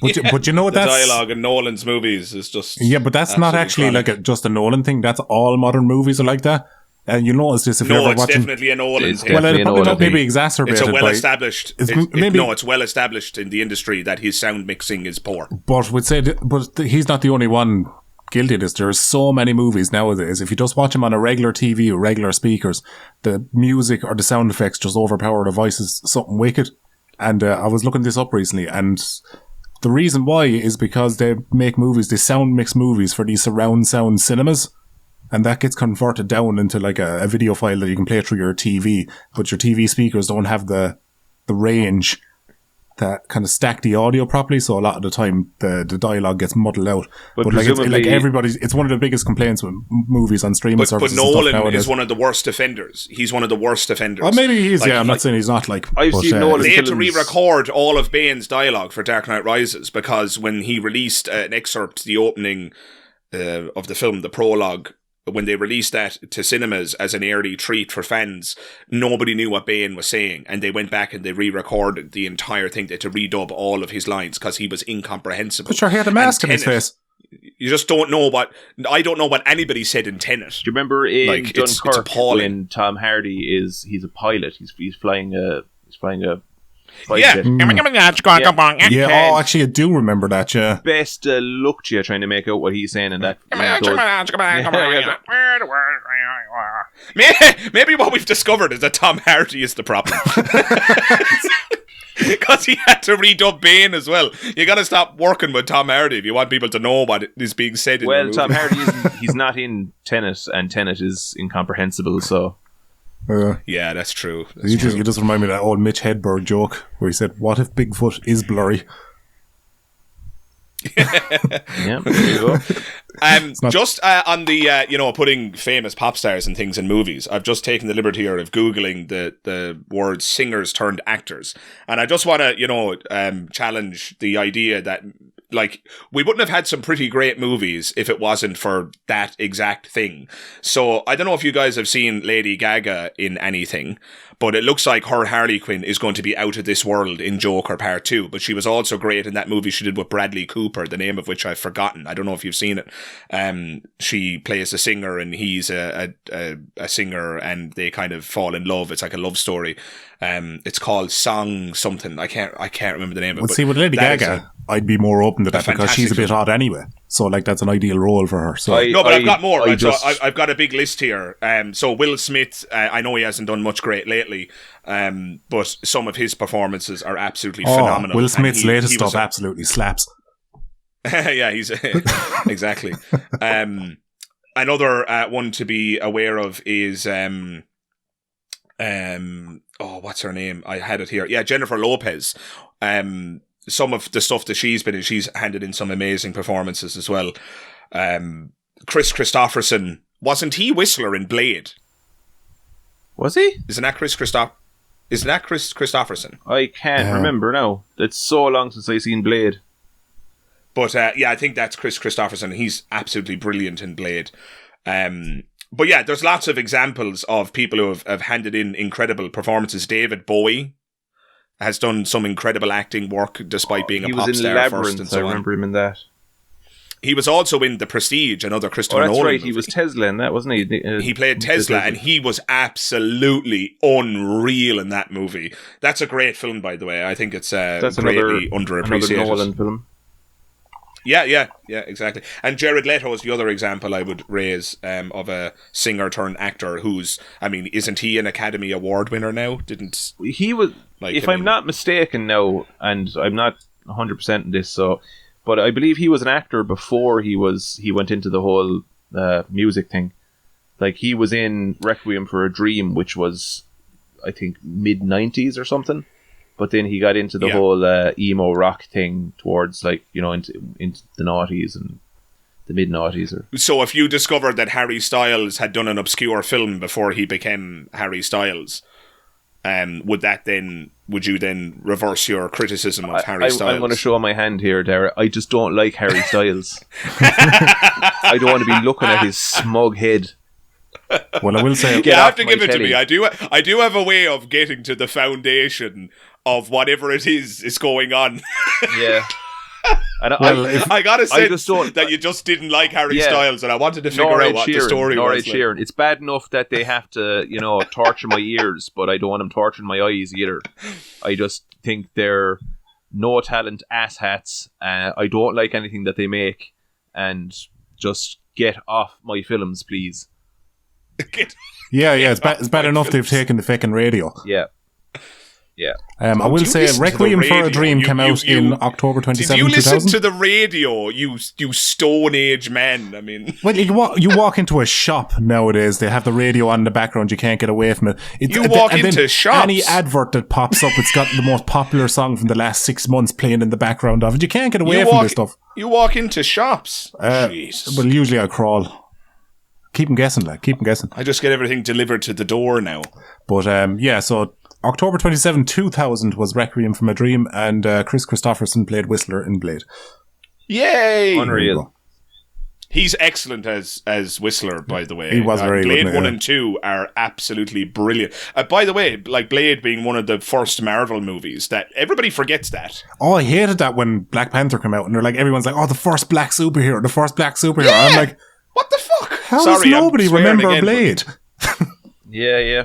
but you know what, the that's dialogue in Nolan's movies is just but that's not actually chronic. like just a Nolan thing. That's all modern movies are like that. And you notice this if you're ever it's watching. definitely a Nolan thing. Well, definitely it probably Nolan not maybe thing. exacerbated. It's a well by- established. It's well established in the industry that his sound mixing is poor. But we'd say, he's not the only one guilty of this. There's so many movies nowadays. If you just watch them on a regular TV or regular speakers, the music or the sound effects just overpower the voices. Something wicked. And I was looking this up recently, and the reason why is because they make movies, they sound mix movies for these surround sound cinemas. And that gets converted down into like a video file that you can play through your TV, but your TV speakers don't have the range that kind of stack the audio properly. So a lot of the time the dialogue gets muddled out. But like it's like everybody's, it's one of the biggest complaints with movies on streaming services. But Nolan is one of the worst offenders. He's one of the worst offenders. Well, maybe he is. I'm not saying he's not. Like I've seen Nolan. They had to re-record all of Bane's dialogue for Dark Knight Rises because when he released an excerpt, the opening of the film, the prologue. When they released that to cinemas as an early treat for fans, nobody knew what Bane was saying, and they went back and they re-recorded the entire thing. They had to redub all of his lines because he was incomprehensible. But sure, he had a mask in his face. You just don't know I don't know what anybody said in Tenet. Do you remember in Dunkirk appalling. when Tom Hardy he's a pilot? He's flying a Yeah. Yeah, actually I do remember that, yeah. Best look to you trying to make out what he's saying in that. Maybe what we've discovered is that Tom Hardy is the problem. Because he had to redub Bane as well. You got to stop working with Tom Hardy if you want people to know what is being said in the movie. Tom Hardy he's not in Tenet, and Tenet is incomprehensible, so... yeah, that's true. You just remind me of that old Mitch Hedberg joke where he said, "What if Bigfoot is blurry?" Yeah, there you go. Just on the putting famous pop stars and things in movies, I've just taken the liberty here of googling the words singers turned actors, and I just want to challenge the idea that like we wouldn't have had some pretty great movies if it wasn't for that exact thing. So I don't know if you guys have seen Lady Gaga in anything, but it looks like her Harley Quinn is going to be out of this world in Joker Part 2. But she was also great in that movie she did with Bradley Cooper, the name of which I've forgotten. I don't know if you've seen it. She plays a singer and he's a singer and they kind of fall in love. It's like a love story. It's called Song something. I can't remember the name of it. Well, see, with Lady Gaga, I'd be more open to that because she's a bit odd anyway. So, like, that's an ideal role for her. So I've got more. Right? So I've got a big list here. So Will Smith, I know he hasn't done much great lately, but some of his performances are absolutely phenomenal. Will Smith's latest stuff absolutely slaps. Yeah, he's exactly. Another one to be aware of is what's her name? I had it here. Yeah, Jennifer Lopez. Some of the stuff that she's been in, she's handed in some amazing performances as well. Chris Christopherson, wasn't he Whistler in Blade? Was he? Isn't that Chris Christopherson? I can't remember now. It's so long since I've seen Blade. But I think that's Chris Christopherson. He's absolutely brilliant in Blade. But yeah, there's lots of examples of people who have handed in incredible performances. David Bowie has done some incredible acting work despite being a pop star Labyrinth, first and so on. I remember him in that. He was also in The Prestige, another Christopher Nolan Nolan movie. He was Tesla in that, wasn't he? He played Tesla, and he was absolutely unreal in that movie. That's a great film, by the way. I think it's greatly underappreciated. Another Nolan film. Yeah, exactly. And Jared Leto is the other example I would raise of a singer turned actor who's, isn't he an Academy Award winner now? He was, I'm not mistaken now, and I'm not 100% in this, but I believe he was an actor before he went into the whole music thing. Like, he was in Requiem for a Dream, which was, I think, mid-90s or something. But then he got into the whole emo rock thing towards, into the noughties and the mid-noughties. So if you discovered that Harry Styles had done an obscure film before he became Harry Styles, would you then reverse your criticism of Harry Styles? I'm going to show my hand here, Dara. I just don't like Harry Styles. I don't want to be looking at his smug head. Well, I will say, you have to give it to me. I do have a way of getting to the foundation of whatever it is going on. Yeah. And I got a sense that you just didn't like Harry Styles, and I wanted to figure out what the story was. Like. It's bad enough that they have to, torture my ears, but I don't want them torturing my eyes either. I just think they're no talent asshats. I don't like anything that they make, and just get off my films, please. It's bad enough they've taken the fucking radio. Yeah. I will say Requiem for a Dream came out in October 27, 2000. Did you listen to the radio, you Stone Age man? I mean... Well, you walk into a shop nowadays, they have the radio on in the background, you can't get away from it. You walk into shops. Any advert that pops up, it's got the most popular song from the last 6 months playing in the background of it. You can't get away from this stuff. You walk into shops. Jesus. Well, usually I crawl. Keep them guessing, keep them guessing. I just get everything delivered to the door now. But, so... October 27, 2000 was Requiem from a Dream, and Chris Christopherson played Whistler in Blade. Yay! Unreal. He's excellent as Whistler, by the way. He was very Blade good. 1 and 2 are absolutely brilliant. By the way, like Blade being one of the first Marvel movies, that everybody forgets that. Oh, I hated that when Black Panther came out, and everyone's like, the first black superhero. Yeah! I'm like, what the fuck? How does nobody remember Blade? Yeah.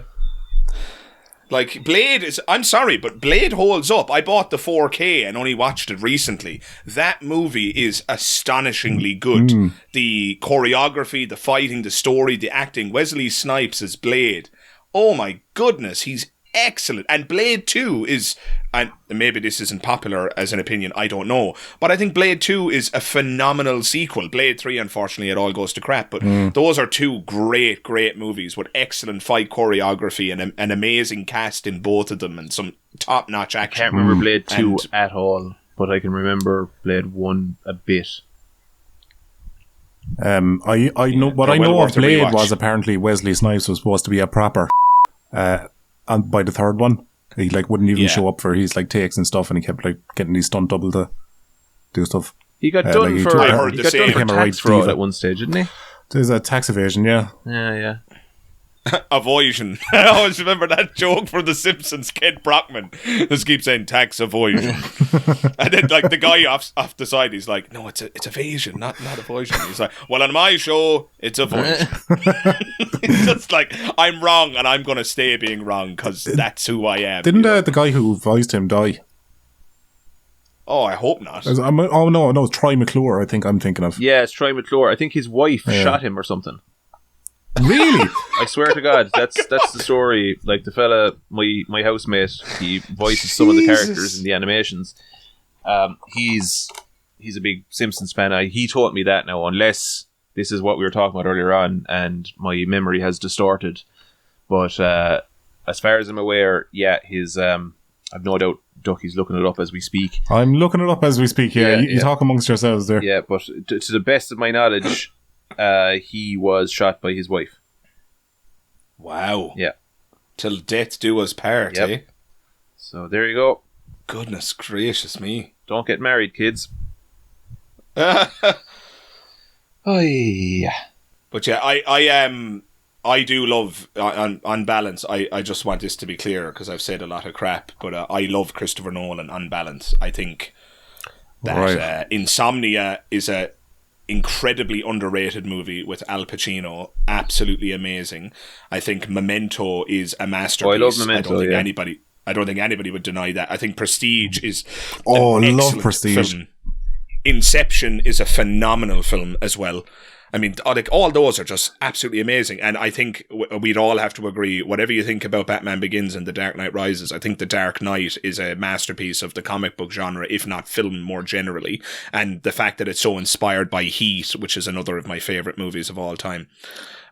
Like, Blade is... I'm sorry, but Blade holds up. I bought the 4K and only watched it recently. That movie is astonishingly good. The choreography, the fighting, the story, the acting. Wesley Snipes as Blade. Oh my goodness, he's excellent. And Blade 2 is... And maybe this isn't popular as an opinion, I don't know. But I think Blade 2 is a phenomenal sequel. Blade 3, unfortunately, it all goes to crap. But those are two great, great movies with excellent fight choreography and an amazing cast in both of them and some top-notch action. I can't remember Blade 2 at all, but I can remember Blade 1 a bit. I know what I know of Blade was apparently Wesley Snipes was supposed to be a proper and by the third one. He wouldn't even show up for his takes and stuff, and he kept getting his stunt double to do stuff. He got done for tax fraud at one stage, didn't he? There's a tax evasion, yeah. Yeah. Avoision. I always remember that joke from The Simpsons. Kent Brockman just keeps saying tax avoision, and then the guy off the side, he's like, "No, it's evasion, not avoision." He's like, "Well, on my show, it's avoision." It's just like, I'm wrong, and I'm gonna stay being wrong because that's who I am. Didn't the guy who voiced him die? Oh, I hope not. No, it's Troy McClure. I think I'm thinking of. Yeah, it's Troy McClure. I think his wife shot him or something. Really? I swear to God, that's the story. Like the fella, my housemate, he voices some of the characters in the animations. He's a big Simpsons fan. He told me that now, unless this is what we were talking about earlier on, and my memory has distorted. But as far as I'm aware, his I've no doubt Ducky's looking it up as we speak. I'm looking it up as we speak. Yeah, you talk amongst yourselves there. Yeah, but to the best of my knowledge. He was shot by his wife. Wow. Yeah. Till death do us part, eh? So there you go. Goodness gracious me. Don't get married, kids. Oh, yeah. But yeah, I do love, on balance, I just want this to be clear because I've said a lot of crap, but I love Christopher Nolan on balance. I think that Insomnia is a incredibly underrated movie with Al Pacino, absolutely amazing. I think Memento is a masterpiece. I love Memento. I don't think anybody would deny that. I think Prestige is love Prestige. Film. Inception is a phenomenal film as well. I mean, all those are just absolutely amazing. And I think we'd all have to agree, whatever you think about Batman Begins and The Dark Knight Rises, I think The Dark Knight is a masterpiece of the comic book genre, if not film more generally. And the fact that it's so inspired by Heat, which is another of my favourite movies of all time.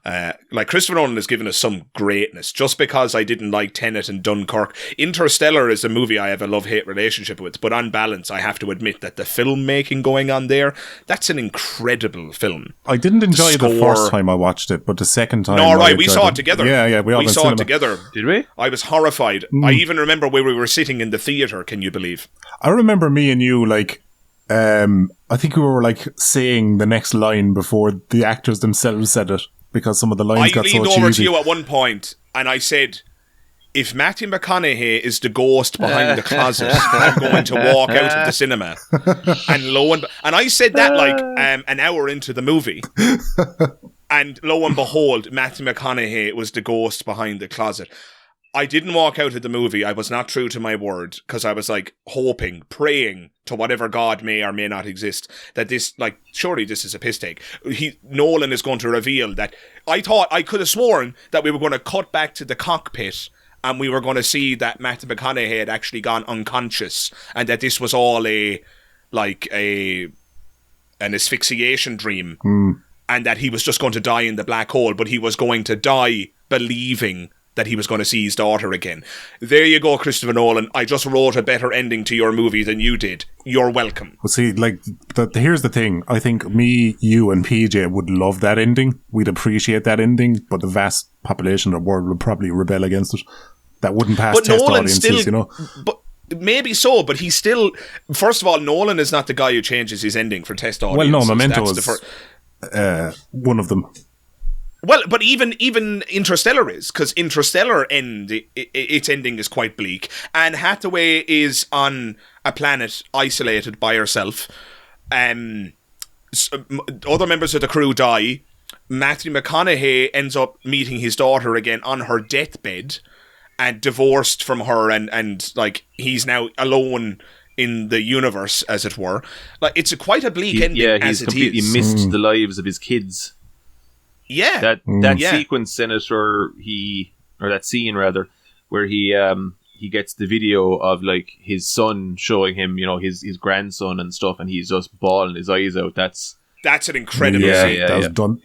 Like, Christopher Nolan has given us some greatness. Just because I didn't like Tenet and Dunkirk, Interstellar is a movie I have a love-hate relationship with, but on balance, I have to admit that the filmmaking going on there, that's an incredible film. I didn't enjoy the first time I watched it, but the second time... No, right, we saw it together. Yeah, we saw it together. Did we? I was horrified. I even remember where we were sitting in the theatre, can you believe? I remember me and you, like... I think we were like saying the next line before the actors themselves said it, because some of the lines got so cheesy. I leaned over to you at one point and I said, if Matthew McConaughey is the ghost behind the closet, I'm going to walk out of the cinema. And I said that like an hour into the movie. And lo and behold, Matthew McConaughey was the ghost behind the closet. I didn't walk out of the movie. I was not true to my word, because I was like hoping, praying to whatever God may or may not exist, that this, like, surely this is a piss take. Nolan is going to reveal that. I could have sworn that we were going to cut back to the cockpit and we were going to see that Matthew McConaughey had actually gone unconscious and that this was all an asphyxiation dream and that he was just going to die in the black hole, but he was going to die believing that he was going to see his daughter again. There you go, Christopher Nolan. I just wrote a better ending to your movie than you did. You're welcome. Well, see, like, here's the thing. I think me, you, and PJ would love that ending. We'd appreciate that ending, but the vast population of the world would probably rebel against it. That wouldn't pass test Nolan audiences, still, you know? But maybe so, but he's still... First of all, Nolan is not the guy who changes his ending for test audiences. Well, no, Memento is one of them. Well, but even Interstellar is, because Interstellar its ending is quite bleak, and Hathaway is on a planet isolated by herself. Other members of the crew die. Matthew McConaughey ends up meeting his daughter again on her deathbed, and divorced from her, and like he's now alone in the universe, as it were. Like, it's quite a bleak ending. Yeah, he's completely missed the lives of his kids. Yeah, that sequence in it, or that scene rather, where he gets the video of like his son showing him, you know, his grandson and stuff, and he's just bawling his eyes out. That's an incredible scene.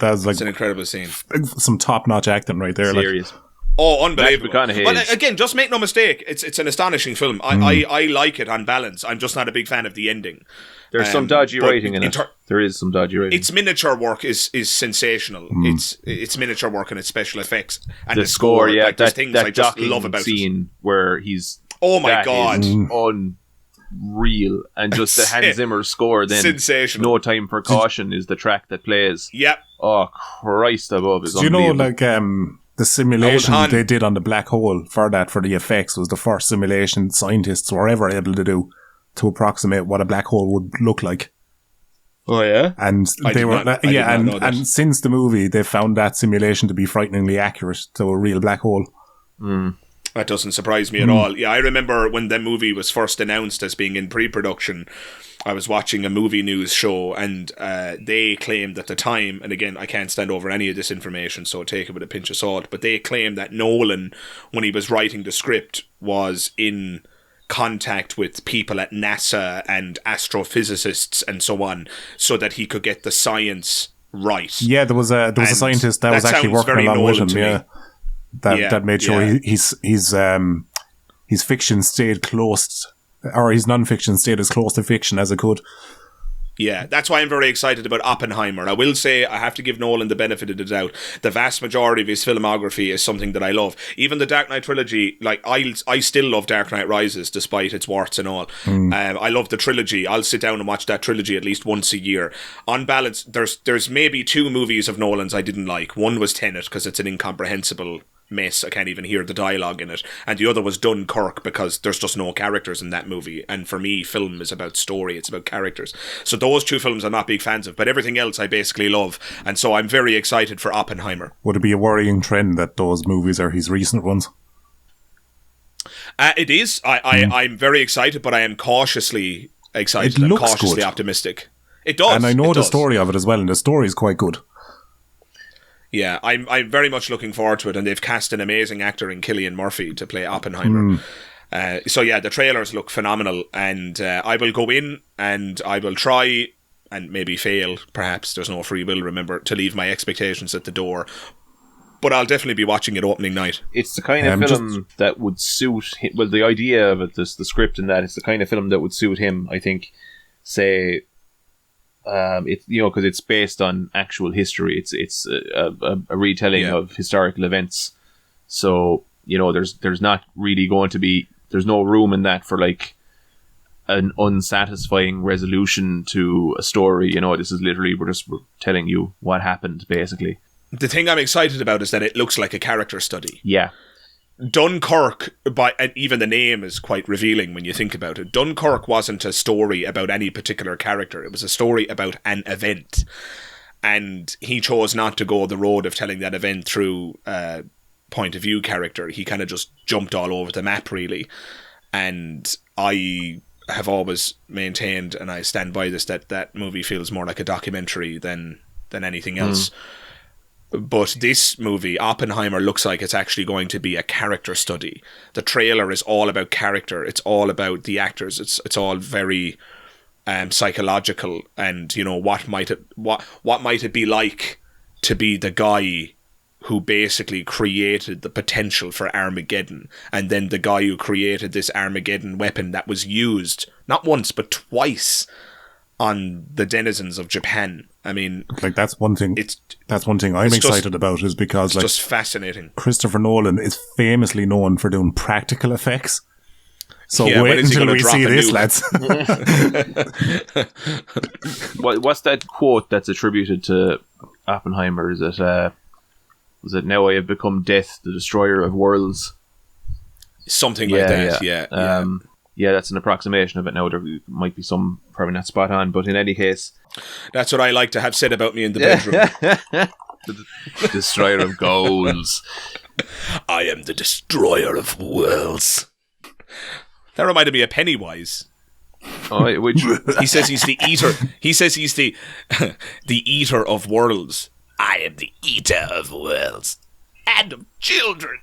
That's an incredible scene. Some top-notch acting right there. Serious. Like. Oh, unbelievable. But again, just make no mistake, it's an astonishing film. I like it on balance. I'm just not a big fan of the ending. There's some dodgy writing in it. There is some dodgy writing. Its miniature work is sensational. It's miniature work and its special effects. And the score, yeah. Like, there's things I just love about scene where he's... Oh my God. Unreal. And just the Hans Zimmer score then. Sensational. No Time for Caution is the track that plays. Yep. Oh, Christ above is unbelievable. Do you know, like... the simulation they did on the black hole for the effects was the first simulation scientists were ever able to do to approximate what a black hole would look like. Oh yeah, and and since the movie, they found that simulation to be frighteningly accurate to a real black hole. That doesn't surprise me at all. Yeah, I remember when the movie was first announced as being in pre-production, I was watching a movie news show, and they claimed at the time, and again, I can't stand over any of this information, so take it with a pinch of salt, but they claimed that Nolan, when he was writing the script, was in contact with people at NASA and astrophysicists and so on, so that he could get the science right. Yeah, there was a scientist that was actually working along with him. Yeah, that made sure his fiction stayed close, or his non-fiction stayed as close to fiction as it could. Yeah, that's why I'm very excited about Oppenheimer. I will say, I have to give Nolan the benefit of the doubt. The vast majority of his filmography is something that I love. Even the Dark Knight trilogy, like, I still love Dark Knight Rises, despite its warts and all. I love the trilogy. I'll sit down and watch that trilogy at least once a year. On balance, there's maybe 2 movies of Nolan's I didn't like. One was Tenet, because it's an incomprehensible mess. I can't even hear the dialogue in it. And the other was Dunkirk, because there's just no characters in that movie. And for me, film is about story, it's about characters. So those 2 films I'm not big fans of, but everything else I basically love. And so I'm very excited for Oppenheimer. Would it be a worrying trend that those movies are his recent ones? It is. I'm very excited, but I am cautiously excited. I'm cautiously optimistic. It does. And I know the story of it as well, and the story is quite good. Yeah, I'm very much looking forward to it, and they've cast an amazing actor in Cillian Murphy to play Oppenheimer. So yeah, the trailers look phenomenal, and I will go in and I will try and maybe fail, perhaps, there's no free will, remember, to leave my expectations at the door. but I'll definitely be watching it opening night. It's the kind of film that would suit him. Well, the idea of it, the script and that, it's the kind of film that would suit him, I think. Say, it's, you know, because it's based on actual history. It's a retelling of historical events. So, you know, there's not really going to be, there's no room in that for like an unsatisfying resolution to a story. You know, this is literally, we're telling you what happened, basically. The thing I'm excited about is that it looks like a character study. Yeah. Dunkirk, and even the name is quite revealing when you think about it. Dunkirk wasn't a story about any particular character. It was a story about an event. And he chose not to go the road of telling that event through a point of view character. He kind of just jumped all over the map, really. And I have always maintained, and I stand by this, that movie feels more like a documentary than anything else. But this movie, Oppenheimer, looks like it's actually going to be a character study. The trailer is all about character. It's all about the actors. It's all very psychological, and you know, what might it be like to be the guy who basically created the potential for Armageddon, and then the guy who created this Armageddon weapon that was used not once but twice on the denizens of Japan. I mean, like that's one thing I'm excited about, is because it's like just fascinating. Christopher Nolan is famously known for doing practical effects. So wait until we see this, lads. What's that quote that's attributed to Oppenheimer? Is it was it "Now I have become death, the destroyer of worlds"? Something like that. Yeah. That's an approximation of it. Now there might be some probably not spot on, but in any case, that's what I like to have said about me in the bedroom. The destroyer of goals. I am the destroyer of worlds. That reminded me of Pennywise. Oh, which he says he's the eater. He says he's the eater of worlds. I am the eater of worlds and of children.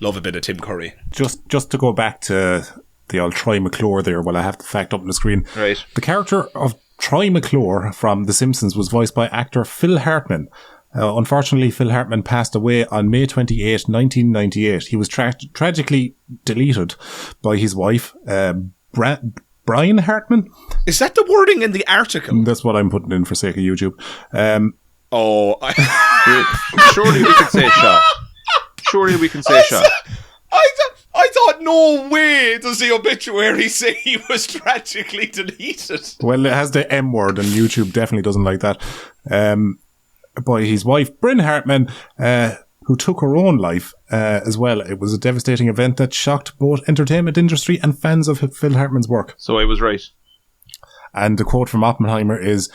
Love a bit of Tim Curry. Just to go back to the old Troy McClure there, while I have the fact up on the screen. Right. The character of Troy McClure from The Simpsons was voiced by actor Phil Hartman. Unfortunately, Phil Hartman passed away on May 28, 1998. He was tragically deleted by his wife, Brian Hartman. Is that the wording in the article? That's what I'm putting in for sake of YouTube. Surely we can say Shaw. Surely we can say Shaw. I thought, no way does the obituary say he was tragically deleted. Well, it has the M word, and YouTube definitely doesn't like that. By his wife, Bryn Hartman, who took her own life as well. It was a devastating event that shocked both entertainment industry and fans of Phil Hartman's work. So I was right. And the quote from Oppenheimer is,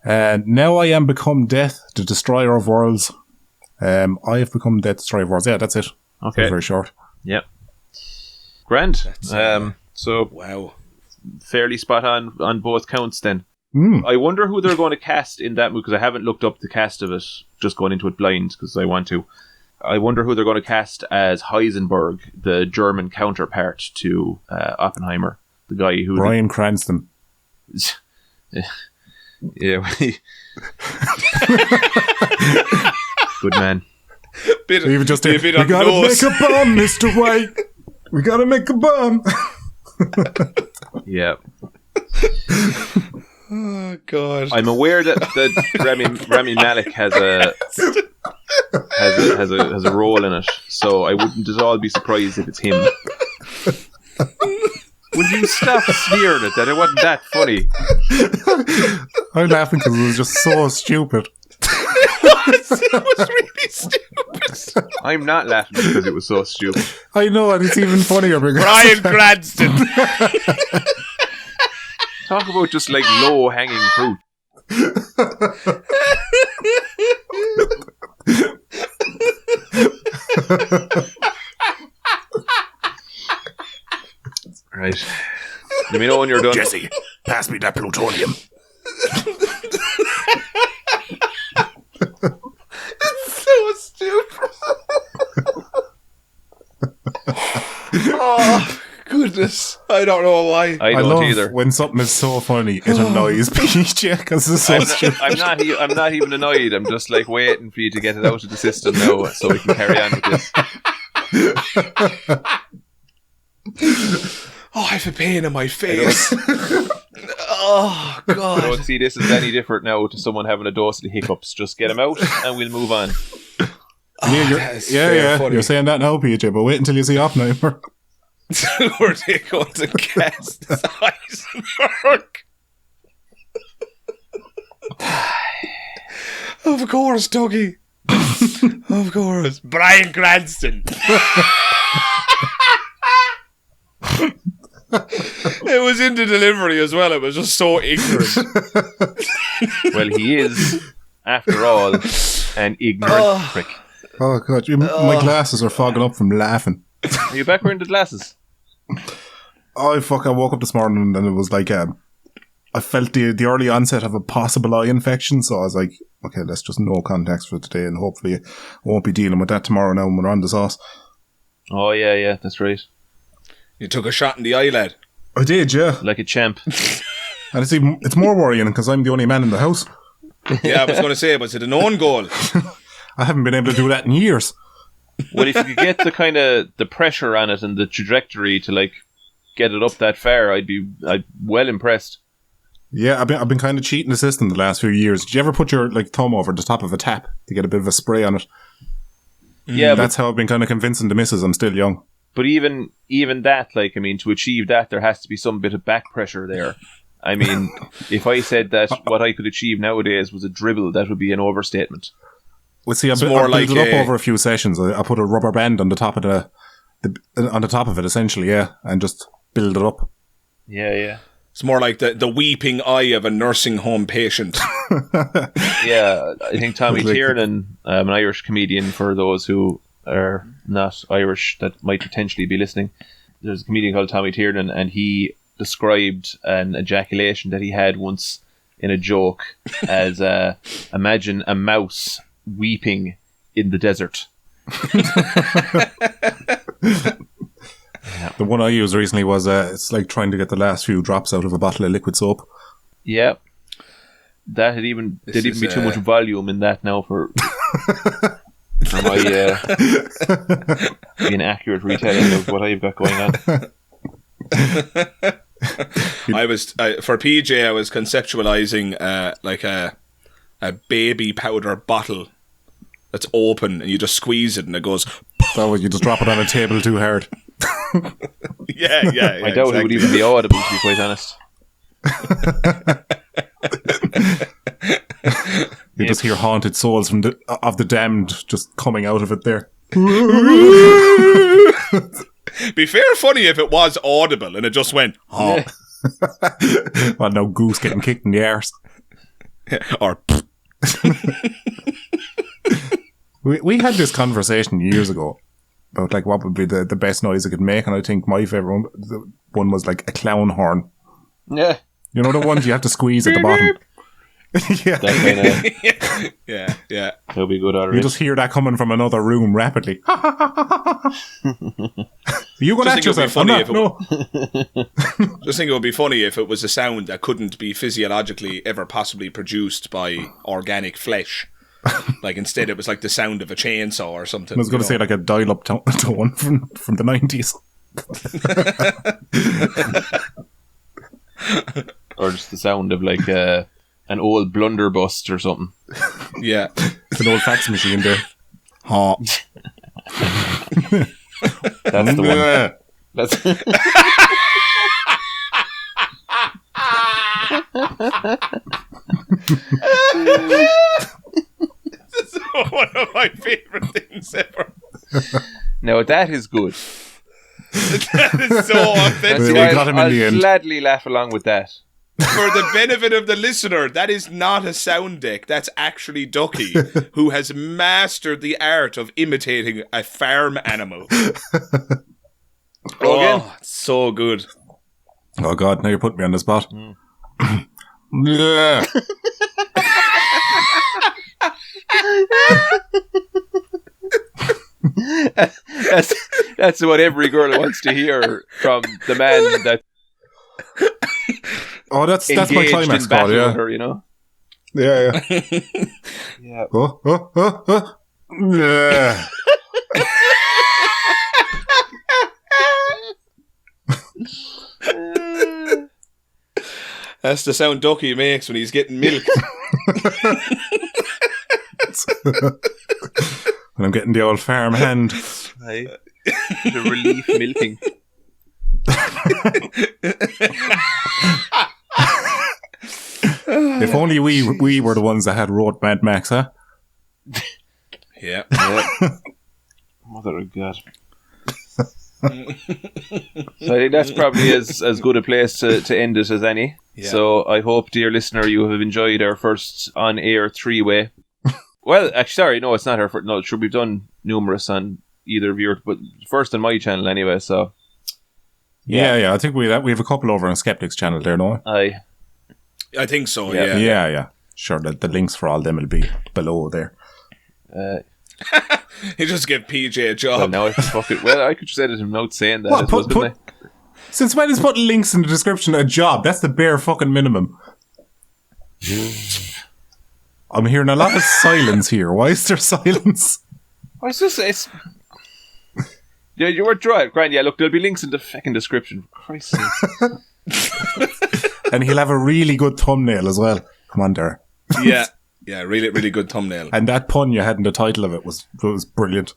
"Now I am become death, the destroyer of worlds." I have become death, destroyer of worlds. Yeah, that's it. Okay. Very, very short. Yep. Grand. So wow, fairly spot on both counts then. I wonder who they're going to cast in that movie, because I haven't looked up the cast of it, just going into it blind because I want to. I wonder who they're going to cast as Heisenberg, the German counterpart to Oppenheimer, the guy who... Bryan Cranston. Yeah. Good man. Even just we gotta make a bomb, Mr. White. We gotta make a bomb. Yeah. Oh God! I'm aware that Rami Malek has a role in it, so I wouldn't at all be surprised if it's him. Would you stop sneering at that? It wasn't that funny. I'm laughing because it was just so stupid. It was really stupid. I'm not laughing because it was so stupid. I know, and it's even funnier because Bryan Cranston. Talk about just like low hanging fruit. Right. Let me know when you're done. Jesse, pass me that plutonium. It's so stupid. Oh, goodness. I don't know why. I don't love either. when something is so funny, it annoys PJ because it's so stupid. I'm not even annoyed. I'm just like waiting for you to get it out of the system now, so we can carry on with this. Oh, I have a pain in my face. Oh, God. I don't see this as any different now to someone having a dose of the hiccups. Just get them out and we'll move on. You're saying that now, PJ, but wait until you see Oppenheimer. Where they go to cast his Heisenberg. Of course, Dougie. Of course. Bryan Cranston. It was in the delivery as well. It was just so ignorant. Well, he is, after all, an ignorant prick. Oh, God. My glasses are fogging up from laughing. Are you back wearing the glasses? Oh, fuck. I woke up this morning and it was like, I felt the early onset of a possible eye infection. So I was like, okay, let's just no contacts for today. And hopefully I won't be dealing with that tomorrow now when we're on the sauce. Oh, yeah, that's right. You took a shot in the eye, lad. I did, yeah. Like a champ. And it's more worrying because I'm the only man in the house. Yeah, I was going to say, was it an own goal? I haven't been able to do that in years. Well, if you could get the kind of the pressure on it and the trajectory to like get it up that far, I'd well impressed. Yeah, I've been kind of cheating the system the last few years. Did you ever put your thumb over the top of a tap to get a bit of a spray on it? Yeah, that's how I've been kind of convincing the missus I'm still young. But even that, to achieve that, there has to be some bit of back pressure there. I mean, if I said that what I could achieve nowadays was a dribble, that would be an overstatement. Well, see, I built it up over a few sessions. I put a rubber band on the top of on the top of it, essentially, yeah, and just build it up. Yeah. It's more like the weeping eye of a nursing home patient. Yeah, I think Tommy Tiernan, an Irish comedian, for those who are not Irish that might potentially be listening. There's a comedian called Tommy Tiernan, and he described an ejaculation that he had once in a joke as imagine a mouse weeping in the desert. The one I used recently was it's like trying to get the last few drops out of a bottle of liquid soap. Yeah, that had even be too much volume in that now for my inaccurate retelling of what I've got going on. For PJ, I was conceptualizing like a baby powder bottle that's open and you just squeeze it and it goes. That way you just drop it on a table too hard. Yeah. I doubt it would even be audible, to be quite honest. You just hear haunted souls of the damned just coming out of it there. Be fair funny if it was audible and it just went, oh. Well, no goose getting kicked in the arse. Or we had this conversation years ago about like what would be the best noise it could make, and I think my favourite one was like a clown horn. Yeah. You know the ones you have to squeeze at the bottom? Yeah. That Yeah. That'll be good already. You just hear that coming from another room rapidly. You gonna ask yourself? No. Just think it would be funny if it was a sound that couldn't be physiologically ever possibly produced by organic flesh. Like instead it was like the sound of a chainsaw or something. I was going to say like a dial-up tone from the 90s. Or just the sound of like an old blunderbuss or something. Yeah. It's an old fax machine there. Ha. That's the one. That's This is one of my favourite things ever. Now that is good. That is so authentic. I'll gladly laugh along with that. For the benefit of the listener, that is not a sound deck. That's actually Ducky, who has mastered the art of imitating a farm animal. Oh, it's so good. Oh God, now you're putting me on the spot. That's what every girl wants to hear from the man that Oh, that's my engaged climax in call, battle yeah. with her, you know. Yeah. Yeah. Yeah. That's the sound Ducky makes when he's getting milked. When I'm getting the old farm hand. Aye. The relief milking. If only we were the ones that had wrote Mad Max, huh? Yeah. Mother of God. So I think that's probably as good a place to end it as any. Yeah. So I hope, dear listener, you have enjoyed our first on-air three-way. Well, actually, sorry, no, it's not our first. No, sure, we've done numerous on either of your, but first on my channel anyway. So yeah. I think we have a couple over on Skeptic's channel there, no? I think so. Yeah. Yeah. Sure, the links for all them will be below there. He just give PJ a job. Well, now I could just edit him out saying that. Since when is putting links in the description a job? That's the bare fucking minimum. I'm hearing a lot of silence here. Why is there silence? It's yeah, you were dry, Grant. Yeah, look, there'll be links in the fucking description. For Christ's sake. And he'll have a really good thumbnail as well. Come on, Dara. Yeah, really, really good thumbnail. And that pun you had in the title of it was brilliant.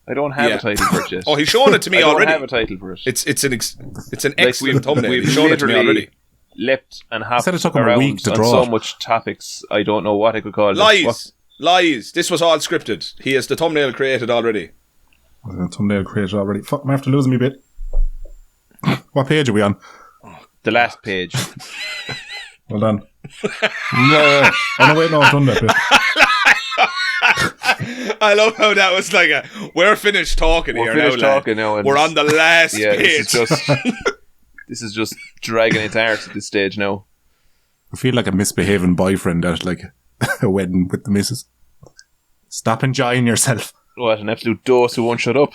I don't have a title for it yet. Oh, he's shown it to me already. I don't have a title for it. It's an excellent thumbnail. He's shown it to me already. Leapt and hopped it took him a week to on draw so much topics. I don't know what I could call it. Lies. This was all scripted. He has the thumbnail created already. Fuck, I'm after losing me a bit. What page are we on? The last page. Well done. No. Oh, no, wait, no, I've done that bit. I love how that was like we're finished talking here now. We're on the last page. This is just dragging its arse at this stage now. I feel like a misbehaving boyfriend at like a wedding with the missus. Stop enjoying yourself. What, an absolute dose who won't shut up.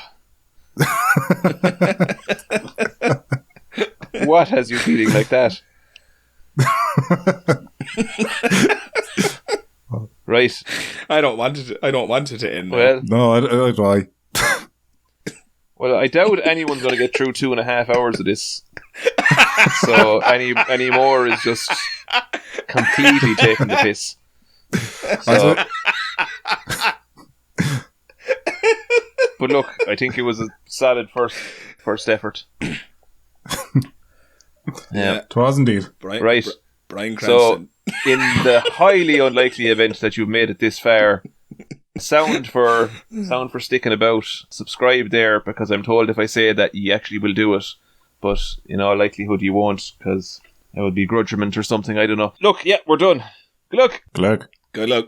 What has you feeling like that? Right. I don't want it to end. Well, no, I try. Well, I doubt anyone's going to get through 2.5 hours of this. So any more is just completely taking the piss. So, but look, I think it was a solid first effort. Yeah, it was indeed. Right. Brian Cranston. So, in the highly unlikely event that you've made it this far, sound for sticking about. Subscribe there, because I'm told if I say that, you actually will do it. But in all likelihood, you won't, because it would be grudgement or something. I don't know. Look, yeah, we're done. Good luck. Good luck. Good luck.